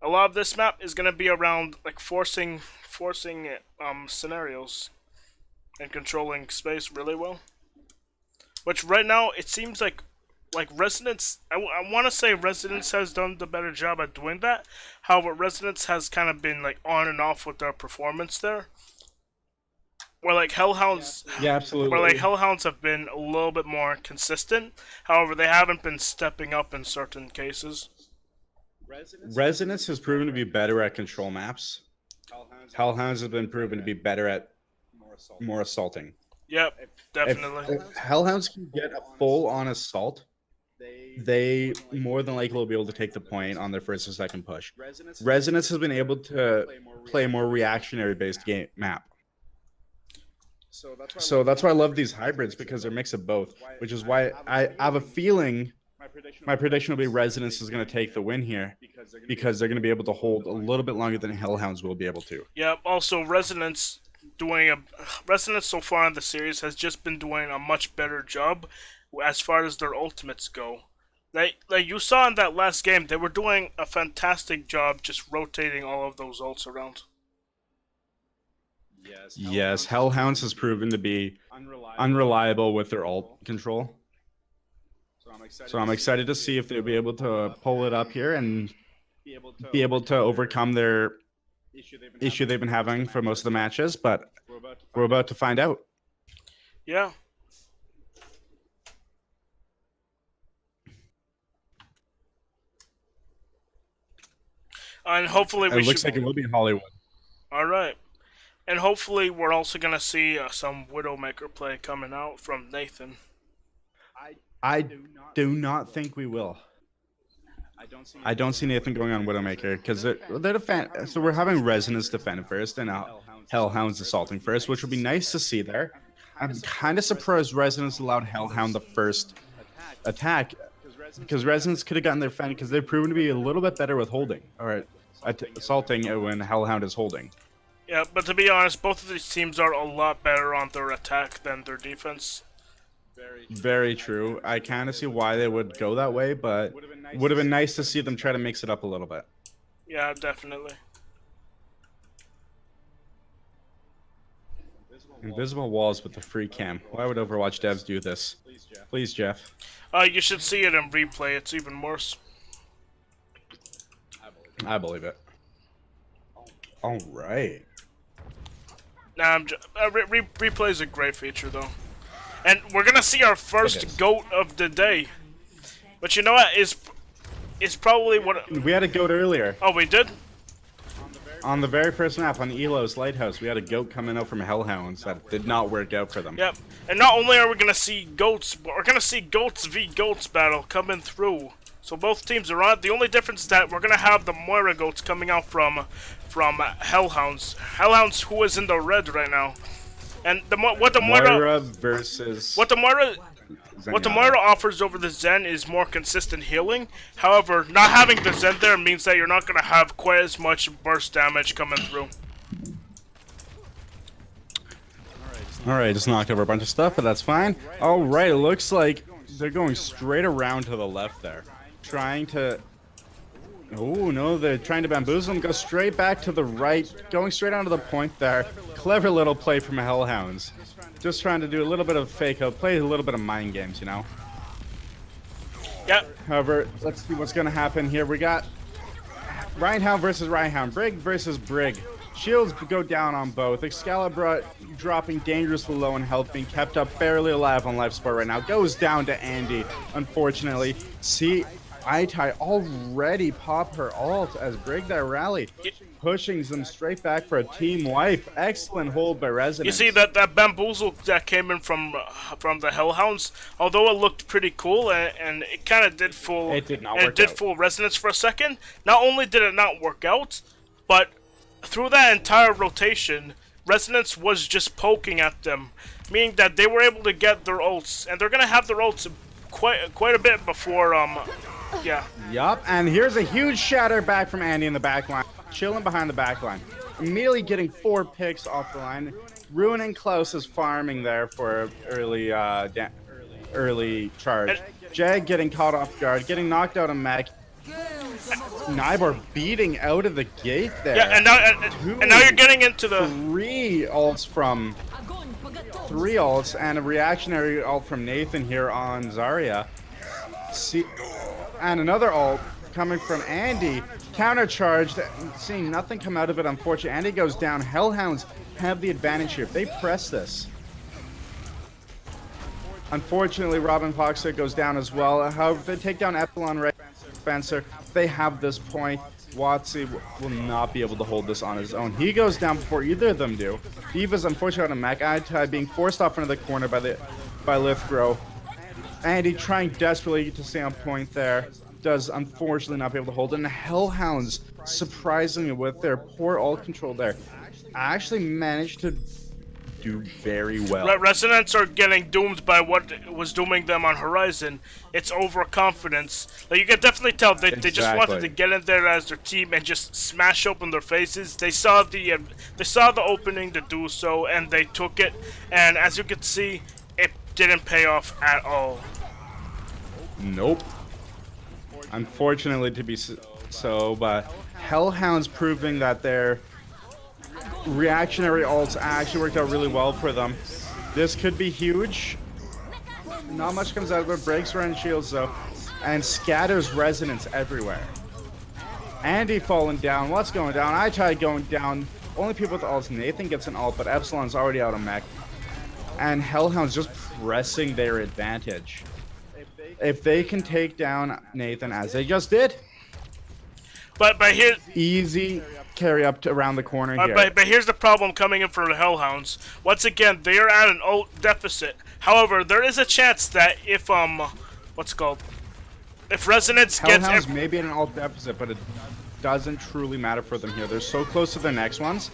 [SPEAKER 3] a lot of this map is gonna be around like forcing scenarios and controlling space really well. Which right now it seems like Resonance, I want to say Resonance has done the better job at doing that. However, Resonance has kind of been like on and off with their performance there. Where like Hellhounds,
[SPEAKER 1] yeah, absolutely.
[SPEAKER 3] Where like Hellhounds have been a little bit more consistent. However, they haven't been stepping up in certain cases.
[SPEAKER 1] Resonance has proven to be better at control maps. Hellhounds have been proven to be better at more assaulting.
[SPEAKER 3] Yep, definitely.
[SPEAKER 1] If Hellhounds can get a full-on assault, they more than likely will be able to take the point on their first or second push. Resonance has been able to play a more reactionary-based game map. So that's why I love these hybrids, because they're a mix of both, which is why I have a feeling my prediction will be Resonance is going to take the win here, because they're going to be able to hold a little bit longer than Hellhounds will be able to.
[SPEAKER 3] Yep, also Resonance so far in the series has just been doing a much better job as far as their ultimates go. Like you saw in that last game, they were doing a fantastic job just rotating all of those ults around.
[SPEAKER 1] Yes, Hellhounds has proven to be unreliable with their ult control. So I'm excited to see if they'll be able to pull it up here and be able to overcome their issue they've been having for most of the matches, but we're about to find out.
[SPEAKER 3] Yeah. And hopefully
[SPEAKER 1] It looks like it will be Hollywood.
[SPEAKER 3] All right. And hopefully we're also going to see some Widowmaker play coming out from Nathan.
[SPEAKER 1] I do not think we will. I don't see Nathan going on Widowmaker because they're defend. So we're having Resonance defend first and Hellhounds assaulting first, which would be nice to see there. I'm kind of surprised Resonance allowed Hellhound the first attack because Resonance could have gotten their defend because they've proven to be a little bit better with holding or assaulting when Hellhound is holding.
[SPEAKER 3] Yeah, but to be honest, both of these teams are a lot better on their attack than their defense.
[SPEAKER 1] Very true. I kind of see why they would go that way, but would have been nice to see them try to mix it up a little bit.
[SPEAKER 3] Yeah, definitely.
[SPEAKER 1] Invisible walls with the free cam. Why would Overwatch devs do this? Please, Jeff.
[SPEAKER 3] You should see it in replay. It's even worse.
[SPEAKER 1] I believe it. All right.
[SPEAKER 3] Nah, replay is a great feature, though. And we're gonna see our first GOAT of the day. But you know what? Is probably what...
[SPEAKER 1] We had a GOAT earlier.
[SPEAKER 3] Oh, we did?
[SPEAKER 1] On the very first map, on Elo's Lighthouse, we had a GOAT coming out from Hellhounds that did not work out for them.
[SPEAKER 3] Yep. And not only are we gonna see GOATs, but we're gonna see GOATs v GOATs battle coming through. So both teams are on. The only difference is that we're gonna have the Moira GOATs coming out from Hellhounds. Hellhounds, who is in the red right now. And what the Moira
[SPEAKER 1] versus
[SPEAKER 3] what the Moira offers over the Zen is more consistent healing. However, not having the Zen there means that you're not gonna have quite as much burst damage coming through.
[SPEAKER 1] Alright, just knocked over a bunch of stuff, but that's fine. Alright, it looks like they're going straight around to the left there. Trying to... Oh, no, they're trying to bamboozle him. Go straight back to the right. Going straight onto the point there. Clever little play from Hellhounds. Just trying to do a little bit of fake out. Play a little bit of mind games, you know?
[SPEAKER 3] Yep.
[SPEAKER 1] However, let's see what's going to happen here. We got Rhinehound versus Rhinehound. Brig versus Brig. Shields go down on both. Excalibur dropping dangerously low in health, being kept up barely alive on life support right now. Goes down to Andy, unfortunately. See, iTie already pop her ult as Brig there rally, pushing them straight back for a team wipe. Excellent hold by Resonance.
[SPEAKER 3] You see that bamboozle that came in from the Hellhounds, although it looked pretty cool and it kind of did fool.
[SPEAKER 1] It did not work out.
[SPEAKER 3] It did fool Resonance for a second. Not only did it not work out, but through that entire rotation, Resonance was just poking at them, meaning that they were able to get their ults, and they're gonna have their ults quite a bit before yeah.
[SPEAKER 1] Yup, and here's a huge shatter back from Andy in the back line, chilling behind the back line, immediately getting 4 picks off the line, ruining Klaus's farming there for early charge. Jag getting caught off guard, getting knocked out of mech. Nybor beating out of the gate there.
[SPEAKER 3] Yeah, and now you're getting into the
[SPEAKER 1] 3 ults and a reactionary ult from Nathan here on Zarya. And another ult coming from Andy. Countercharged, seeing nothing come out of it, unfortunately. Andy goes down. Hellhounds have the advantage here. If they press this. Unfortunately, Robin Foxer goes down as well. However, if they take down Epsilon Ray Spencer, if they have this point, Watsy will not be able to hold this on his own. He goes down before either of them do. Diva's unfortunately on a Mac iTie being forced off into the corner by Lithgrow. Andy trying desperately to stay on point there. Does unfortunately not be able to hold it. And the Hellhounds, surprisingly with their poor ult control there, actually managed to do very well.
[SPEAKER 3] Resonance are getting doomed by what was dooming them on Horizon. It's overconfidence. Like, you can definitely tell they just wanted to get in there as their team and just smash open their faces. They saw the opening to do so, and they took it. And as you can see, it didn't pay off at all.
[SPEAKER 1] Nope. Unfortunately to be so, but Hellhounds proving that their reactionary ults actually worked out really well for them. This could be huge. Not much comes out of it. Breaks run shields though, and scatters Resonance everywhere. Andy falling down. What's going down? iTide going down. Only people with ults. Nathan gets an ult, but Epsilon's already out of mech. And Hellhounds just pressing their advantage. If they can take down Nathan, as they just did,
[SPEAKER 3] But here,
[SPEAKER 1] easy carry up to around the corner here.
[SPEAKER 3] but here's the problem coming in for the Hellhounds. Once again, they are at an ult deficit. However, there is a chance that if what's it called? If Resonance
[SPEAKER 1] Hellhounds
[SPEAKER 3] gets
[SPEAKER 1] may be in an ult deficit, but it doesn't truly matter for them here. They're so close to their next ones,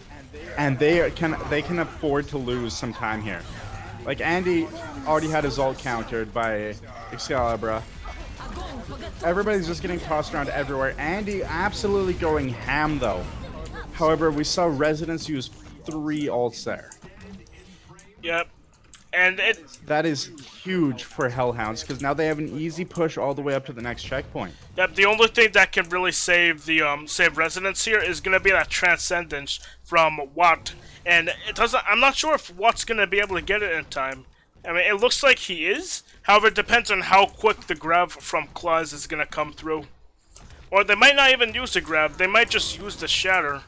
[SPEAKER 1] and they can afford to lose some time here. Like Andy already had his ult countered by Excalibur. Everybody's just getting tossed around everywhere. Andy absolutely going ham though. However, we saw Resonance use 3 ults there.
[SPEAKER 3] yep, and
[SPEAKER 1] That is huge for Hellhounds because now they have an easy push all the way up to the next checkpoint.
[SPEAKER 3] yep, the only thing that can really save the save Resonance here is gonna be that Transcendence from Watt, and it doesn't. I'm not sure if Watt's gonna be able to get it in time. I mean, it looks like he is. However, it depends on how quick the grab from Claus is gonna come through. Or they might not even use the grab. They might just use the shatter.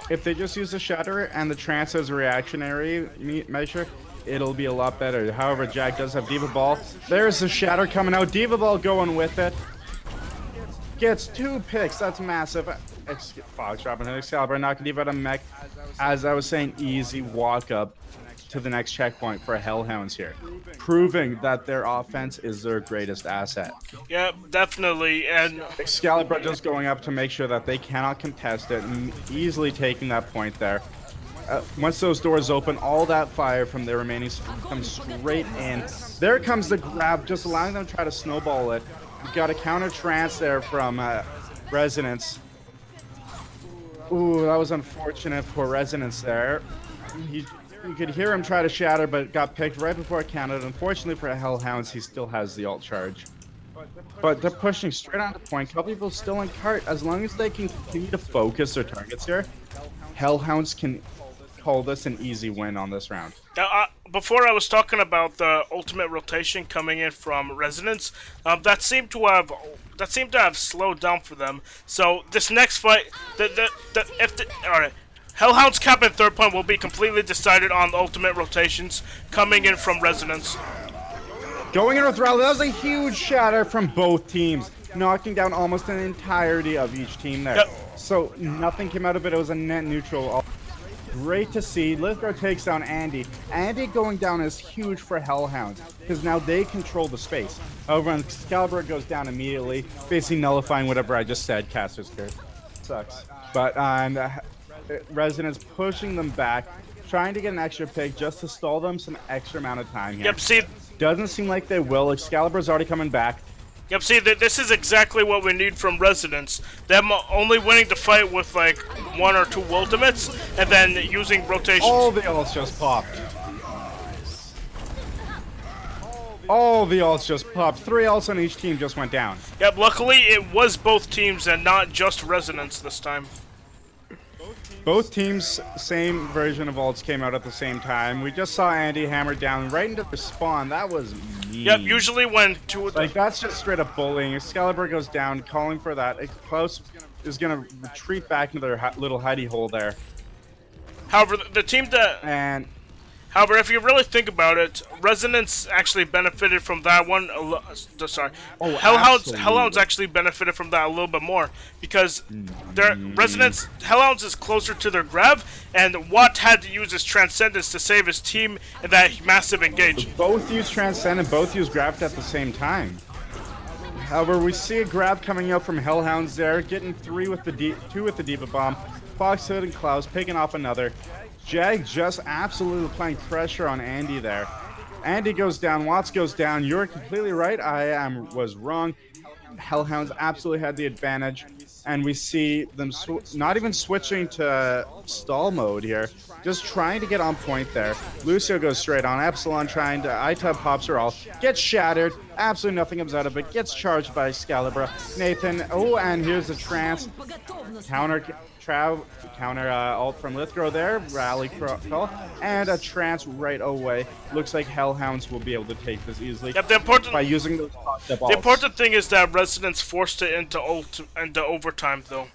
[SPEAKER 1] If they just use the Shatter and the Trance as a reactionary measure, it'll be a lot better. However, Jack does have Diva Ball. There's the Shatter coming out. Diva Ball going with it. Gets 2 picks. That's massive. Fox dropping an Excalibur, knocking Diva out of mech. As I was saying, easy walk up to the next checkpoint for Hellhounds here. Proving that their offense is their greatest asset.
[SPEAKER 3] Yeah, definitely. And
[SPEAKER 1] Excalibur just going up to make sure that they cannot contest it and easily taking that point there. Once those doors open, all that fire from their remaining comes straight in. There comes the grab, just allowing them to try to snowball it. We've got a counter trance there from Resonance. Ooh, that was unfortunate for Resonance there. You could hear him try to shatter, but got picked right before it counted. Unfortunately for Hellhounds, he still has the ult charge. But they're pushing straight on the point. Couple people still in cart. As long as they can continue to focus their targets here, Hellhounds can call this an easy win on this round.
[SPEAKER 3] now, before I was talking about the ultimate rotation coming in from Resonance, that seemed to have slowed down for them. So this next fight, all right. Hellhounds cap and third point will be completely decided on the ultimate rotations coming in from Resonance.
[SPEAKER 1] Going in with Rally, that was a huge shatter from both teams, knocking down almost an entirety of each team there.
[SPEAKER 3] Yep.
[SPEAKER 1] So nothing came out of it. It was a net neutral. Great to see. Lithgow takes down Andy. Andy going down is huge for Hellhounds because now they control the space. However, when Excalibur goes down immediately, basically nullifying whatever I just said. Caster's scared. Sucks. But Resonance pushing them back, trying to get an extra pick just to stall them some extra amount of time here.
[SPEAKER 3] Yep, see,
[SPEAKER 1] Doesn't seem like they will. Excalibur's already coming back.
[SPEAKER 3] this is exactly what we need from Resonance. Them only winning the fight with like 1 or 2 ultimates, and then using rotations.
[SPEAKER 1] All the ults just popped. All the ults just popped. 3 ults on each team just went down.
[SPEAKER 3] Yep, luckily it was both teams and not just Resonance this time.
[SPEAKER 1] Both teams, same version of ults came out at the same time. We just saw Andy hammered down right into the spawn. That was mean.
[SPEAKER 3] Yep, usually when
[SPEAKER 1] Like, that's just straight up bullying. Excalibur goes down, calling for that. Klaus is going to retreat back into their little hidey hole there.
[SPEAKER 3] However, the team that...
[SPEAKER 1] And
[SPEAKER 3] However, if you really think about it, Resonance actually benefited from that one. Sorry, Hellhounds actually benefited from that a little bit more because their Hellhounds is closer to their grab, and Watt had to use his Transcendence to save his team in that massive engage.
[SPEAKER 1] both use Transcend and both use Grabbed at the same time. However, we see a grab coming out from Hellhounds there, getting 2 with the Diva Bomb. Foxhood and Klaus picking off another. Jag just absolutely applying pressure on Andy there. Andy goes down, Watts goes down. You're completely right. Was wrong. Hellhounds absolutely had the advantage, and we see them not even switching to stall mode here, just trying to get on point there. Lucio goes straight on. Epsilon trying to iTub pops her all, gets shattered. Absolutely nothing comes out of it. Gets charged by Excalibur. Nathan. Oh, and here's the trance. Counter counter ult from Lithgrow there, rally call, and a trance right away. Looks like Hellhounds will be able to take this easily by using those top-step ults.
[SPEAKER 3] The important thing is that Resonance forced it into overtime though,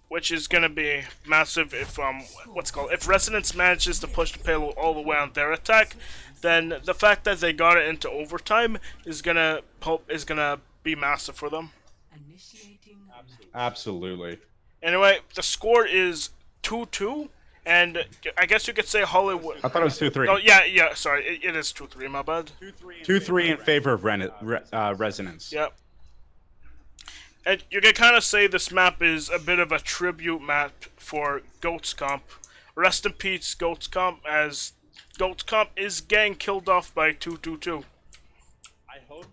[SPEAKER 3] which is gonna be massive if if Resonance manages to push the payload all the way on their attack, then the fact that they got it into overtime is gonna be massive for them.
[SPEAKER 1] Absolutely.
[SPEAKER 3] Anyway, the score is 2-2, and I guess you could say Hollywood.
[SPEAKER 1] I thought it was 2-3.
[SPEAKER 3] Oh yeah. Sorry, it is 2-3. My bad.
[SPEAKER 1] 2-3 in favor of Resonance.
[SPEAKER 3] Yep. And you can kind of say this map is a bit of a tribute map for Goats Comp. Rest in peace, Goats Comp, as Goats Comp is getting killed off by 2-2-2.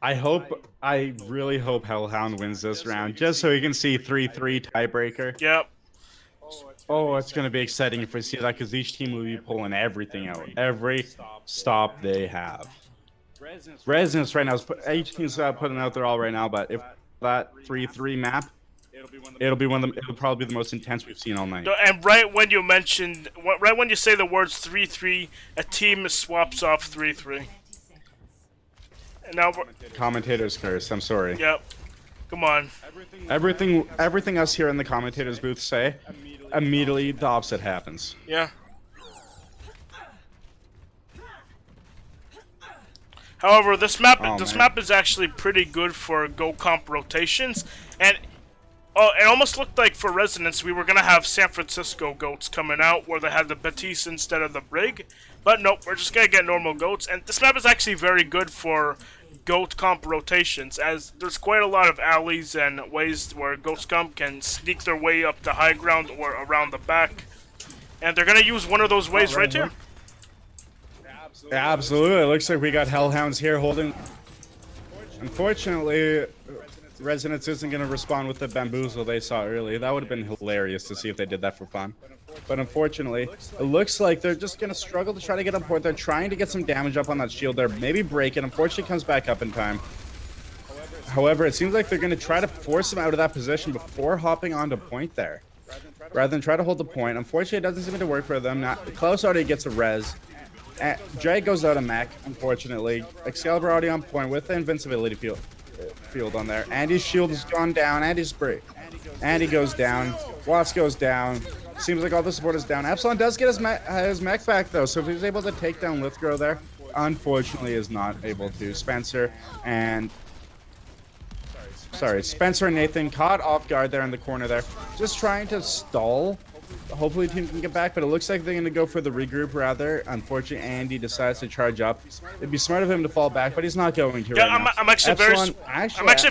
[SPEAKER 1] I really hope Hellhound wins this round, just so we can see 3-3 tiebreaker.
[SPEAKER 3] Yep.
[SPEAKER 1] Oh, it's going to be exciting if we see that, because each team will be pulling everything out. Every stop they have. Resonance right now, each team's putting out their all right now, but if that 3-3 map, it'll probably be the most intense we've seen all night.
[SPEAKER 3] And right when you say the words 3-3, a team swaps off 3-3. And now
[SPEAKER 1] commentators curse, I'm sorry.
[SPEAKER 3] Yep. Come on.
[SPEAKER 1] Everything us here in the commentators booth say, immediately the opposite happens.
[SPEAKER 3] Yeah. However, this map is actually pretty good for Go Comp rotations, and it almost looked like for Resonance we were gonna have San Francisco goats coming out where they had the Batiste instead of the Brig, but nope, we're just gonna get normal goats. And this map is actually very good for Goat Comp rotations, as there's quite a lot of alleys and ways where Goat Comp can sneak their way up the high ground or around the back, and they're gonna use one of those ways right here.
[SPEAKER 1] Absolutely. It looks like we got Hellhounds here holding. Unfortunately, Resonance isn't going to respond with the bamboozle they saw earlier. That would have been hilarious to see if they did that for fun. But unfortunately, it looks like they're just going to struggle to try to get on point. They're trying to get some damage up on that shield there. Maybe break it. Unfortunately, it comes back up in time. However, it seems like they're going to try to force him out of that position before hopping onto point there, rather than try to hold the point. Unfortunately, it doesn't seem to work for them. Klaus already gets a res. Jay goes out of mech, unfortunately. Excalibur already on point with the invincibility field on there. Andy's shield has gone down. Andy's break. Andy goes down. Watts goes down. Seems like all the support is down. Epsilon does get his mech back, though, so if he's able to take down Lithgrow there, unfortunately is not able to. Spencer and Nathan caught off guard there in the corner there. Just trying to stall. Hopefully the team can get back, but it looks like they're going to go for the regroup rather. Unfortunately, Andy decides to charge up. It'd be smart of him to fall back, but he's not going to right now.
[SPEAKER 3] I'm actually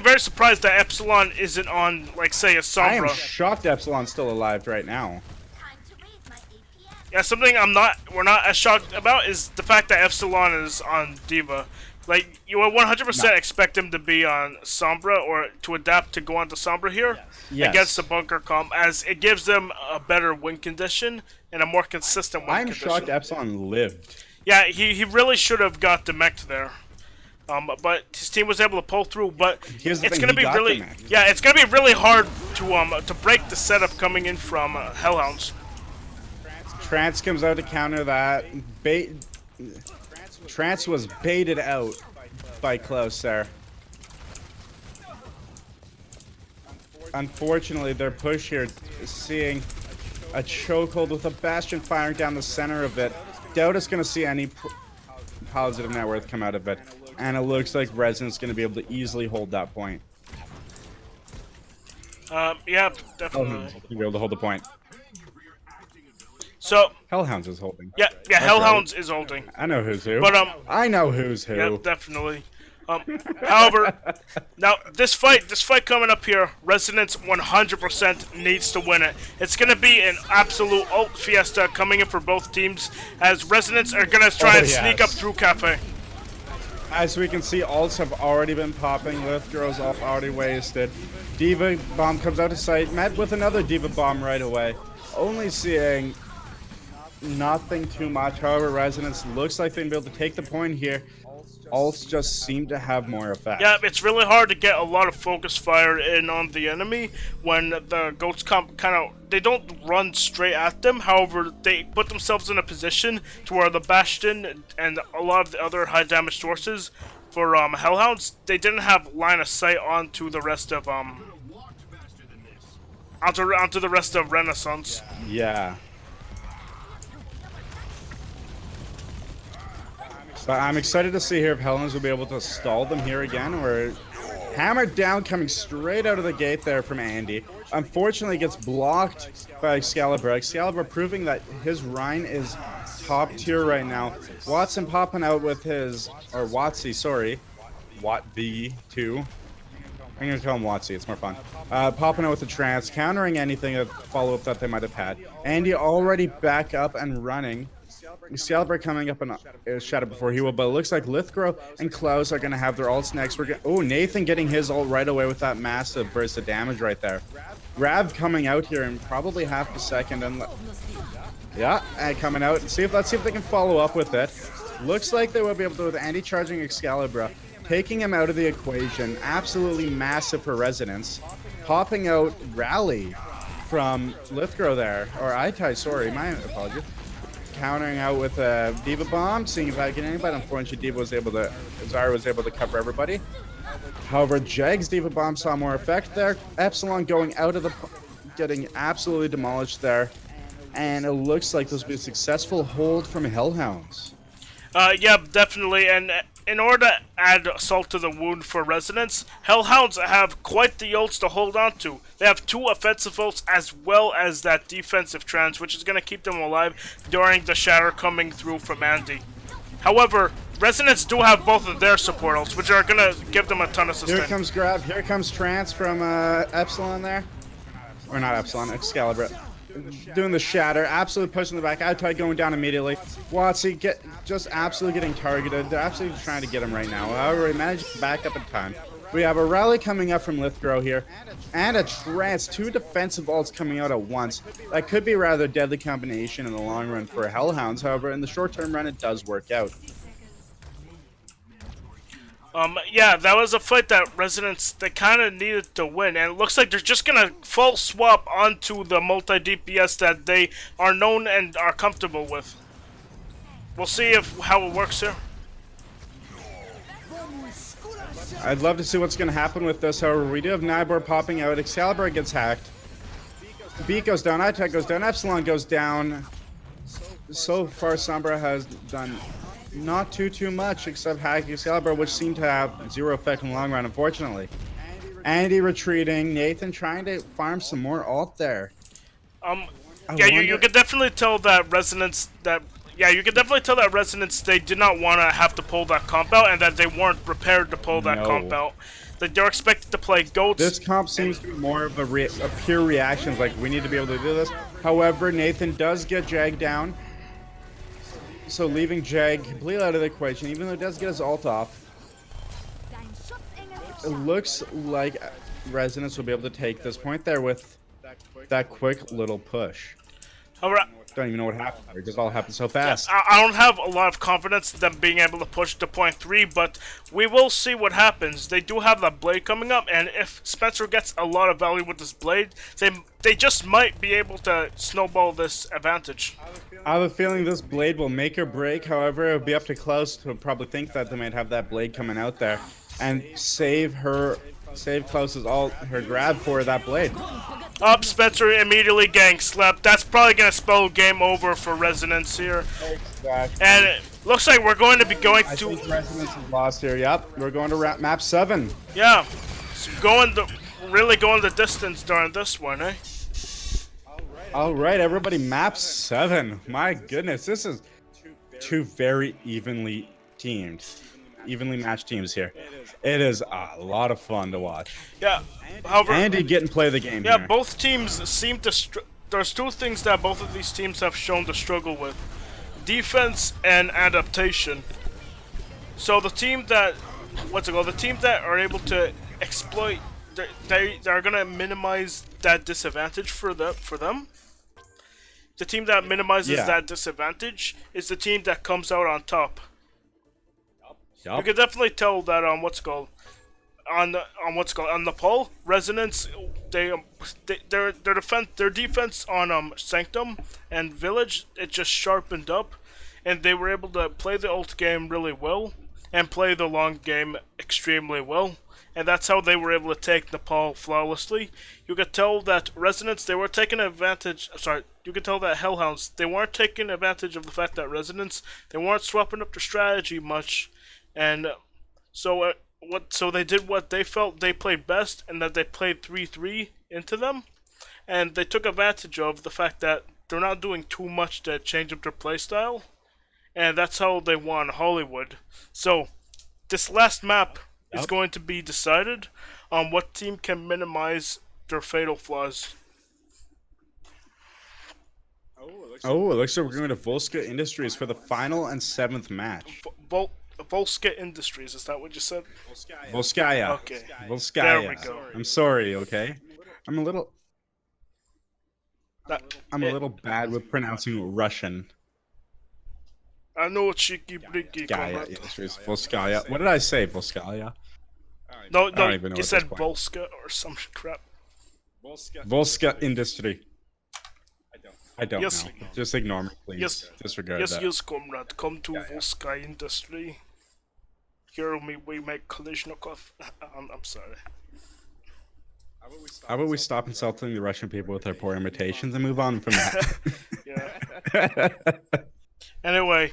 [SPEAKER 3] very surprised that Epsilon isn't on, like, say, a Sombra.
[SPEAKER 1] I am shocked Epsilon's still alive right now.
[SPEAKER 3] Yeah, something we're not as shocked about is the fact that Epsilon is on D.Va. Like, you would 100% expect him to be on Sombra, or to adapt to go on to Sombra here against the bunker comp, as it gives them a better win condition and a more consistent win condition.
[SPEAKER 1] I'm shocked Epsilon lived.
[SPEAKER 3] Yeah, he really should have got demeched there. But his team was able to pull through. But it's gonna be really hard to break the setup coming in from Hellhounds.
[SPEAKER 1] Trance comes out to counter that. Trance was baited out by Klaus there. Unfortunately, their push here is seeing a chokehold with a Bastion firing down the center of it. Doubt it's going to see any positive net worth come out of it. And it looks like Resonance going to be able to easily hold that point.
[SPEAKER 3] Yeah, definitely.
[SPEAKER 1] Be able to hold the point.
[SPEAKER 3] So
[SPEAKER 1] Hellhounds is holding.
[SPEAKER 3] Yeah, Hellhounds is holding.
[SPEAKER 1] I know who's who.
[SPEAKER 3] But
[SPEAKER 1] I know who's who.
[SPEAKER 3] Yeah, definitely. However, now this fight coming up here, Resonance 100% needs to win it. It's gonna be an absolute ult fiesta coming in for both teams, as Resonance are gonna try and sneak up through Cafe.
[SPEAKER 1] As we can see, ults have already been popping. Lithgrow's already wasted. D.Va bomb comes out of sight, met with another D.Va bomb right away. Only seeing nothing too much. However, Resonance looks like they're going to be able to take the point here. ults just seem to have more effect.
[SPEAKER 3] Yeah, it's really hard to get a lot of focus fire in on the enemy when the goats come they don't run straight at them. However, they put themselves in a position to where the Bastion and a lot of the other high damage sources for Hellhounds, they didn't have line of sight onto the rest of onto the rest of Renaissance.
[SPEAKER 1] Yeah. But I'm excited to see here if Hellhounds will be able to stall them here again, or hammered down coming straight out of the gate there from Andy. Unfortunately, gets blocked by Excalibur. Excalibur proving that his Rhine is top tier right now. Watson popping out with his, or Watsy, sorry, Watt V2. I'm gonna call him Watsy, it's more fun. Popping out with the trance, countering anything of follow-up that they might have had. Andy already back up and running. Excalibur coming up in Shadow before he will, but it looks like Lithgrow and Klaus are going to have their ults next. Oh, Nathan getting his ult right away with that massive burst of damage right there. Rav coming out here in probably half a second, and yeah, and coming out. Let's see if they can follow up with it. Looks like they will be able to with Andy charging Excalibur, taking him out of the equation. Absolutely massive for Resonance. Popping out Rally from Lithgrow there, or Itai, sorry, my apologies. Countering out with a Diva Bomb, seeing if I can anybody. Unfortunately, Zara was able to cover everybody. However, Jag's Diva Bomb saw more effect there. Epsilon going out of the, getting absolutely demolished there. And it looks like this will be a successful hold from Hellhounds.
[SPEAKER 3] Yeah, definitely, and in order to add salt to the wound for Resonance, Hellhounds have quite the ults to hold on to. They have 2 offensive ults as well as that defensive trance, which is going to keep them alive during the shatter coming through from Andy. However, Resonance do have both of their support ults, which are going to give them a ton of sustain.
[SPEAKER 1] Here comes Grab, here comes Trance from Epsilon there. Or not Epsilon, Excalibur. Doing the shatter, absolutely pushing the back. Outside going down immediately. Watsy just absolutely getting targeted. They're absolutely trying to get him right now. However, he managed to back up in time. We have a rally coming up from Lithgrow here, and a trance. 2 defensive ults coming out at once. That could be a rather deadly combination in the long run for Hellhounds. However, in the short-term run, it does work out.
[SPEAKER 3] Yeah, that was a fight that Resonance, they kind of needed to win, and it looks like they're just gonna full swap onto the multi-DPS that they are known and are comfortable with. We'll see how it works here.
[SPEAKER 1] I'd love to see what's going to happen with this. However, we do have Nybor popping out. Excalibur gets hacked. Beat goes down. Itek goes down. Epsilon goes down. So far, Sombra has done not too much except hack Excalibur, which seemed to have 0 effect in the long run, unfortunately. Andy retreating. Nathan trying to farm some more ult there.
[SPEAKER 3] Yeah, you could definitely tell that Resonance they did not want to have to pull that comp out, and that they weren't prepared to pull that comp out. That they're expected to play goats.
[SPEAKER 1] This comp seems to be more of a pure reaction, like we need to be able to do this. However, Nathan does get Jag down. So leaving Jag completely out of the equation, even though it does get his ult off. It looks like Resonance will be able to take this point there with that quick little push.
[SPEAKER 3] Alright.
[SPEAKER 1] Don't even know what happened there. It just all happened so fast.
[SPEAKER 3] Yeah, I don't have a lot of confidence in them being able to push to point 3, but we will see what happens. They do have that blade coming up, and if Spencer gets a lot of value with this blade, they just might be able to snowball this advantage.
[SPEAKER 1] I have a feeling this blade will make or break. However, it'll be up to Klaus to probably think that they might have that blade coming out there and save Klaus's ult, her grab for that blade.
[SPEAKER 3] Up, Spencer immediately gang slept. That's probably going to spell game over for Resonance here.
[SPEAKER 1] Exactly.
[SPEAKER 3] And it looks like we're going to be going to...
[SPEAKER 1] I think Resonance is lost here, yep. We're going to map 7.
[SPEAKER 3] Yeah, so really going the distance during this one, eh?
[SPEAKER 1] Alright, everybody, map 7. My goodness, this is 2 very evenly matched teams here. It is a lot of fun to watch.
[SPEAKER 3] Yeah, however...
[SPEAKER 1] Andy getting play the game
[SPEAKER 3] Yeah,
[SPEAKER 1] here.
[SPEAKER 3] both teams seem to... There's 2 things that both of these teams have shown to struggle with. Defense and adaptation. So the team that... The team that are able to exploit... They're gonna minimize that disadvantage for them. The team that minimizes that disadvantage is the team that comes out on top. You can definitely tell that on the poll, Resonance, their defense on Sanctum and Village, it just sharpened up, and they were able to play the ult game really well and play the long game extremely well, and that's how they were able to take Nepal flawlessly. You could tell that Resonance, they were taking advantage. Sorry, you could tell that Hellhounds, they weren't taking advantage of the fact that Resonance, they weren't swapping up their strategy much, and so so they did what they felt they played best, and that they played 3-3 into them, and they took advantage of the fact that they're not doing too much to change up their playstyle, and that's how they won Hollywood. So this last map is going to be decided on what team can minimize their fatal flaws.
[SPEAKER 1] Oh, it looks like we're going to Volska Industries for the final and 7th match.
[SPEAKER 3] Volska Industries, is that what you said?
[SPEAKER 1] Volskaya.
[SPEAKER 3] Okay.
[SPEAKER 1] Volskaya.
[SPEAKER 3] There we go.
[SPEAKER 1] I'm sorry, okay? I'm a little bad with pronouncing Russian.
[SPEAKER 3] I know it's cheeky breaky.
[SPEAKER 1] Volskaya Industries. Volskaya. What did I say? Volskaya?
[SPEAKER 3] No,
[SPEAKER 1] I don't even know
[SPEAKER 3] you
[SPEAKER 1] at
[SPEAKER 3] said
[SPEAKER 1] this point.
[SPEAKER 3] Volska or some crap.
[SPEAKER 1] Volska Industry. I don't
[SPEAKER 3] Yes.
[SPEAKER 1] know. Just ignore me, please.
[SPEAKER 3] Yes.
[SPEAKER 1] Disregard
[SPEAKER 3] Yes,
[SPEAKER 1] that.
[SPEAKER 3] yes, comrade. Come to Volska Industry. Here we make Kalishnikov. I'm sorry.
[SPEAKER 1] How about we stop insulting the Russian people with their poor imitations and move on from that?
[SPEAKER 3] Yeah. Anyway,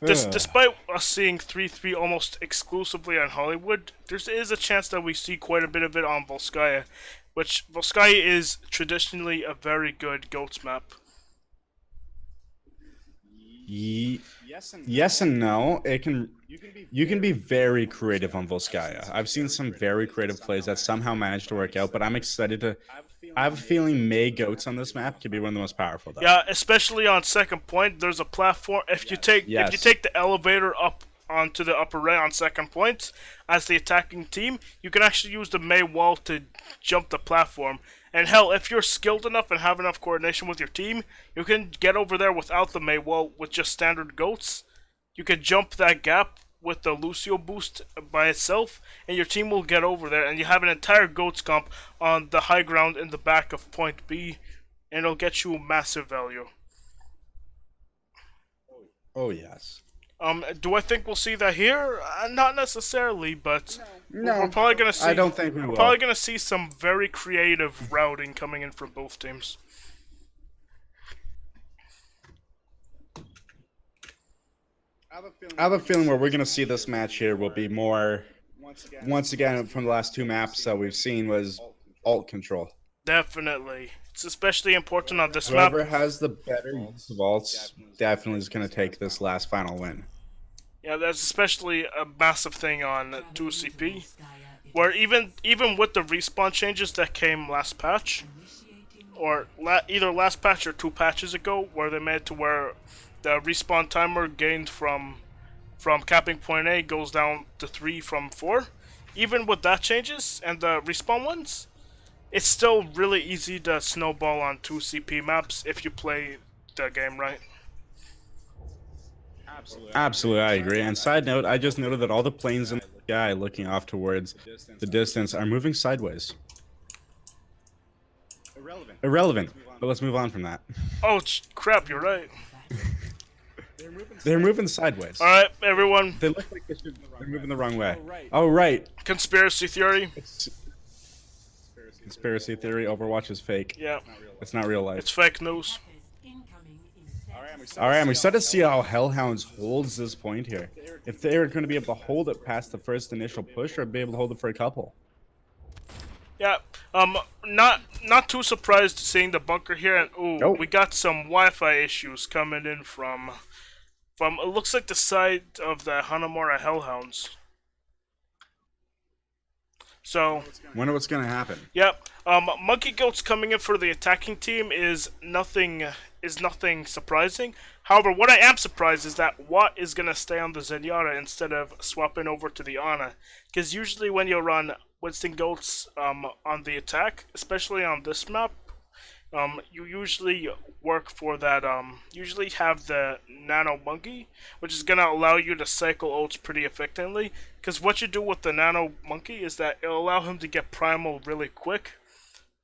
[SPEAKER 3] despite us seeing 3-3 almost exclusively on Hollywood, there is a chance that we see quite a bit of it on Volskaya, which Volskaya is traditionally a very good GOATS map.
[SPEAKER 1] Yes and no. You can be very creative on Volskaya. I've seen some very creative plays that somehow managed to work out, but I'm excited to. I have a feeling May Goats on this map could be one of the most powerful. Though.
[SPEAKER 3] Yeah, especially on second point. There's a platform. If you take the elevator up onto the upper right on second point as the attacking team, you can actually use the May wall to jump the platform. And hell, if you're skilled enough and have enough coordination with your team, you can get over there without the May wall with just standard goats. You can jump that gap with the Lucio boost by itself, and your team will get over there, and you have an entire goats comp on the high ground in the back of point B, and it'll get you massive value.
[SPEAKER 1] Oh yes.
[SPEAKER 3] Do I think we'll see that here? Not necessarily, but
[SPEAKER 1] No,
[SPEAKER 3] we're probably gonna see.
[SPEAKER 1] I don't think we will.
[SPEAKER 3] We're probably gonna see some very creative routing coming in from both teams.
[SPEAKER 1] I have a feeling where we're going to see this match here will be more, once again, from the last two maps that we've seen was alt control.
[SPEAKER 3] Definitely. It's especially important on this
[SPEAKER 1] Whoever
[SPEAKER 3] map.
[SPEAKER 1] has the better use of alts definitely is going to take this last final win.
[SPEAKER 3] Yeah, that's especially a massive thing on 2CP. Where even with the respawn changes that came last patch, or either last patch or 2 patches ago, where they made it to where the respawn timer gained from capping point A goes down to 3 from 4. Even with that changes and the respawn ones, it's still really easy to snowball on 2CP maps if you play the game right.
[SPEAKER 1] Absolutely, I agree. And side note, I just noted that all the planes in the sky looking off towards the distance are moving sideways. Irrelevant, but let's move on from that.
[SPEAKER 3] Oh crap, you're right.
[SPEAKER 1] They're moving sideways.
[SPEAKER 3] Alright, everyone.
[SPEAKER 1] They look like they're moving the wrong way. Oh, right.
[SPEAKER 3] Conspiracy theory.
[SPEAKER 1] Conspiracy theory, Overwatch is fake.
[SPEAKER 3] Yeah.
[SPEAKER 1] It's not real life.
[SPEAKER 3] It's fake news.
[SPEAKER 1] Alright, I'm excited to see how Hellhounds holds this point here. If they're going to be able to hold it past the first initial push, or be able to hold it for a couple.
[SPEAKER 3] Yeah, not too surprised seeing the bunker here, and ooh, we got some Wi-Fi issues coming in from it looks like the side of the Hanamura Hellhounds. So,
[SPEAKER 1] Wonder what's gonna happen.
[SPEAKER 3] Yep. Monkey Goats coming in for the attacking team is nothing surprising. However, what I am surprised is that Watt is gonna stay on the Zenyatta instead of swapping over to the Ana, because usually when you run Winston Goats on the attack, especially on this map, you usually work for that, usually have the Nano Monkey, which is gonna allow you to cycle ults pretty effectively. Because what you do with the Nano Monkey is that it'll allow him to get primal really quick,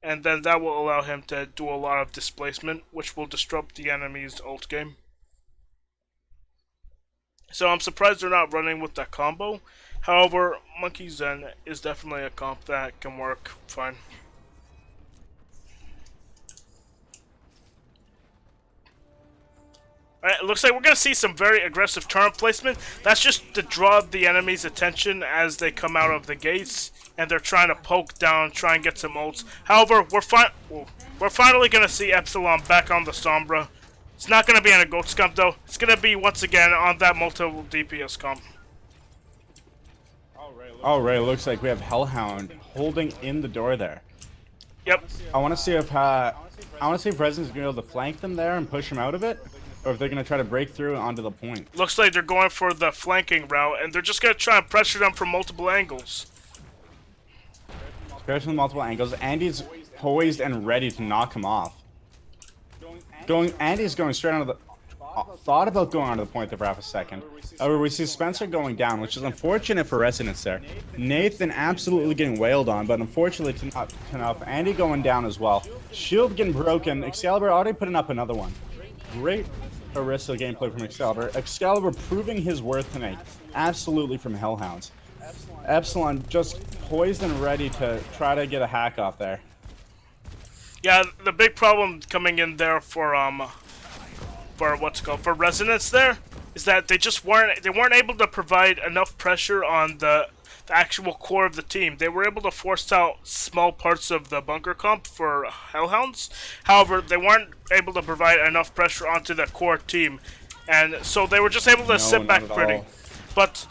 [SPEAKER 3] and then that will allow him to do a lot of displacement, which will disrupt the enemy's ult game. So I'm surprised they're not running with that combo. However, Monkey Zen is definitely a comp that can work fine. Alright, it looks like we're going to see some very aggressive turret placement. That's just to draw the enemy's attention as they come out of the gates, and they're trying to poke down, try and get some ults. However, we're finally going to see Epsilon back on the Sombra. It's not going to be on a Goat Scump though. It's going to be once again on that multiple DPS comp.
[SPEAKER 1] Alright, it looks like we have Hellhound holding in the door there.
[SPEAKER 3] Yep.
[SPEAKER 1] I want to see if Resident's gonna be able to flank them there and push them out of it, or if they're gonna try to break through onto the point.
[SPEAKER 3] Looks like they're going for the flanking route, and they're just going to try and pressure them from multiple angles.
[SPEAKER 1] Especially from multiple angles. Andy's poised and ready to knock him off. Andy's going straight onto the. Thought about going onto the point there for half a second. However, we see Spencer going down, which is unfortunate for Resonance there. Nathan absolutely getting wailed on, but unfortunately not enough. Andy going down as well. Shield getting broken. Excalibur already putting up another one. Great Orisa gameplay from Excalibur. Excalibur proving his worth tonight. Absolutely from Hellhounds. Epsilon just poised and ready to try to get a hack off there.
[SPEAKER 3] Yeah, the big problem coming in there for Resonance there is that they just weren't able to provide enough pressure on the actual core of the team. They were able to force out small parts of the bunker comp for Hellhounds. However, they weren't able to provide enough pressure onto the core team, and so they were just able to sit back pretty. But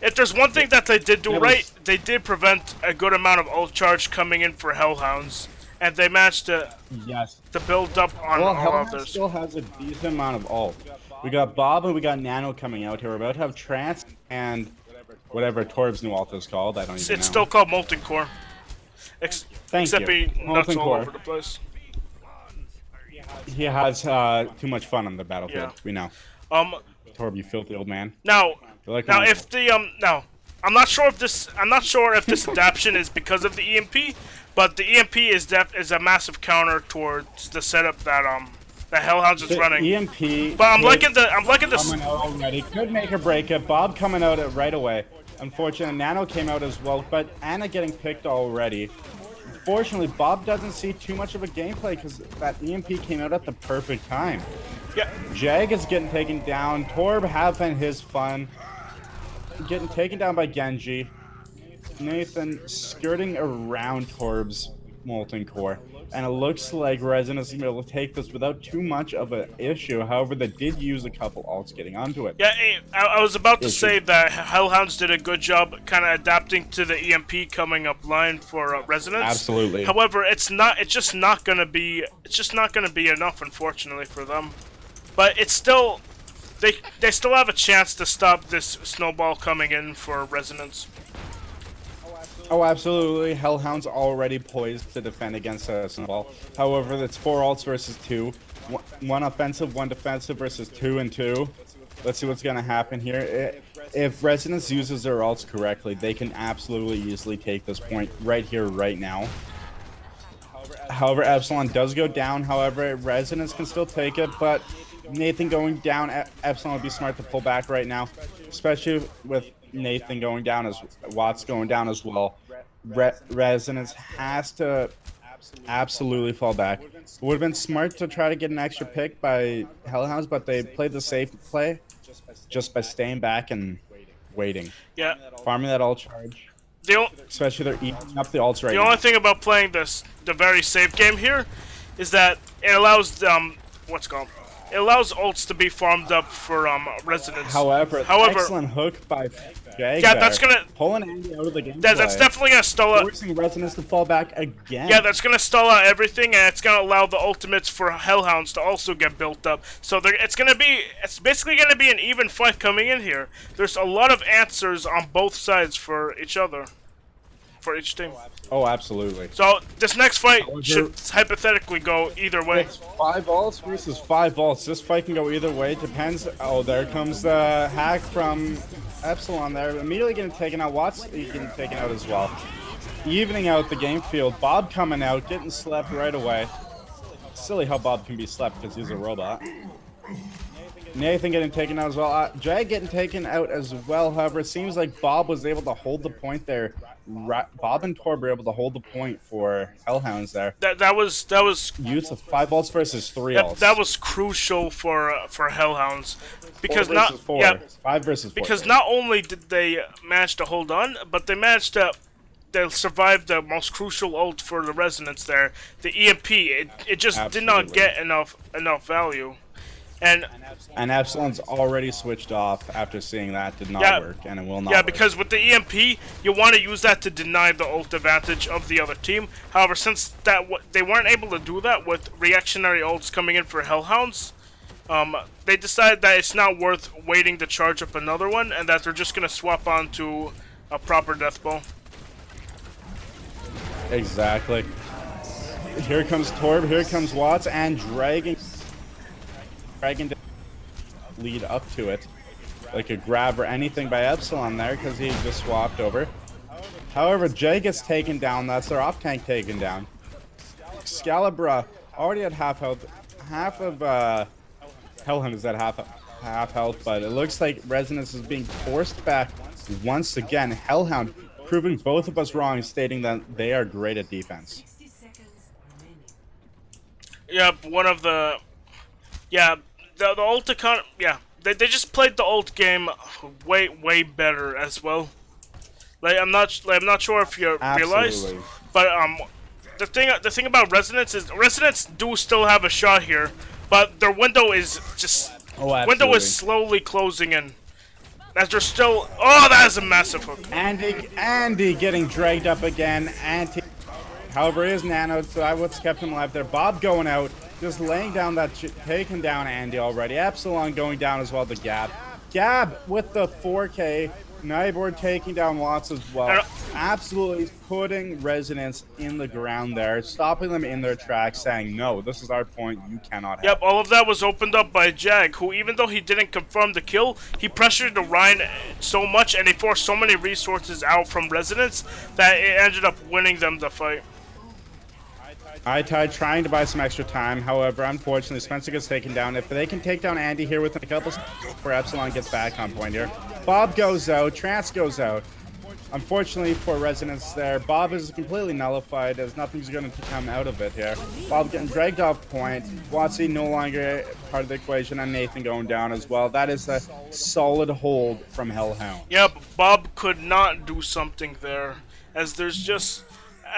[SPEAKER 3] if there's one thing that they did do right, they did prevent a good amount of ult charge coming in for Hellhounds, and they managed to build up on all
[SPEAKER 1] Hellhound
[SPEAKER 3] others.
[SPEAKER 1] Still has a decent amount of ult. We got Bob and we got Nano coming out here. We're about to have Trance and whatever Torb's new ult is called. I don't even know.
[SPEAKER 3] It's still called Molten Core. Except being nuts all over the place.
[SPEAKER 1] He has too much fun on the battlefield.
[SPEAKER 3] Yeah.
[SPEAKER 1] We know. Torb, you filthy old man.
[SPEAKER 3] Now,
[SPEAKER 1] Like
[SPEAKER 3] if the I'm not sure if this adaptation is because of the EMP, but the EMP is a massive counter towards the setup that that Hellhounds is running.
[SPEAKER 1] EMP.
[SPEAKER 3] But I'm liking this.
[SPEAKER 1] Coming out already. Could make or break it. Bob coming out right away. Unfortunately, Nano came out as well, but Anna getting picked already. Unfortunately, Bob doesn't see too much of a gameplay because that EMP came out at the perfect time.
[SPEAKER 3] Yeah.
[SPEAKER 1] Jag is getting taken down. Torb having his fun. Getting taken down by Genji. Nathan skirting around Torb's Molten Core. And it looks like Resonance is going to be able to take this without too much of an issue. However, they did use a couple ults getting onto it.
[SPEAKER 3] Yeah, I was about to say that Hellhounds did a good job kind of adapting to the EMP coming up line for Resonance.
[SPEAKER 1] Absolutely.
[SPEAKER 3] However, it's just not gonna be enough, unfortunately, for them. But it's still, they still have a chance to stop this snowball coming in for Resonance.
[SPEAKER 1] Oh, absolutely. Hellhound's already poised to defend against a snowball. However, it's 4 ults versus 2. One offensive, one defensive versus 2 and 2. Let's see what's going to happen here. If Resonance uses their ults correctly, they can absolutely easily take this point right here, right now. However, Epsilon does go down. However, Resonance can still take it, but Nathan going down, Epsilon would be smart to pull back right now, especially with Nathan going down as Watts going down as well. Resonance has to absolutely fall back. It would have been smart to try to get an extra pick by Hellhounds, but they played the safe play just by staying back and waiting.
[SPEAKER 3] Yeah.
[SPEAKER 1] Farming that ult charge. Especially they're eating up the ults right now.
[SPEAKER 3] The only thing about playing the very safe game here is that it allows it allows ults to be farmed up for Resonance.
[SPEAKER 1] However, excellent hook by Jag.
[SPEAKER 3] Yeah, that's gonna
[SPEAKER 1] pulling Andy out of the game.
[SPEAKER 3] That's definitely gonna stall out.
[SPEAKER 1] Forcing Resonance to fall back again.
[SPEAKER 3] Yeah, that's gonna stall out everything, and it's gonna allow the ultimates for Hellhounds to also get built up. So it's basically gonna be an even fight coming in here. There's a lot of answers on both sides for each other. for each team.
[SPEAKER 1] Oh, absolutely.
[SPEAKER 3] So this next fight
[SPEAKER 1] However-
[SPEAKER 3] should hypothetically go either way.
[SPEAKER 1] It's 5 vaults versus 5 vaults. This fight can go either way. Depends. Oh, there comes the hack from Epsilon there. Immediately getting taken out. Watts getting taken out as well. Evening out the game field. Bob coming out, getting slept right away. Silly how Bob can be slept because he's a robot. Nathan getting taken out as well. Jag getting taken out as well. However, it seems like Bob was able to hold the point there. Bob and Torb were able to hold the point for Hellhounds there.
[SPEAKER 3] That was
[SPEAKER 1] Use of 5 ults versus 3 ults.
[SPEAKER 3] that was crucial for Hellhounds because
[SPEAKER 1] 4
[SPEAKER 3] not
[SPEAKER 1] versus 4.
[SPEAKER 3] yeah
[SPEAKER 1] 5 versus 4.
[SPEAKER 3] because not only did they manage to hold on, but they managed to survive the most crucial ult for the Resonance there, the EMP. It just did not
[SPEAKER 1] Absolutely.
[SPEAKER 3] get enough value. And
[SPEAKER 1] Epsilon's already switched off after seeing that did not
[SPEAKER 3] Yeah.
[SPEAKER 1] work, and it will not
[SPEAKER 3] yeah,
[SPEAKER 1] work.
[SPEAKER 3] because with the EMP, you want to use that to deny the ult advantage of the other team. However, since they weren't able to do that with reactionary ults coming in for Hellhounds, they decided that it's not worth waiting to charge up another one, and that they're just gonna swap on to a proper death bow.
[SPEAKER 1] Exactly. Here comes Torb, here comes Watts, and Dragon lead up to it. Like a grab or anything by Epsilon there, because he just swapped over. However, Jay gets taken down. That's their off tank taken down. Excalibur already at half health. Half of Hellhound is at half health, but it looks like Resonance is being forced back once again. Hellhound proving both of us wrong, stating that they are great at defense.
[SPEAKER 3] Yep, one of the... Yeah, the ult econ... Yeah, they just played the ult game way better as well. I'm not sure if you realized,
[SPEAKER 1] Absolutely.
[SPEAKER 3] but the thing about Resonance is Resonance do still have a shot here, but their window is just window is slowly closing in. As they're still... Oh, that is a massive hook.
[SPEAKER 1] Andy getting dragged up again. However, he is nanoed, so that's what's kept him alive there. Bob going out, just laying down that, taking down Andy already. Epsilon going down as well to Gab. Gab with the 4K. Nyborg taking down Watts as well. Absolutely putting Resonance in the ground there, stopping them in their tracks, saying, no, this is our point, you cannot have
[SPEAKER 3] Yep,
[SPEAKER 1] it."
[SPEAKER 3] all of that was opened up by Jag, who even though he didn't confirm the kill, he pressured the Rhine so much and he forced so many resources out from Resonance that it ended up winning them the fight.
[SPEAKER 1] iTide trying to buy some extra time. However, unfortunately, Spencer gets taken down. If they can take down Andy here within a couple before Epsilon gets back on point here. Bob goes out. Trance goes out. Unfortunately for Resonance there, Bob is completely nullified as nothing's going to come out of it here. Bob getting dragged off point. Watsy no longer part of the equation, and Nathan going down as well. That is a solid hold from Hellhound.
[SPEAKER 3] Yep, Bob could not do something there, as there's just...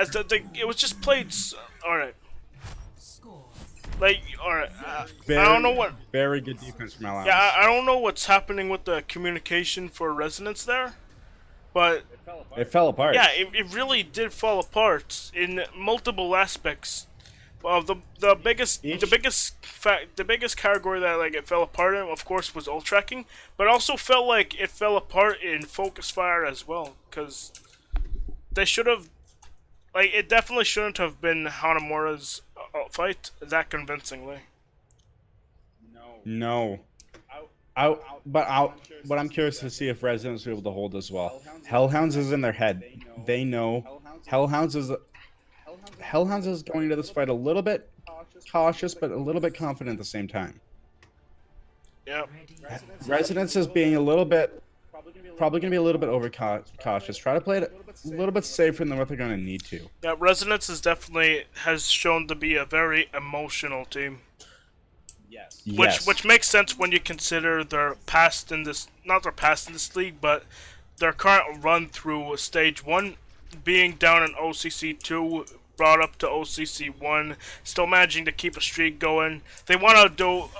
[SPEAKER 3] it was just played... Alright. Like, alright, I don't know what...
[SPEAKER 1] Very good defense from Hellhound.
[SPEAKER 3] Yeah, I don't know what's happening with the communication for Resonance there, but...
[SPEAKER 1] It fell apart.
[SPEAKER 3] Yeah, it really did fall apart in multiple aspects. Well, the biggest category that like it fell apart in, of course, was ult tracking, but also felt like it fell apart in focus fire as well, because they should have, like, it definitely shouldn't have been Hanamura's fight that convincingly.
[SPEAKER 1] No. But I'm curious to see if Resonance will be able to hold as well. Hellhounds is in their head. They know. Hellhounds is going into this fight a little bit cautious, but a little bit confident at the same time.
[SPEAKER 3] Yep.
[SPEAKER 1] Resonance is being a little bit, probably going to be a little bit over cautious. Try to play it a little bit safer than what they're going to need to.
[SPEAKER 3] Yeah, Resonance is definitely has shown to be a very emotional team.
[SPEAKER 1] Yes.
[SPEAKER 3] Which makes sense when you consider their past in this, not their past in this league, but their current run through stage 1, being down in OCC 2, brought up to OCC 1, still managing to keep a streak going. They want to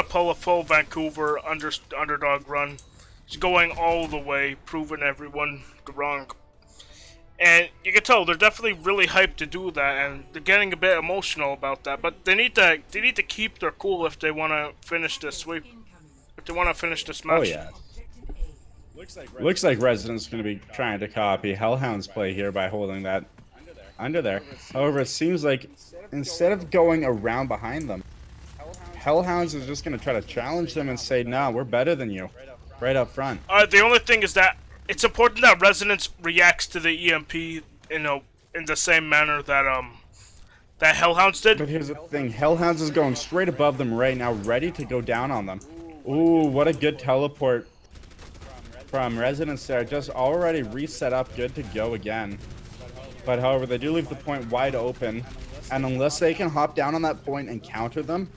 [SPEAKER 3] pull a full Vancouver underdog run, just going all the way, proving everyone wrong. And you can tell they're definitely really hyped to do that, and they're getting a bit emotional about that. But they need to keep their cool if they want to finish this sweep. If they want to finish this match.
[SPEAKER 1] Oh yeah. Looks like Resident's going to be trying to copy Hellhound's play here by holding that under there. However, it seems like instead of going around behind them, Hellhounds is just going to try to challenge them and say, no, we're better than you, right up front.
[SPEAKER 3] The only thing is that it's important that Resonance reacts to the EMP, in the same manner that that Hellhounds did.
[SPEAKER 1] But here's the thing, Hellhounds is going straight above them right now, ready to go down on them. Ooh, what a good teleport from Resonance there, just already reset up, good to go again. But however, they do leave the point wide open, and unless they can hop down on that point and counter them,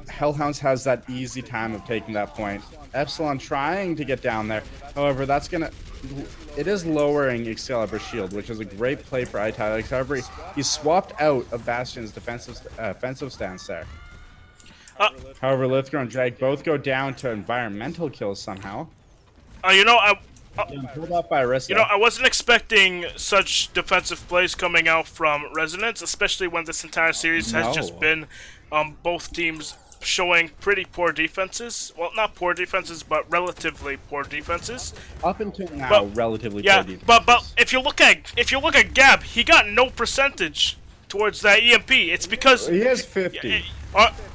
[SPEAKER 1] Hellhounds has that easy time of taking that point. Epsilon trying to get down there, however, it is lowering Excalibur's shield, which is a great play for iTilex. However, he swapped out of Bastion's offensive stance there. However, Lithgow and Jag both go down to environmental kills somehow. Pulled up by Arista.
[SPEAKER 3] I wasn't expecting such defensive plays coming out from Resonance, especially when this entire series has just been both teams showing pretty poor defenses. Well, not poor defenses, but relatively poor defenses.
[SPEAKER 1] Up until now, relatively poor defenses.
[SPEAKER 3] But if you look at Gab, he got no percentage towards that EMP. It's because
[SPEAKER 1] he has 50. He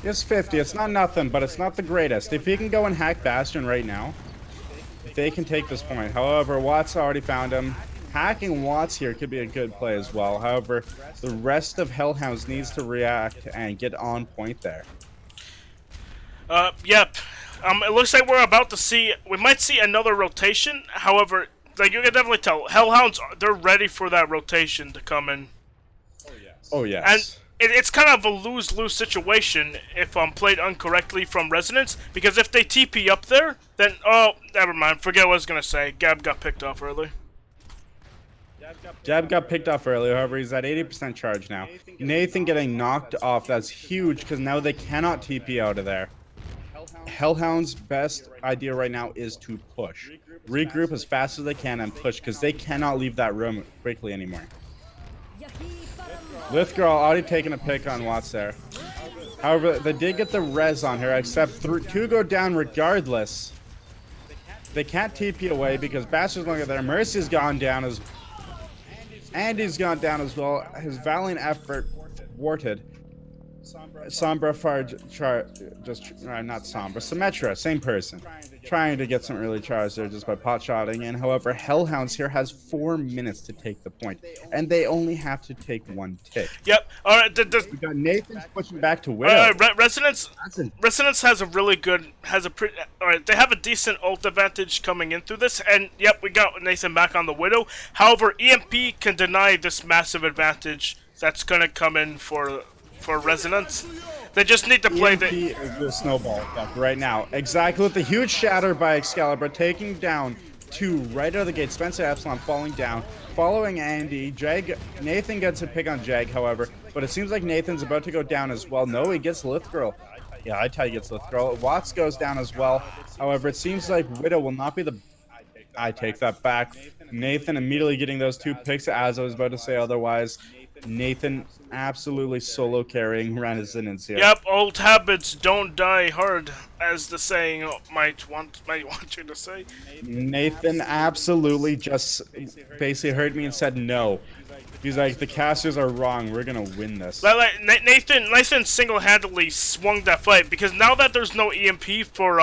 [SPEAKER 1] has 50. It's not nothing, but it's not the greatest. If he can go and hack Bastion right now, they can take this point. However, Watts already found him. Hacking Watts here could be a good play as well. However, the rest of Hellhounds needs to react and get on point there.
[SPEAKER 3] Yep. It looks like we might see another rotation. However, like you can definitely tell, Hellhounds, they're ready for that rotation to come in.
[SPEAKER 1] Oh yes.
[SPEAKER 3] And it's kind of a lose-lose situation if played incorrectly from Resonance, because if they TP up there, then never mind. Forget what I was gonna say. Gab got picked off early.
[SPEAKER 1] Gab got picked off early, however, he's at 80% charge now. Nathan getting knocked off, that's huge, because now they cannot TP out of there. Hellhound's best idea right now is to push. Regroup as fast as they can and push, because they cannot leave that room quickly anymore. Lithgow already taking a pick on Watts there. However, they did get the res on her, except two go down regardless. They can't TP away because Bastion's longer there. Mercy's gone down as Andy's gone down as well. His valiant effort thwarted. Sombra not Sombra, Symmetra, same person. Trying to get some early charge there just by pot-shotting in. However, Hellhounds here has 4 minutes to take the point, and they only have to take one tick.
[SPEAKER 3] Yep. All right.
[SPEAKER 1] We got Nathan pushing back to Widow.
[SPEAKER 3] Resonance has a really good, all right, they have a decent ult advantage coming in through this, and yep, we got Nathan back on the Widow. However, EMP can deny this massive advantage that's gonna come in for Resonance. They just need to play
[SPEAKER 1] EMP is the snowball effect right now. Exactly, with the huge shatter by Excalibur, taking down two right out of the gate. Spencer Epsilon falling down, following Andy. Nathan gets a pick on Jag, however, but it seems like Nathan's about to go down as well. No, he gets Lithgirl. Yeah, I tell you, gets Lithgirl. Watts goes down as well. However, it seems like Widow will not be the... I take that back. Nathan immediately getting those two picks, as I was about to say otherwise. Nathan absolutely solo carrying Resonance here.
[SPEAKER 3] Yep, old habits don't die hard, as the saying might want you to say.
[SPEAKER 1] Nathan absolutely just basically heard me and said no. He's like, the casters are wrong. We're gonna win this.
[SPEAKER 3] Nathan single-handedly swung that fight, because now that there's no EMP for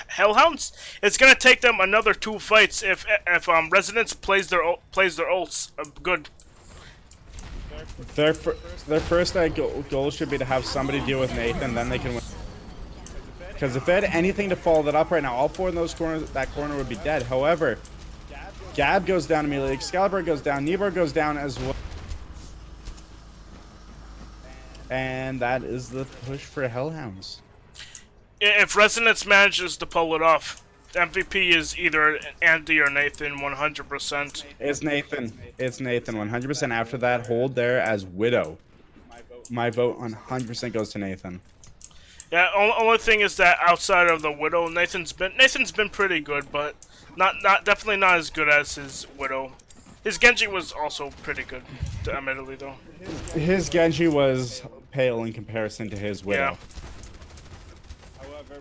[SPEAKER 3] Hellhounds, it's gonna take them another 2 fights if Resonance plays their ults good.
[SPEAKER 1] Their first goal should be to have somebody deal with Nathan, then they can win. Because if they had anything to follow that up right now, all 4 in that corner would be dead. However, Gab goes down immediately, Excalibur goes down, Nibor goes down as well. And that is the push for Hellhounds.
[SPEAKER 3] If Resonance manages to pull it off, MVP is either Andy or Nathan, 100%.
[SPEAKER 1] It's Nathan. It's Nathan, 100%. After that, hold there as Widow. My vote 100% goes to Nathan.
[SPEAKER 3] Yeah, only thing is that outside of the Widow, Nathan's been pretty good, but definitely not as good as his Widow. His Genji was also pretty good, admittedly though. His
[SPEAKER 1] Genji was pale in comparison to his Widow.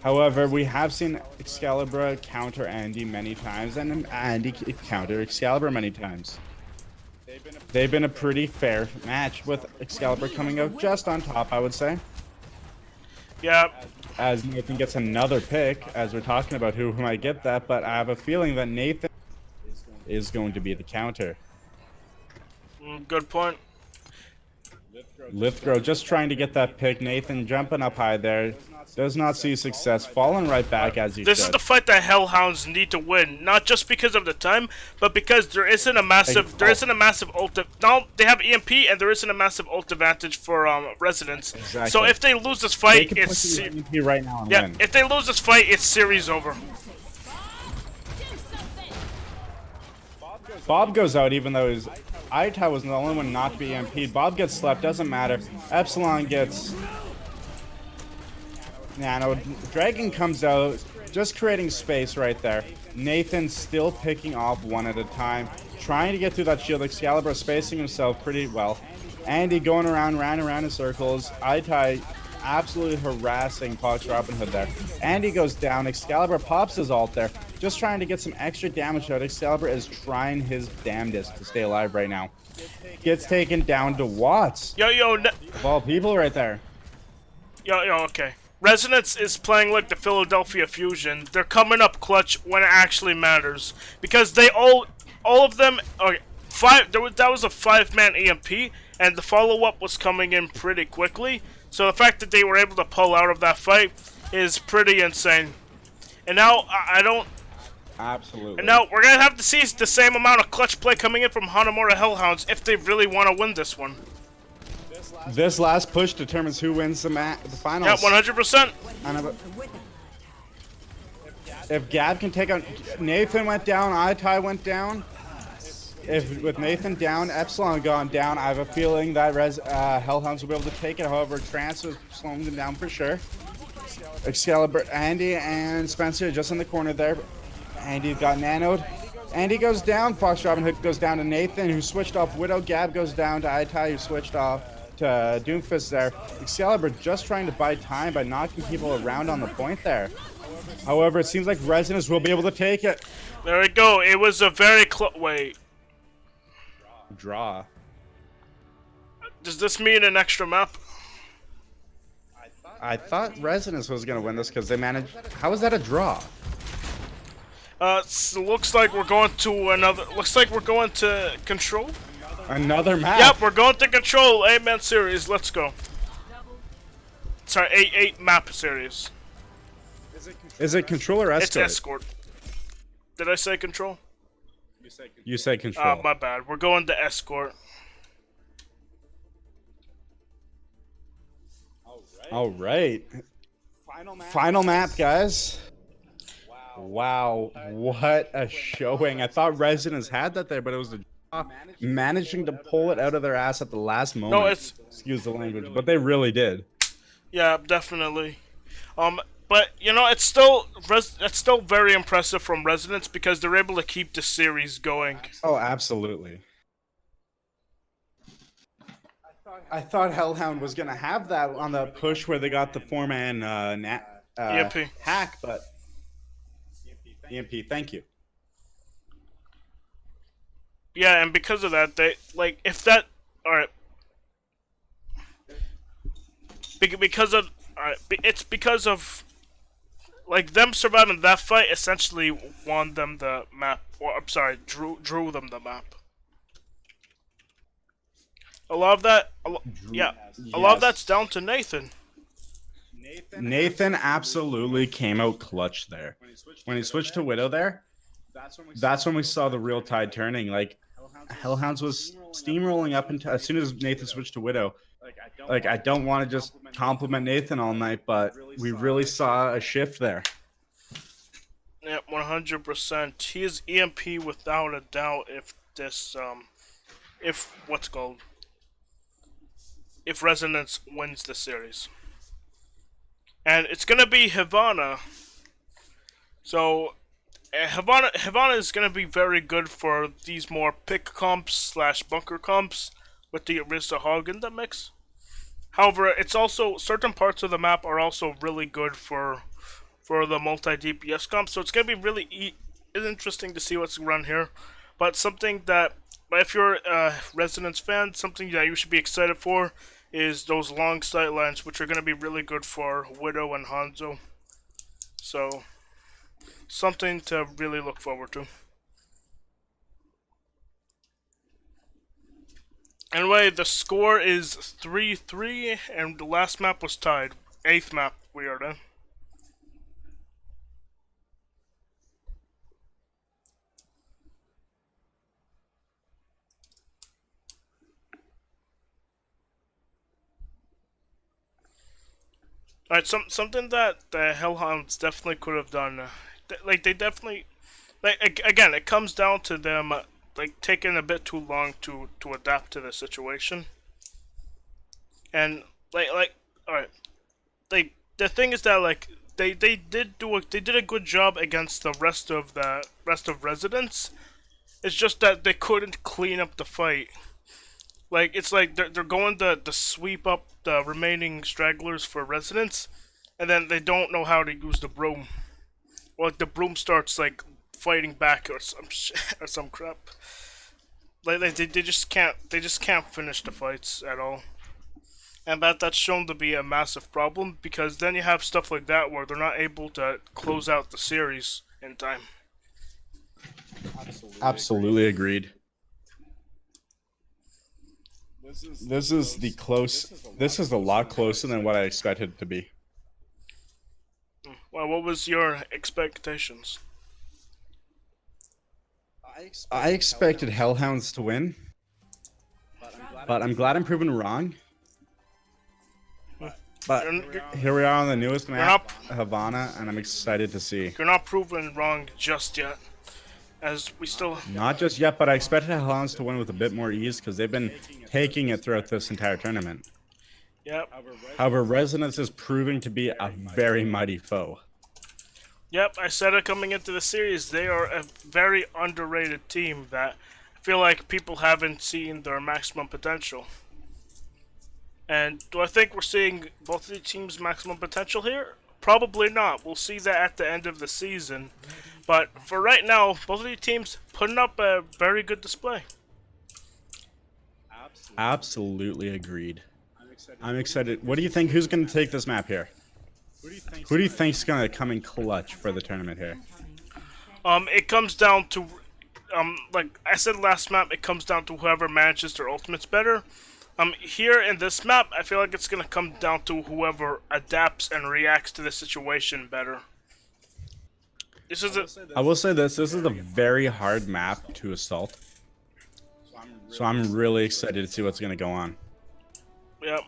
[SPEAKER 3] Yeah.
[SPEAKER 1] However, we have seen Excalibur counter Andy many times, and Andy counter Excalibur many times. They've been a pretty fair match, with Excalibur coming out just on top, I would say.
[SPEAKER 3] Yeah.
[SPEAKER 1] As Nathan gets another pick, as we're talking about who might get that, but I have a feeling that Nathan is going to be the counter.
[SPEAKER 3] Good point.
[SPEAKER 1] Lithgrow just trying to get that pick. Nathan jumping up high there. Does not see success. Falling right back as he should.
[SPEAKER 3] This is the fight that Hellhounds need to win, not just because of the time, but because there isn't a massive ult. Now they have EMP, and there isn't a massive ult advantage for Resonance.
[SPEAKER 1] Exactly.
[SPEAKER 3] So if they lose this fight,
[SPEAKER 1] They can
[SPEAKER 3] it's
[SPEAKER 1] push the EMP right now and
[SPEAKER 3] yeah.
[SPEAKER 1] win.
[SPEAKER 3] If they lose this fight, it's series over.
[SPEAKER 1] Bob goes out even though his Itai was the only one not to be EMP'd. Bob gets slept, doesn't matter. Epsilon gets Nano. Dragon comes out, just creating space right there. Nathan still picking off one at a time, trying to get through that shield. Excalibur spacing himself pretty well. Andy going around in circles. Itai absolutely harassing Fox Robin Hood there. Andy goes down. Excalibur pops his ult there, just trying to get some extra damage out. Excalibur is trying his damnedest to stay alive right now. Gets taken down to Watts. Of all people right there.
[SPEAKER 3] Okay. Resonance is playing like the Philadelphia Fusion. They're coming up clutch when it actually matters, because they all of them. Okay, that was a 5-man EMP, and the follow-up was coming in pretty quickly. So the fact that they were able to pull out of that fight is pretty insane. And now I don't.
[SPEAKER 1] Absolutely.
[SPEAKER 3] And now we're gonna have to see the same amount of clutch play coming in from Hanamura Hellhounds if they really want to win this one.
[SPEAKER 1] This last push determines who wins the finals.
[SPEAKER 3] Yeah, 100%.
[SPEAKER 1] If Gab can take out, Nathan went down, Itai went down. If with Nathan down, Epsilon gone down, I have a feeling that Hellhounds will be able to take it. However, Trance was slowing them down for sure. Excalibur, Andy and Spencer just in the corner there. Andy got nanoed. Andy goes down. Fox Robin Hood goes down to Nathan, who switched off Widow. Gab goes down to Itai, who switched off to Doomfist there. Excalibur just trying to buy time by knocking people around on the point there. However, it seems like Resonance will be able to take it.
[SPEAKER 3] There we go. It was a very close. Wait.
[SPEAKER 1] Draw.
[SPEAKER 3] Does this mean an extra map?
[SPEAKER 1] I thought Resonance was going to win this because they managed. How is that a draw?
[SPEAKER 3] Looks like we're going to another. Looks like we're going to Control.
[SPEAKER 1] Another map.
[SPEAKER 3] Yep, we're going to Control 8-man series. Let's go. Sorry, 8 map series.
[SPEAKER 1] Is it Control or Escort?
[SPEAKER 3] It's Escort. Did I say Control?
[SPEAKER 1] You said Control.
[SPEAKER 3] My bad. We're going to Escort.
[SPEAKER 1] All right. Final map, guys. Wow, what a showing. I thought Resonance had that there, but it was the managing to pull it out of their ass at the last moment.
[SPEAKER 3] No, it's...
[SPEAKER 1] Excuse the language, but they really did.
[SPEAKER 3] Yeah, definitely. But you know, it's still very impressive from Resonance because they're able to keep the series going.
[SPEAKER 1] Oh, absolutely. I thought Hellhound was gonna have that on the push where they got the 4-man
[SPEAKER 3] EMP
[SPEAKER 1] hack, but EMP. Thank you.
[SPEAKER 3] Yeah, and because of that, they like if that. All right. It's because of like them surviving that fight essentially won them the map, or I'm sorry, drew them the map. A lot of that, a lot of that's down to Nathan.
[SPEAKER 1] Nathan absolutely came out clutch there. When he switched to Widow there, that's when we saw the real tide turning. Like Hellhounds was steamrolling up until as soon as Nathan switched to Widow. Like I don't want to just compliment Nathan all night, but we really saw a shift there.
[SPEAKER 3] Yeah, 100%. He is EMP without a doubt. If Resonance wins the series, and it's gonna be Havana. So Havana is gonna be very good for these more pick comps / bunker comps with the Arista Hog in the mix. However, it's also certain parts of the map are also really good for for the multi-DPS comp. So it's going to be really interesting to see what's run here. But something that, if you're a Resonance fan, something that you should be excited for is those long sight lines, which are going to be really good for Widow and Hanzo. So, something to really look forward to. Anyway, the score is 3-3, and the last map was tied. 8th map we are in. Alright, something that the Hellhounds definitely could have done. They definitely... again, it comes down to them... taking a bit too long to adapt to the situation. And alright, the thing is that they did a good job against the rest of Residents. It's just that they couldn't clean up the fight. It's like they're going to sweep up the remaining stragglers for Residents, and then they don't know how to use the broom. Or the broom starts fighting back or some crap. They just can't finish the fights at all. And that's shown to be a massive problem, because then you have stuff like that where they're not able to close out the series in time.
[SPEAKER 1] Absolutely agreed. This is a lot closer than what I expected it to be.
[SPEAKER 3] Well, what was your expectations?
[SPEAKER 1] I expected Hellhounds to win, but I'm glad I'm proven wrong. But here we are on the newest map, Havana, and I'm excited to see.
[SPEAKER 3] You're not proven wrong just yet, as we still...
[SPEAKER 1] Not just yet, but I expected Hellhounds to win with a bit more ease, because they've been taking it throughout this entire tournament.
[SPEAKER 3] Yep.
[SPEAKER 1] However, Resonance is proving to be a very mighty foe.
[SPEAKER 3] Yep, I said it coming into the series. They are a very underrated team that I feel like people haven't seen their maximum potential. And do I think we're seeing both of the teams' maximum potential here? Probably not. We'll see that at the end of the season. But for right now, both of the teams putting up a very good display.
[SPEAKER 1] Absolutely agreed. I'm excited. What do you think? Who's going to take this map here? Who do you think's going to come in clutch for the tournament here?
[SPEAKER 3] It comes down to, like I said last map, it comes down to whoever manages their ultimates better. Here in this map, I feel like it's going to come down to whoever adapts and reacts to the situation better.
[SPEAKER 1] I will say this is a very hard map to assault. So I'm really excited to see what's going to go on.
[SPEAKER 3] Yep.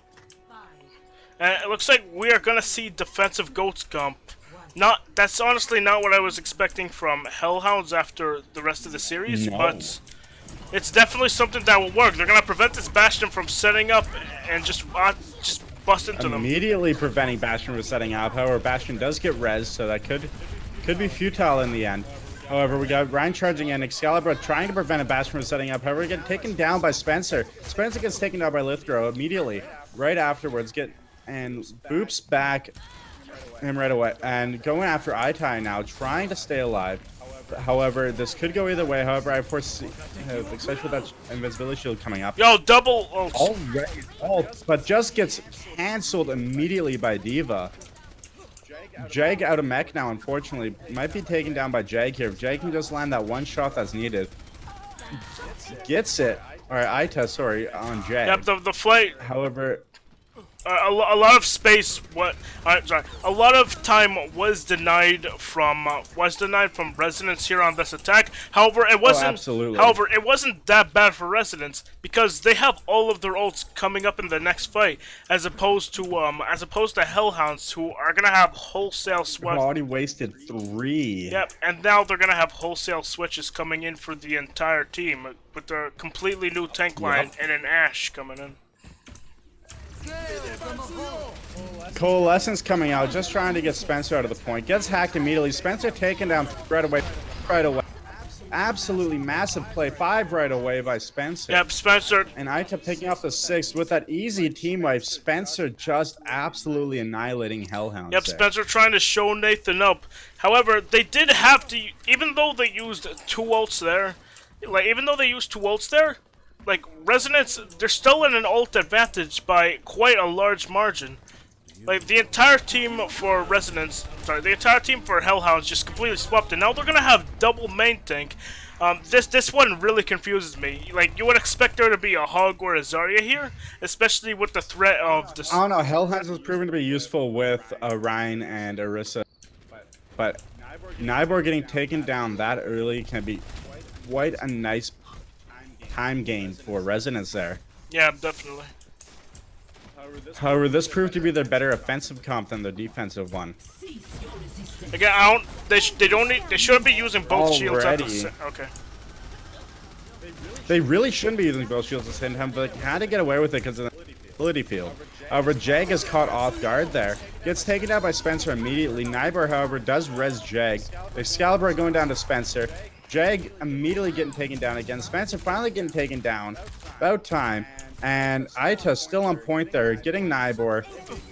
[SPEAKER 3] And it looks like we are going to see defensive goats comp. That's honestly not what I was expecting from Hellhounds after the rest of the series, but it's definitely something that will work. They're going to prevent this Bastion from setting up and just bust into them.
[SPEAKER 1] Immediately preventing Bastion from setting up. However, Bastion does get res, so that could be futile in the end. However, we got Ryan charging in, Excalibur trying to prevent a Bastion from setting up. However, we get taken down by Spencer. Spencer gets taken down by Lithgrow immediately. Right afterwards, and boops back him right away. And going after Itai now, trying to stay alive. However, this could go either way. However, I foresee, especially with that invincibility shield coming up.
[SPEAKER 3] Yo, double ult.
[SPEAKER 1] Already ult, but just gets cancelled immediately by D.Va. Jag out of mech now, unfortunately. Might be taken down by Jag here. If Jag can just land that one shot that's needed. Gets it. Alright, Itai, sorry, on Jag.
[SPEAKER 3] Yep, the fight.
[SPEAKER 1] However...
[SPEAKER 3] a lot of space. A lot of time was denied from Resonance here on this attack. However, it wasn't.
[SPEAKER 1] Absolutely.
[SPEAKER 3] However, it wasn't that bad for Resonance because they have all of their ults coming up in the next fight, as opposed to Hellhounds, who are gonna have wholesale switches.
[SPEAKER 1] Already wasted 3.
[SPEAKER 3] Yep, and now they're gonna have wholesale switches coming in for the entire team with their completely new tank line and an Ashe coming in.
[SPEAKER 1] Coalescence coming out, just trying to get Spencer out of the point. Gets hacked immediately. Spencer taken down right away. Absolutely massive play. 5 right away by Spencer.
[SPEAKER 3] Yep, Spencer.
[SPEAKER 1] And Aita picking off the 6 with that easy team wipe. Spencer just absolutely annihilating Hellhounds.
[SPEAKER 3] Yep,
[SPEAKER 1] there.
[SPEAKER 3] Spencer trying to show Nathan up. However, they did have to, even though they used 2 ults there, like, Resonance, they're still in an ult advantage by quite a large margin. Like, the entire team for the entire team for Hellhounds just completely swapped, and now they're gonna have double main tank. This one really confuses me. Like, you would expect there to be a Hog or a Zarya here, especially with the threat of this.
[SPEAKER 1] I don't know, Hellhounds was proven to be useful with Ryan and Orisa, but Nybor getting taken down that early can be quite a nice time gain for Resonance there.
[SPEAKER 3] Yeah, definitely.
[SPEAKER 1] However, this proved to be their better offensive comp than their defensive one.
[SPEAKER 3] Again, they shouldn't be using both shields at the same. Okay.
[SPEAKER 1] They really shouldn't be using both shields at the same time, but they had to get away with it because of the ability field. However, Jag is caught off guard there. Gets taken down by Spencer immediately. Nybor, however, does res Jag. Excalibur going down to Spencer. Jag immediately getting taken down again. Spencer finally getting taken down. About time. And Aita still on point there, getting Nybor.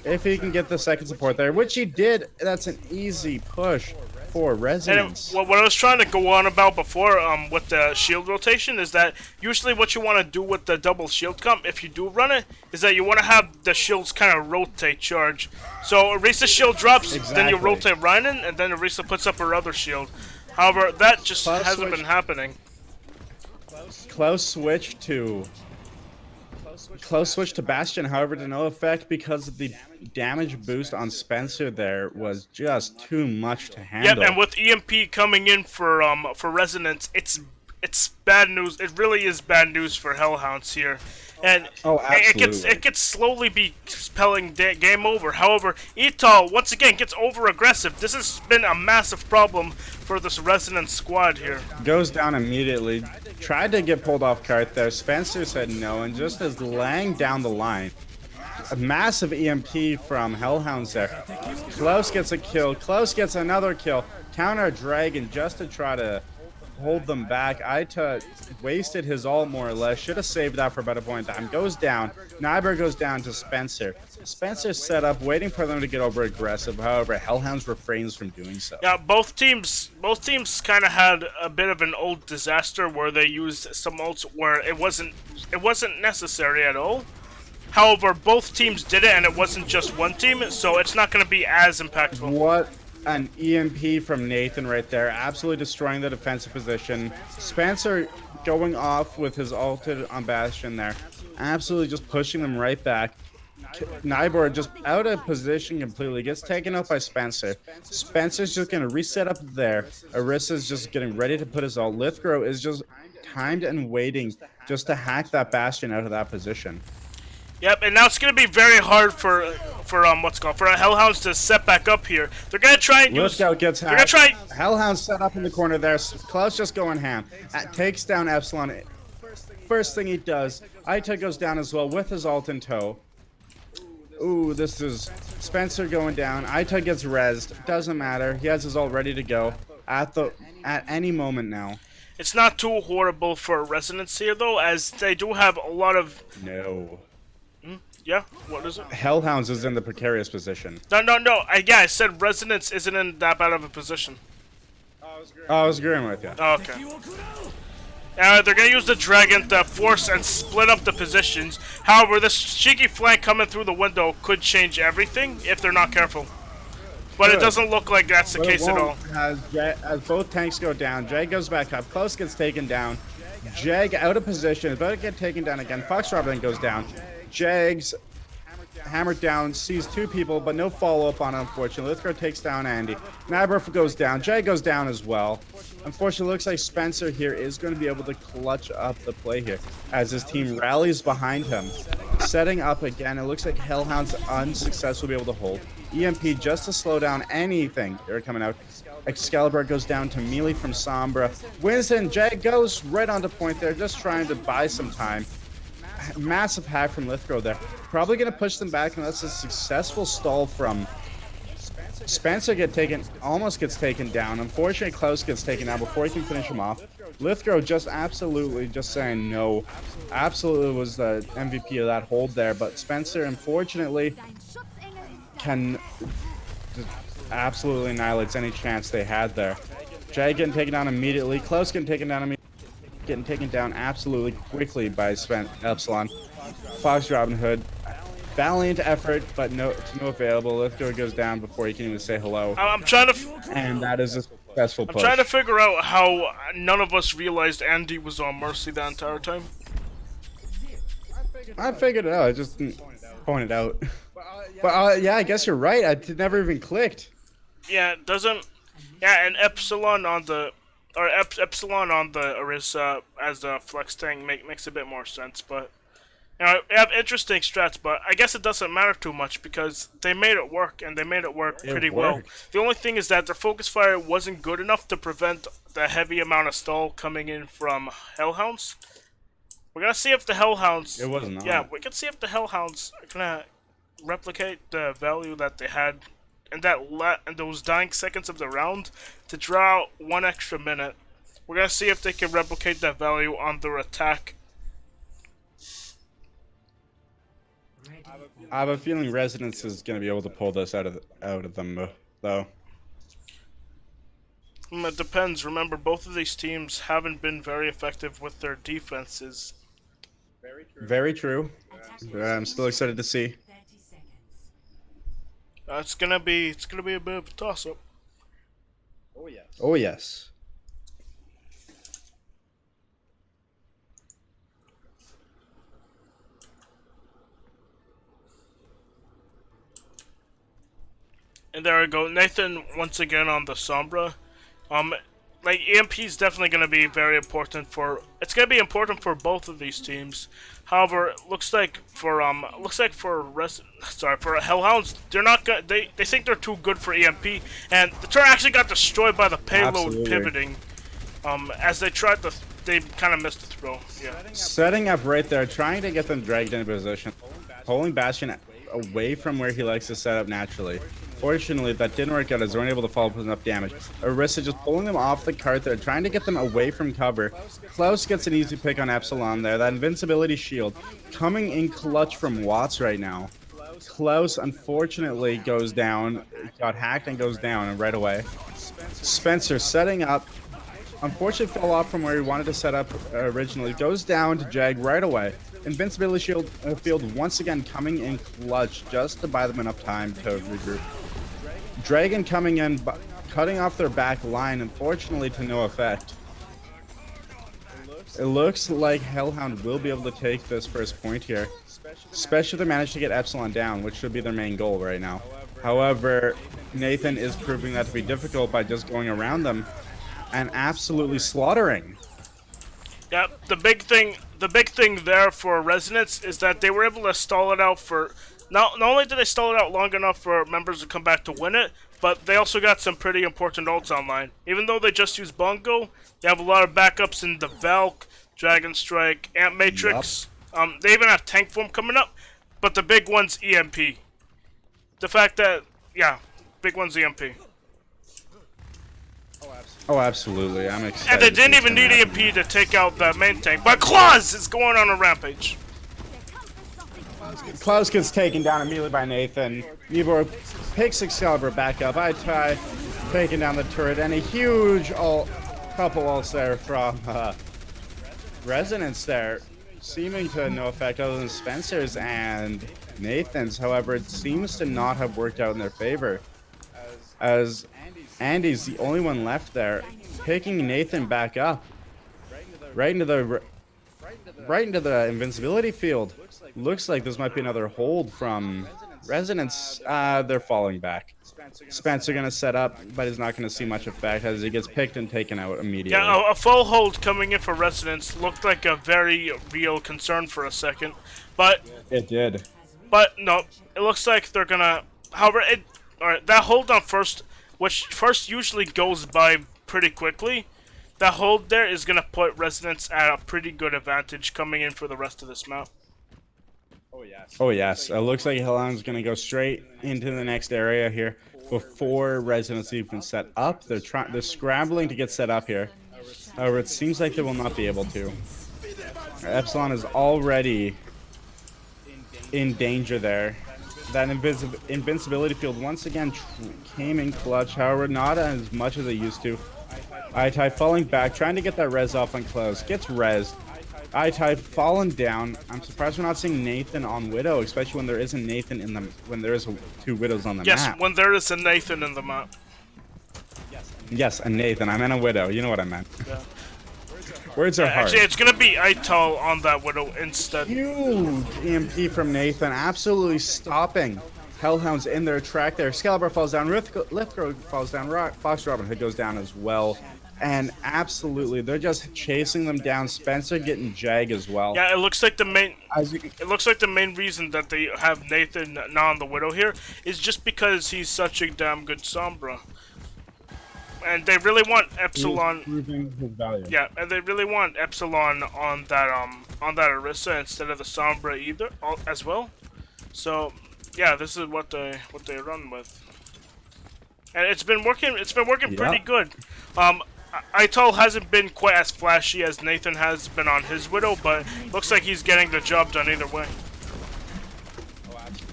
[SPEAKER 1] If he can get the second support there, which he did, that's an easy push for Resonance.
[SPEAKER 3] And what I was trying to go on about before with the shield rotation is that usually what you want to do with the double shield comp, if you do run it, is that you want to have the shields kind of rotate charge. So Orisa's shield drops, then you rotate Ryan, and then Orisa puts up her other shield. However, that just hasn't been happening.
[SPEAKER 1] Close switch to Bastion, however, to no effect because of the damage boost on Spencer there was just too much to handle.
[SPEAKER 3] Yep, and with EMP coming in for Resonance, it's bad news. It really is bad news for Hellhounds here. And it could slowly be spelling game over. However, Etal once again gets over aggressive. This has been a massive problem for this Resonance squad here.
[SPEAKER 1] Goes down immediately. Tried to get pulled off cart there. Spencer said no, and just as laying down the line. A massive EMP from Hellhounds there. Klaus gets a kill. Klaus gets another kill. Counter Dragon just to try to hold them back. Aita wasted his ult more or less. Should have saved that for a better point in time. Goes down. Nybor goes down to Spencer. Spencer's set up, waiting for them to get over aggressive. However, Hellhounds refrains from doing so.
[SPEAKER 3] Yeah, both teams kind of had a bit of an ult disaster where they used some ults where it wasn't necessary at all. However, both teams did it, and it wasn't just one team, so it's not going to be as impactful.
[SPEAKER 1] What an EMP from Nathan right there, absolutely destroying the defensive position. Spencer going off with his ulted on Bastion there, absolutely just pushing them right back. Nybor just out of position completely, gets taken out by Spencer. Spencer's just going to reset up there. Orisa's just getting ready to put his ult. Lithgow is just timed and waiting just to hack that Bastion out of that position.
[SPEAKER 3] Yep, and now it's going to be very hard for Hellhounds to set back up here. They're going to try and use...
[SPEAKER 1] Lithgow gets hacked. Hellhounds set up in the corner there. Klaus just going ham. Takes down Epsilon. First thing he does, Aita goes down as well with his ult in tow. Ooh, this is Spencer going down. Aita gets rezzed. Doesn't matter. He has his ult ready to go at any moment now.
[SPEAKER 3] It's not too horrible for Resonance here, though, as they do have a lot of...
[SPEAKER 1] No.
[SPEAKER 3] Yeah? What is it?
[SPEAKER 1] Hellhounds is in the precarious position.
[SPEAKER 3] No. I said Resonance isn't in that bad of a position.
[SPEAKER 1] I was agreeing with you.
[SPEAKER 3] Okay. They're going to use the Dragon to force and split up the positions. However, this cheeky flank coming through the window could change everything if they're not careful. But it doesn't look like that's the case at all.
[SPEAKER 1] As both tanks go down, Jag goes back up. Klaus gets taken down. Jag out of position, about to get taken down again. Foxtrot then goes down. Jag's hammered down, sees 2 people, but no follow-up on it, unfortunately. Lithgow takes down Andy. Nybor goes down. Jag goes down as well. Unfortunately, it looks like Spencer here is going to be able to clutch up the play here as his team rallies behind him. Setting up again. It looks like Hellhounds unsuccessful to be able to hold. EMP just to slow down anything. They're coming out. Excalibur goes down to melee from Sombra. Winston, Jag goes right onto point there, just trying to buy some time. Massive hack from Lithgow there. Probably going to push them back, and that's a successful stall from Spencer almost gets taken down. Unfortunately, Klaus gets taken down before he can finish him off. Lithgow just absolutely just saying no. Absolutely was the MVP of that hold there, but Spencer, unfortunately, can just absolutely annihilates any chance they had there. Jag getting taken down immediately. Klaus getting taken down immediately. Getting taken down absolutely quickly by Epsilon. Fox Robin Hood. Valiant effort, but no available. Lithgow goes down before he can even say hello.
[SPEAKER 3] I'm trying to.
[SPEAKER 1] And that is a successful push.
[SPEAKER 3] I'm trying to figure out how none of us realized Andy was on Mercy the entire time.
[SPEAKER 1] I figured it out. I just didn't point it out. But yeah, I guess you're right. It never even clicked.
[SPEAKER 3] Yeah, it doesn't. Yeah, and Epsilon on the Orisa as a flex thing makes a bit more sense, but. You know, we have interesting strats, but I guess it doesn't matter too much because they made it work, and they made it work pretty well. The only thing is that their focus fire wasn't good enough to prevent the heavy amount of stall coming in from Hellhounds. We're gonna see if the Hellhounds...
[SPEAKER 1] It was not.
[SPEAKER 3] Yeah, we can see if the Hellhounds are gonna replicate the value that they had in those dying seconds of the round to draw out 1 extra minute. We're gonna see if they can replicate that value on their attack.
[SPEAKER 1] I have a feeling Resonance is going to be able to pull this out of them, though.
[SPEAKER 3] It depends. Remember, both of these teams haven't been very effective with their defenses.
[SPEAKER 1] Very true. I'm still excited to see.
[SPEAKER 3] It's gonna be a bit of a toss-up.
[SPEAKER 1] Oh yes. Oh yes.
[SPEAKER 3] And there we go, Nathan once again on the Sombra. Like EMP is definitely going to be very important for. It's going to be important for both of these teams. However, it looks like for Hellhounds, they're not good. They think they're too good for EMP, and the turret actually got destroyed by the payload pivoting. As they tried to, they kind of missed the throw. Yeah.
[SPEAKER 1] Setting up right there, trying to get them dragged into position, pulling Bastion away from where he likes to set up naturally. Fortunately, that didn't work out as they weren't able to follow up with enough damage. Orisa just pulling them off the cart there, trying to get them away from cover. Klaus gets an easy pick on Epsilon there. That invincibility shield coming in clutch from Watts right now. Klaus, unfortunately, goes down. Got hacked and goes down right away. Spencer setting up. Unfortunately, fell off from where he wanted to set up originally. Goes down to Jag right away. Invincibility shield field once again coming in clutch just to buy them enough time to regroup. Dragon coming in, cutting off their back line, unfortunately to no effect. It looks like Hellhound will be able to take this first point here, especially if they manage to get Epsilon down, which should be their main goal right now. However, Nathan is proving that to be difficult by just going around them and absolutely slaughtering.
[SPEAKER 3] Yeah, the big thing there for Resonance is that they were able to stall it out for. Not only did they stall it out long enough for members to come back to win it, but they also got some pretty important ults online. Even though they just used Bongo, they have a lot of backups in the Valk, Dragon Strike, Ant Matrix. Yep. They even have Tank Form coming up, but the big one's EMP. The fact that, yeah, big one's EMP.
[SPEAKER 1] Oh, absolutely. I'm excited.
[SPEAKER 3] And they didn't even need EMP to take out the main tank, but Claus is going on a rampage.
[SPEAKER 1] Klaus gets taken down immediately by Nathan. Nibor picks Excalibur back up. I try taking down the turret, and a huge couple ults there from Resonance there, seeming to no effect other than Spencer's and Nathan's. However, it seems to not have worked out in their favor, as Andy's the only one left there, picking Nathan back up, right into the invincibility field. Looks like this might be another hold from Resonance. They're falling back. Spencer gonna set up, but is not gonna see much effect as he gets picked and taken out immediately.
[SPEAKER 3] Yeah, a full hold coming in for Resonance looked like a very real concern for a second, but
[SPEAKER 1] it did.
[SPEAKER 3] But no, it looks like they're gonna. However, alright, that hold on first, which first usually goes by pretty quickly. That hold there is gonna put Resonance at a pretty good advantage coming in for the rest of this map.
[SPEAKER 1] Oh yes. It looks like Hellhound's gonna go straight into the next area here. before Resonance even set up. They're scrambling to get set up here. However, it seems like they will not be able to. Epsilon is already in danger there. That invincibility field once again came in clutch, however, not as much as it used to. iTai falling back, trying to get that res off on close. Gets rezzed. iTai fallen down. I'm surprised we're not seeing Nathan on Widow, especially when there isn't Nathan in the when there is two Widows on the map.
[SPEAKER 3] Yes, when there is a Nathan in the map.
[SPEAKER 1] Yes, a Nathan. I meant a Widow. You know what I meant.
[SPEAKER 3] Yeah.
[SPEAKER 1] Words are hard.
[SPEAKER 3] Actually, it's gonna be Ital on that Widow instead.
[SPEAKER 1] Huge EMP from Nathan, absolutely stopping Hellhounds in their track there. Excalibur falls down, Lithgow falls down, Fox Robin Hood goes down as well. And absolutely, they're just chasing them down. Spencer getting Jag as well.
[SPEAKER 3] Yeah, it looks like the main reason that they have Nathan not on the Widow here is just because he's such a damn good Sombra. And they really want Epsilon.
[SPEAKER 1] Proving his value.
[SPEAKER 3] Yeah, and they really want Epsilon on that Orisa instead of the Sombra either as well. So yeah, this is what they run with. And it's been working pretty good. Ital hasn't been quite as flashy as Nathan has been on his Widow, but looks like he's getting the job done either way.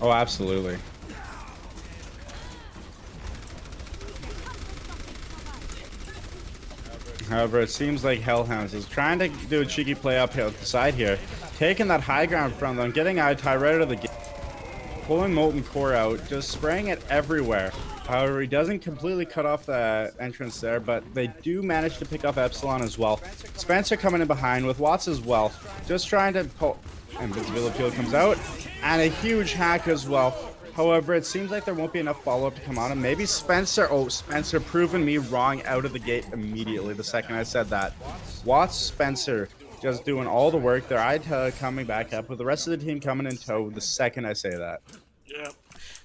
[SPEAKER 1] Oh, absolutely. However, it seems like Hellhounds is trying to do a cheeky play up here at the side here, taking that high ground from them, getting iTai right out of the gate, pulling Molten Core out, just spraying it everywhere. However, he doesn't completely cut off the entrance there, but they do manage to pick up Epsilon as well. Spencer coming in behind with Watts as well, just trying to pull. Invisibility field comes out, and a huge hack as well. However, it seems like there won't be enough follow-up to come on him. Maybe Spencer. Oh, Spencer proving me wrong out of the gate immediately the second I said that. Watts, Spencer just doing all the work. Their iTai coming back up with the rest of the team coming in tow the second I say that.
[SPEAKER 3] Yeah.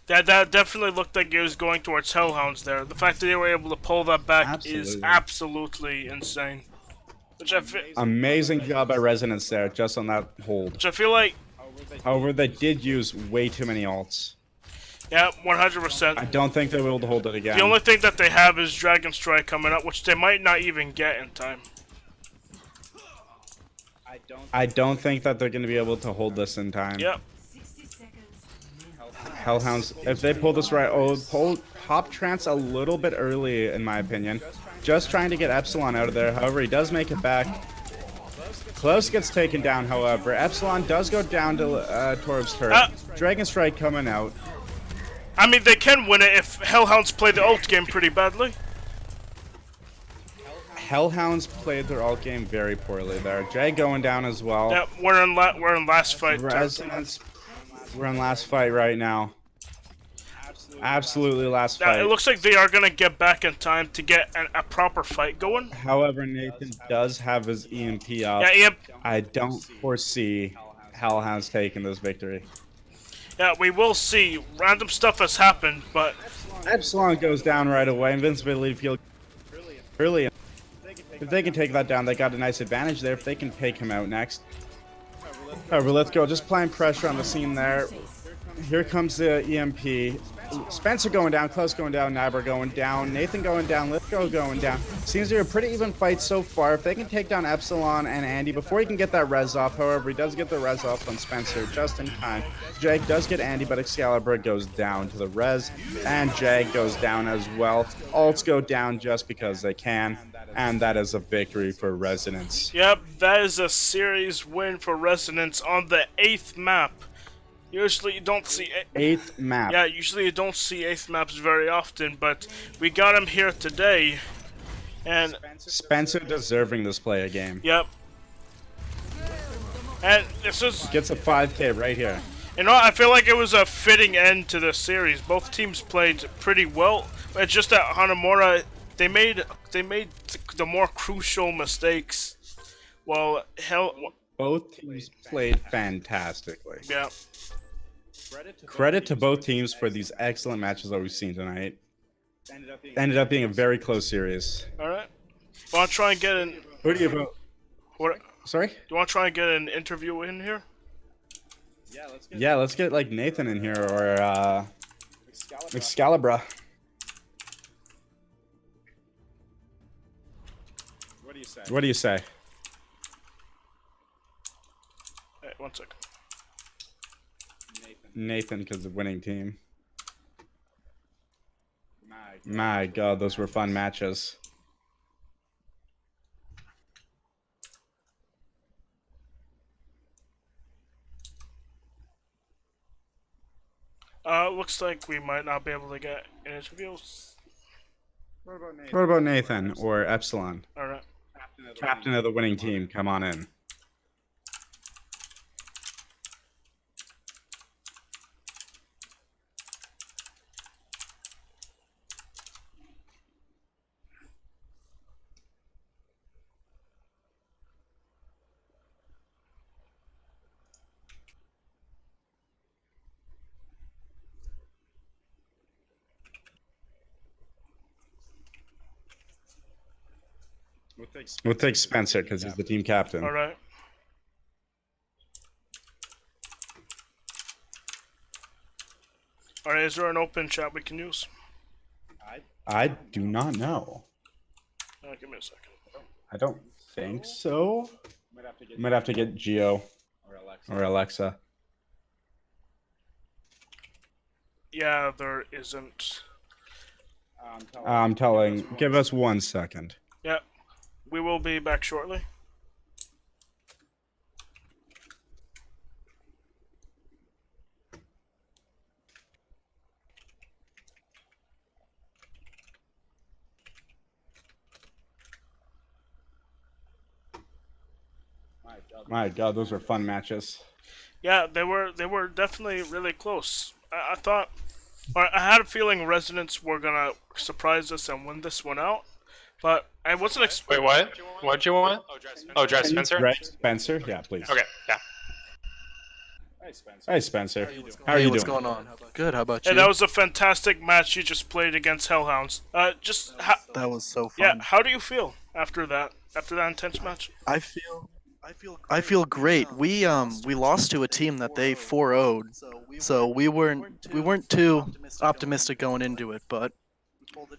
[SPEAKER 3] That definitely looked like it was going towards Hellhounds there. The fact that they were able to pull that back is absolutely insane.
[SPEAKER 1] Amazing job by Resonance there, just on that hold.
[SPEAKER 3] Which I feel like...
[SPEAKER 1] However, they did use way too many ults.
[SPEAKER 3] Yeah, 100%.
[SPEAKER 1] I don't think they'll be able to hold it again.
[SPEAKER 3] The only thing that they have is Dragon Strike coming up, which they might not even get in time.
[SPEAKER 1] I don't think that they're going to be able to hold this in time.
[SPEAKER 3] Yep.
[SPEAKER 1] Hellhounds, if they pull this right, pop trance a little bit early, in my opinion. Just trying to get Epsilon out of there. However, he does make it back. Close gets taken down, however. Epsilon does go down to Torb's turret. Dragon Strike coming out.
[SPEAKER 3] I mean, they can win it if Hellhounds play the ult game pretty badly.
[SPEAKER 1] Hellhounds played their ult game very poorly there. Jag going down as well.
[SPEAKER 3] Yeah, we're in last fight.
[SPEAKER 1] Resonance, we're in last fight right now. Absolutely last fight.
[SPEAKER 3] It looks like they are gonna get back in time to get a proper fight going.
[SPEAKER 1] However, Nathan does have his EMP up.
[SPEAKER 3] Yeah,
[SPEAKER 1] I don't foresee Hellhounds taking this victory.
[SPEAKER 3] Yeah, we will see. Random stuff has happened, but...
[SPEAKER 1] Epsilon goes down right away. Invincibility field early. If they can take that down, they got a nice advantage there if they can take him out next. However, let's go. Just applying pressure on the scene there. Here comes the EMP. Spencer going down, Close going down, Nabber going down, Nathan going down, Lithgow going down. Seems to be a pretty even fight so far. If they can take down Epsilon and Andy before he can get that res off, however, he does get the res off on Spencer just in time. Jag does get Andy, but Excalibur goes down to the res, and Jag goes down as well. Ults go down just because they can, and that is a victory for Resonance.
[SPEAKER 3] Yep, that is a series win for Resonance on the 8th map. Usually you don't see
[SPEAKER 1] 8th map.
[SPEAKER 3] Yeah, usually you don't see 8th maps very often, but we got him here today. And
[SPEAKER 1] Spencer deserving this play a game.
[SPEAKER 3] Yep. And this is
[SPEAKER 1] gets a 5K right here.
[SPEAKER 3] You know, I feel like it was a fitting end to the series. Both teams played pretty well. It's just that Hanamura, they made the more crucial mistakes. Well,
[SPEAKER 1] both teams played fantastically.
[SPEAKER 3] Yeah.
[SPEAKER 1] Credit to both teams for these excellent matches that we've seen tonight. Ended up being a very close series.
[SPEAKER 3] Alright. Want to try and get an...
[SPEAKER 1] Who do you vote?
[SPEAKER 3] What?
[SPEAKER 1] Sorry?
[SPEAKER 3] Do you want to try and get an interview in here?
[SPEAKER 1] Yeah, let's get like Nathan in here or Excalibur. What do you say?
[SPEAKER 3] Hey, 1 second.
[SPEAKER 1] Nathan, because of winning team. My God, those were fun matches.
[SPEAKER 3] Looks like we might not be able to get interviews.
[SPEAKER 1] What about Nathan or Epsilon?
[SPEAKER 3] Alright.
[SPEAKER 1] Captain of the winning team, come on in. We'll take Spencer because he's the team captain.
[SPEAKER 3] Alright. Alright, is there an open chat we can use?
[SPEAKER 1] I do not know.
[SPEAKER 3] Give me a second.
[SPEAKER 1] I don't think so. Might have to get Geo or Alexa.
[SPEAKER 3] Yeah, there isn't.
[SPEAKER 1] I'm telling. Give us 1 second.
[SPEAKER 3] Yeah, we will be back shortly.
[SPEAKER 1] My God, those were fun matches.
[SPEAKER 3] Yeah, they were definitely really close. I thought, or I had a feeling Resonance were gonna surprise us and win this one out, but I wasn't expecting.
[SPEAKER 5] Wait, what? What'd you want? Oh, Drive Spencer?
[SPEAKER 1] Right, Spencer? Yeah, please.
[SPEAKER 5] Okay, yeah.
[SPEAKER 1] Hey, Spencer. How are
[SPEAKER 6] Hey,
[SPEAKER 1] you
[SPEAKER 6] what's
[SPEAKER 1] doing?
[SPEAKER 6] going on? Good, how about you?
[SPEAKER 3] Hey, that was a fantastic match you just played against Hellhounds.
[SPEAKER 6] That was so fun.
[SPEAKER 3] Yeah, how do you feel after that intense match?
[SPEAKER 6] I feel great. We lost to a team that they 4-0'd, so we weren't too optimistic going into it, but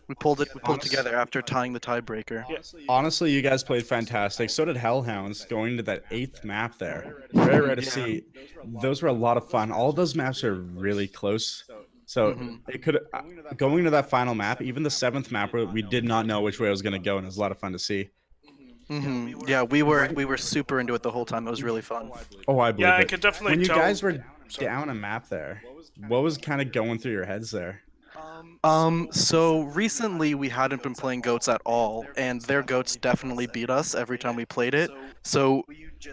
[SPEAKER 6] we pulled together after tying the tiebreaker.
[SPEAKER 1] Honestly, you guys played fantastic. So did Hellhounds going to that 8th map there. Very rare to see. Those were a lot of fun. All those maps are really close. So it could going to that final map, even the 7th map, where we did not know which way it was going to go, and it was a lot of fun to see.
[SPEAKER 6] Yeah, we were super into it the whole time. It was really fun.
[SPEAKER 1] Oh, I believe
[SPEAKER 3] Yeah, I
[SPEAKER 1] it.
[SPEAKER 3] could definitely
[SPEAKER 1] When you
[SPEAKER 3] tell.
[SPEAKER 1] guys were down a map there, what was kind of going through your heads there?
[SPEAKER 6] So recently we hadn't been playing goats at all, and their goats definitely beat us every time we played it. So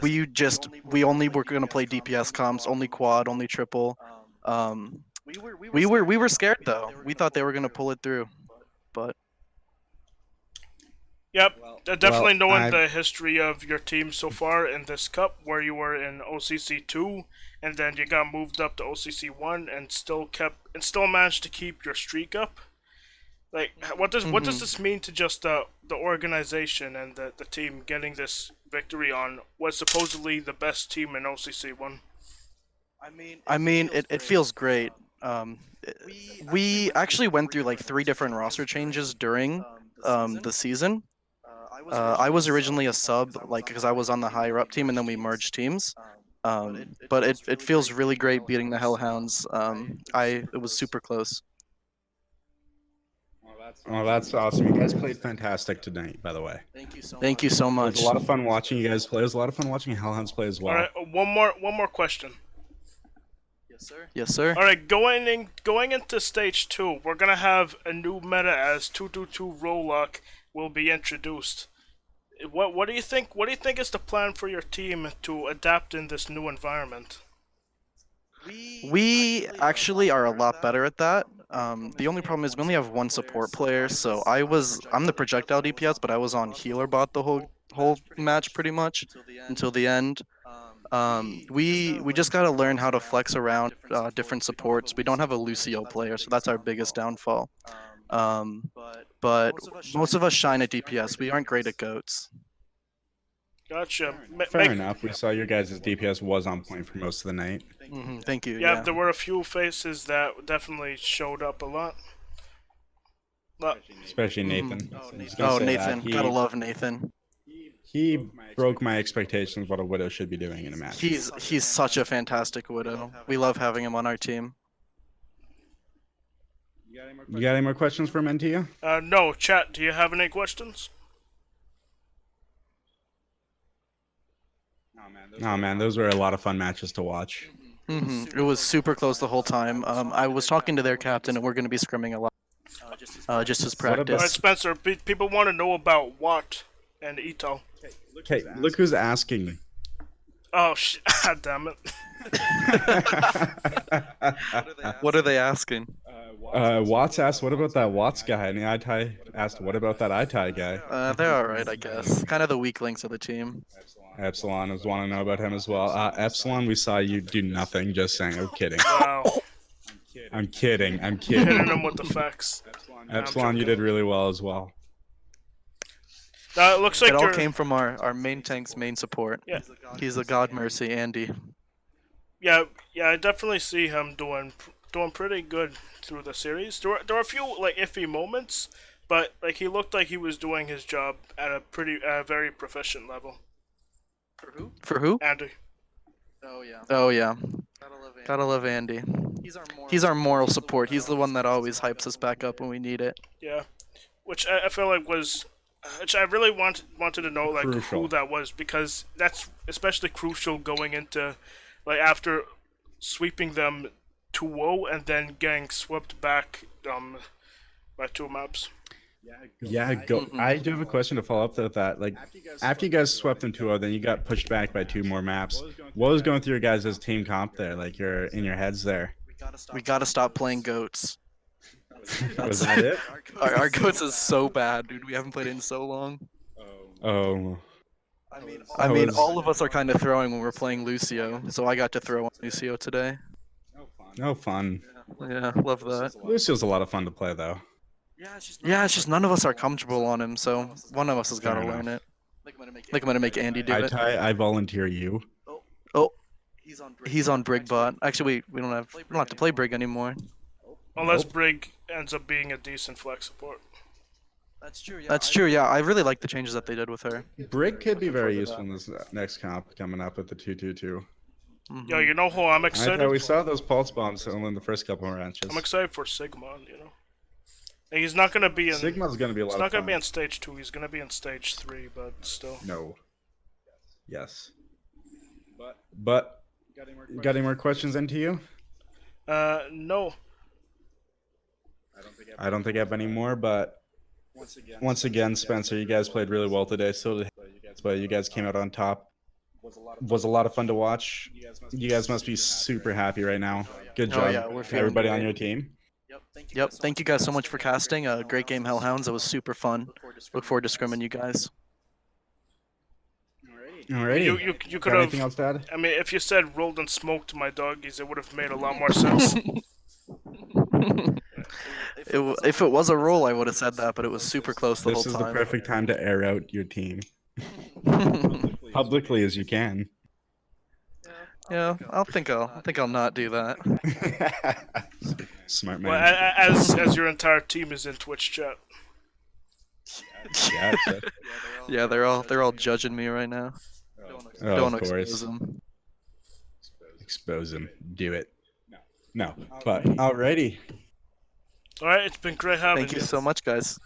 [SPEAKER 6] we only were gonna play DPS comps, only quad, only triple. We were scared though. We thought they were gonna pull it through, but
[SPEAKER 3] Yep, definitely knowing
[SPEAKER 1] I-
[SPEAKER 3] the history of your team so far in this cup, where you were in OCC 2, and then you got moved up to OCC 1, and still managed to keep your streak up. Like, what does this mean to just the organization and the team getting this victory on what's supposedly the best team in OCC 1?
[SPEAKER 6] I mean it feels great. We actually went through like 3 different roster changes during the season. I was originally a sub, like, because I was on the higher up team, and then we merged teams. But it feels really great beating the Hellhounds. It was super close.
[SPEAKER 1] Oh, that's awesome. You guys played fantastic tonight, by the way.
[SPEAKER 6] Thank you so
[SPEAKER 1] It
[SPEAKER 6] much.
[SPEAKER 1] was a lot of fun watching you guys play. It was a lot of fun watching Hellhounds play as well.
[SPEAKER 3] All right, one more question.
[SPEAKER 6] Yes, sir.
[SPEAKER 3] All right, going into stage 2, we're gonna have a new meta as 222 Rolluck will be introduced. What do you think? What do you think is the plan for your team to adapt in this new environment?
[SPEAKER 6] We actually are a lot better at that. The only problem is we only have 1 support player, so I'm the projectile DPS, but I was on healer bot the whole match pretty much until the end. We just gotta learn how to flex around different supports. We don't have a Lucio player, so that's our biggest downfall. But most of us shine at DPS. We aren't great at goats.
[SPEAKER 3] Gotcha.
[SPEAKER 1] Fair enough. We saw your guys' DPS was on point for most of the night.
[SPEAKER 6] Thank you.
[SPEAKER 3] Yeah, there were a few faces that definitely showed up a lot. But
[SPEAKER 1] Especially Nathan.
[SPEAKER 6] Oh, Nathan. Gotta love Nathan.
[SPEAKER 1] He broke my expectations of what a Widow should be doing in a match.
[SPEAKER 6] He's such a fantastic Widow. We love having him on our team.
[SPEAKER 1] You got any more questions for Mentia?
[SPEAKER 3] No, chat, do you have any questions?
[SPEAKER 1] Oh man, those were a lot of fun matches to watch.
[SPEAKER 6] It was super close the whole time. I was talking to their captain, and we're going to be scrimming a lot. Just as practice.
[SPEAKER 3] Alright, Spencer, people want to know about Watt and Ito.
[SPEAKER 1] Okay, look who's asking.
[SPEAKER 3] Oh, damn it.
[SPEAKER 6] What are they asking?
[SPEAKER 1] Watts asked, what about that Watts guy? And the Itai asked, what about that Itai guy?
[SPEAKER 6] They're alright, I guess. Kind of the weak links of the team.
[SPEAKER 1] Epsilon was wanting to know about him as well. Epsilon, we saw you do nothing, just saying. I'm kidding.
[SPEAKER 3] Wow.
[SPEAKER 1] I'm kidding.
[SPEAKER 3] Hitting him with the facts.
[SPEAKER 1] Epsilon, you did really well as well.
[SPEAKER 3] It looks like
[SPEAKER 6] it all came from our main tank's main support.
[SPEAKER 3] Yeah.
[SPEAKER 6] He's a god mercy, Andy.
[SPEAKER 3] Yeah, I definitely see him doing pretty good through the series. There were a few like iffy moments, but like he looked like he was doing his job at a very proficient level.
[SPEAKER 6] For who?
[SPEAKER 3] Andy.
[SPEAKER 6] Oh yeah. Gotta love Andy. He's our moral support. He's the one that always hypes us back up when we need it.
[SPEAKER 3] Yeah, which I feel like was, which I really wanted to know like
[SPEAKER 1] Crucial.
[SPEAKER 3] who that was, because that's especially crucial going into like after sweeping them 2-0 and then getting swept back by 2 maps.
[SPEAKER 1] Yeah, go. I do have a question to follow up to that. Like, after you guys swept them 2-0, then you got pushed back by 2 more maps. What was going through your guys' team comp there? Like, you're in your heads there.
[SPEAKER 6] We gotta stop playing goats.
[SPEAKER 1] Was that it?
[SPEAKER 6] Our goats is so bad, dude. We haven't played it in so long.
[SPEAKER 1] Oh.
[SPEAKER 6] I mean, all of us are kind of throwing when we're playing Lucio, so I got to throw on Lucio today.
[SPEAKER 1] No fun.
[SPEAKER 6] Yeah, love that.
[SPEAKER 1] Lucio's a lot of fun to play, though.
[SPEAKER 6] Yeah, it's just none of us are comfortable on him, so one of us has got to
[SPEAKER 1] Fair
[SPEAKER 6] learn
[SPEAKER 1] enough.
[SPEAKER 6] it. Like I'm gonna make Andy do it.
[SPEAKER 1] I volunteer you.
[SPEAKER 6] Oh, he's on Brigbot. Actually, we don't have to play Brig anymore.
[SPEAKER 3] Unless Brig ends up being a decent flex support.
[SPEAKER 6] That's true. Yeah, I really like the changes that they did with her.
[SPEAKER 1] Brig could be very useful in this next comp coming up with the 2-2-2.
[SPEAKER 3] Yo, you know who I'm excited?
[SPEAKER 1] We saw those pulse bombs in the first couple of matches.
[SPEAKER 3] I'm excited for Sigma, you know. And he's not gonna be in.
[SPEAKER 1] Sigma's gonna be a lot
[SPEAKER 3] He's
[SPEAKER 1] of
[SPEAKER 3] not
[SPEAKER 1] fun.
[SPEAKER 3] gonna be in stage 2. He's gonna be in stage 3, but still.
[SPEAKER 1] No. Yes. But got any more questions into you?
[SPEAKER 3] No.
[SPEAKER 1] I don't think I have any more, but once again, Spencer, you guys played really well today. So did but you guys came out on top. Was a lot of fun to watch. You guys must be super happy right now. Good job,
[SPEAKER 6] yeah, we're feeling
[SPEAKER 1] everybody on
[SPEAKER 6] great.
[SPEAKER 1] your team.
[SPEAKER 6] Yep. Thank you guys so much for casting. Great game, Hellhounds. It was super fun. Look forward to scrimming you guys.
[SPEAKER 1] Alrighty.
[SPEAKER 3] You
[SPEAKER 1] Got
[SPEAKER 3] could
[SPEAKER 1] anything
[SPEAKER 3] have.
[SPEAKER 1] else to add?
[SPEAKER 3] I mean, if you said rolled and smoked my doggies, it would have made a lot more sense.
[SPEAKER 6] If it was a roll, I would have said that, but it was super close the
[SPEAKER 1] This
[SPEAKER 6] whole
[SPEAKER 1] is the
[SPEAKER 6] time.
[SPEAKER 1] perfect time to air out your team publicly as you can.
[SPEAKER 6] Yeah, I think I'll not do that.
[SPEAKER 1] Smart
[SPEAKER 3] Well,
[SPEAKER 1] man.
[SPEAKER 3] as your entire team is in Twitch chat.
[SPEAKER 1] Yeah,
[SPEAKER 6] Yeah, they're all judging me right now.
[SPEAKER 1] oh,
[SPEAKER 6] Don't
[SPEAKER 1] of
[SPEAKER 6] expose
[SPEAKER 1] course.
[SPEAKER 6] them.
[SPEAKER 1] Expose him. Do it. No. But alrighty.
[SPEAKER 3] All right, it's been great having
[SPEAKER 6] Thank you so much, guys.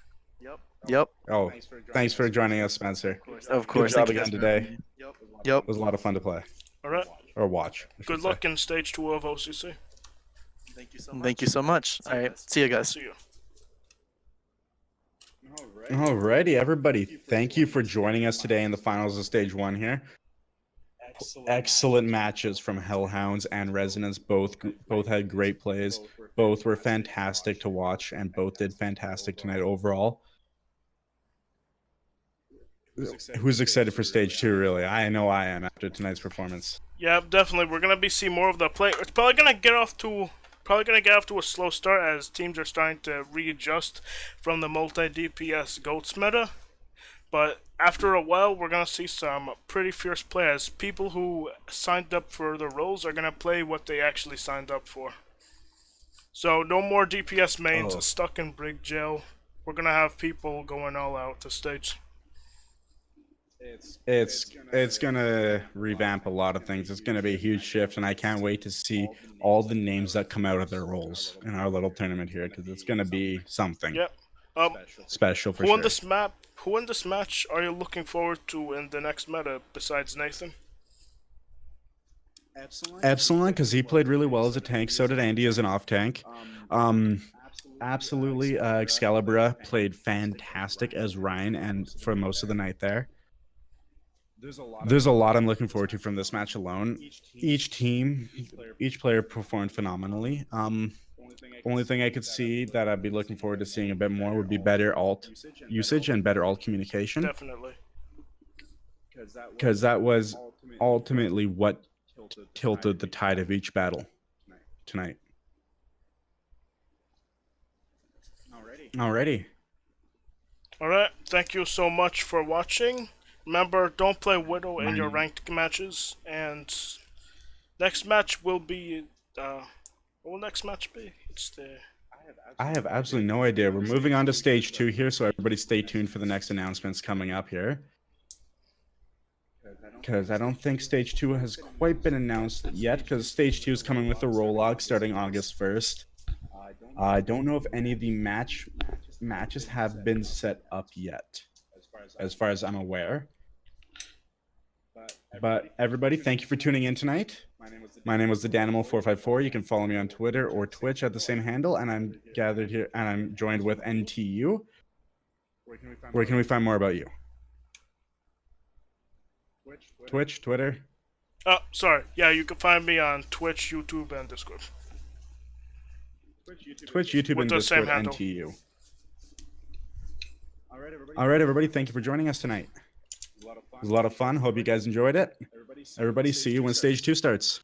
[SPEAKER 6] Yep.
[SPEAKER 1] Oh, thanks for joining us, Spencer.
[SPEAKER 6] Of course.
[SPEAKER 1] job
[SPEAKER 6] Thank you
[SPEAKER 1] again
[SPEAKER 6] guys for
[SPEAKER 1] today.
[SPEAKER 6] having me. Yep.
[SPEAKER 1] It was a lot of fun to play
[SPEAKER 3] All right.
[SPEAKER 1] or watch. I
[SPEAKER 3] Good
[SPEAKER 1] should
[SPEAKER 3] luck
[SPEAKER 1] say.
[SPEAKER 3] in stage 2 of OCC.
[SPEAKER 6] Thank you so much. All right. See you guys.
[SPEAKER 3] See you.
[SPEAKER 1] Alrighty, everybody. Thank you for joining us today in the finals of stage 1 here. Excellent matches from Hellhounds and Resonance. Both had great plays. Both were fantastic to watch, and both did fantastic tonight overall. Who's excited for stage 2? Really, I know I am after tonight's performance.
[SPEAKER 3] Yeah, definitely. We're gonna be seeing more of the play. It's probably gonna get off to a slow start as teams are starting to readjust from the multi DPS goats meta. But after a while, we're gonna see some pretty fierce play as people who signed up for the roles are gonna play what they actually signed up for. So no more DPS mains stuck in Brig jail. We're gonna have people going all out to stage.
[SPEAKER 1] it's gonna revamp a lot of things. It's gonna be a huge shift, and I can't wait to see all the names that come out of their roles in our little tournament here, because it's gonna be something
[SPEAKER 3] Yep.
[SPEAKER 1] special for
[SPEAKER 3] Who in
[SPEAKER 1] sure.
[SPEAKER 3] this map? Who in this match are you looking forward to in the next meta besides Nathan?
[SPEAKER 1] Epsilon, because he played really well as a tank. So did Andy as an off tank. Absolutely. Excalibur played fantastic as Ryan, and for most of the night there. There's a lot I'm looking forward to from this match alone. Each player performed phenomenally. Only thing I could see that I'd be looking forward to seeing a bit more would be better alt usage and better alt communication,
[SPEAKER 3] Definitely.
[SPEAKER 1] because that was ultimately what tilted the tide of each battle tonight. Alrighty.
[SPEAKER 3] Alright, thank you so much for watching. Remember, don't play Widow in your ranked matches, and next match will be, what will next match be? It's the...
[SPEAKER 1] I have absolutely no idea. We're moving on to stage 2 here, so everybody stay tuned for the next announcements coming up here. Because I don't think stage 2 has quite been announced yet, because stage 2 is coming with a roll-log starting August 1st. I don't know if any of the matches have been set up yet, as far as I'm aware. But everybody, thank you for tuning in tonight. My name was the Danimal454. You can follow me on Twitter or Twitch at the same handle, and I'm gathered here, and I'm joined with NTU. Where can we find more about you? Twitch, Twitter.
[SPEAKER 3] Oh, sorry. Yeah, you can find me on Twitch, YouTube, and Discord.
[SPEAKER 1] Twitch, YouTube,
[SPEAKER 3] With
[SPEAKER 1] and
[SPEAKER 3] the same
[SPEAKER 1] Discord,
[SPEAKER 3] handle.
[SPEAKER 1] NTU. All right, everybody, thank you for joining us tonight. It was a lot of fun. Hope you guys enjoyed it. Everybody, see you when stage 2 starts.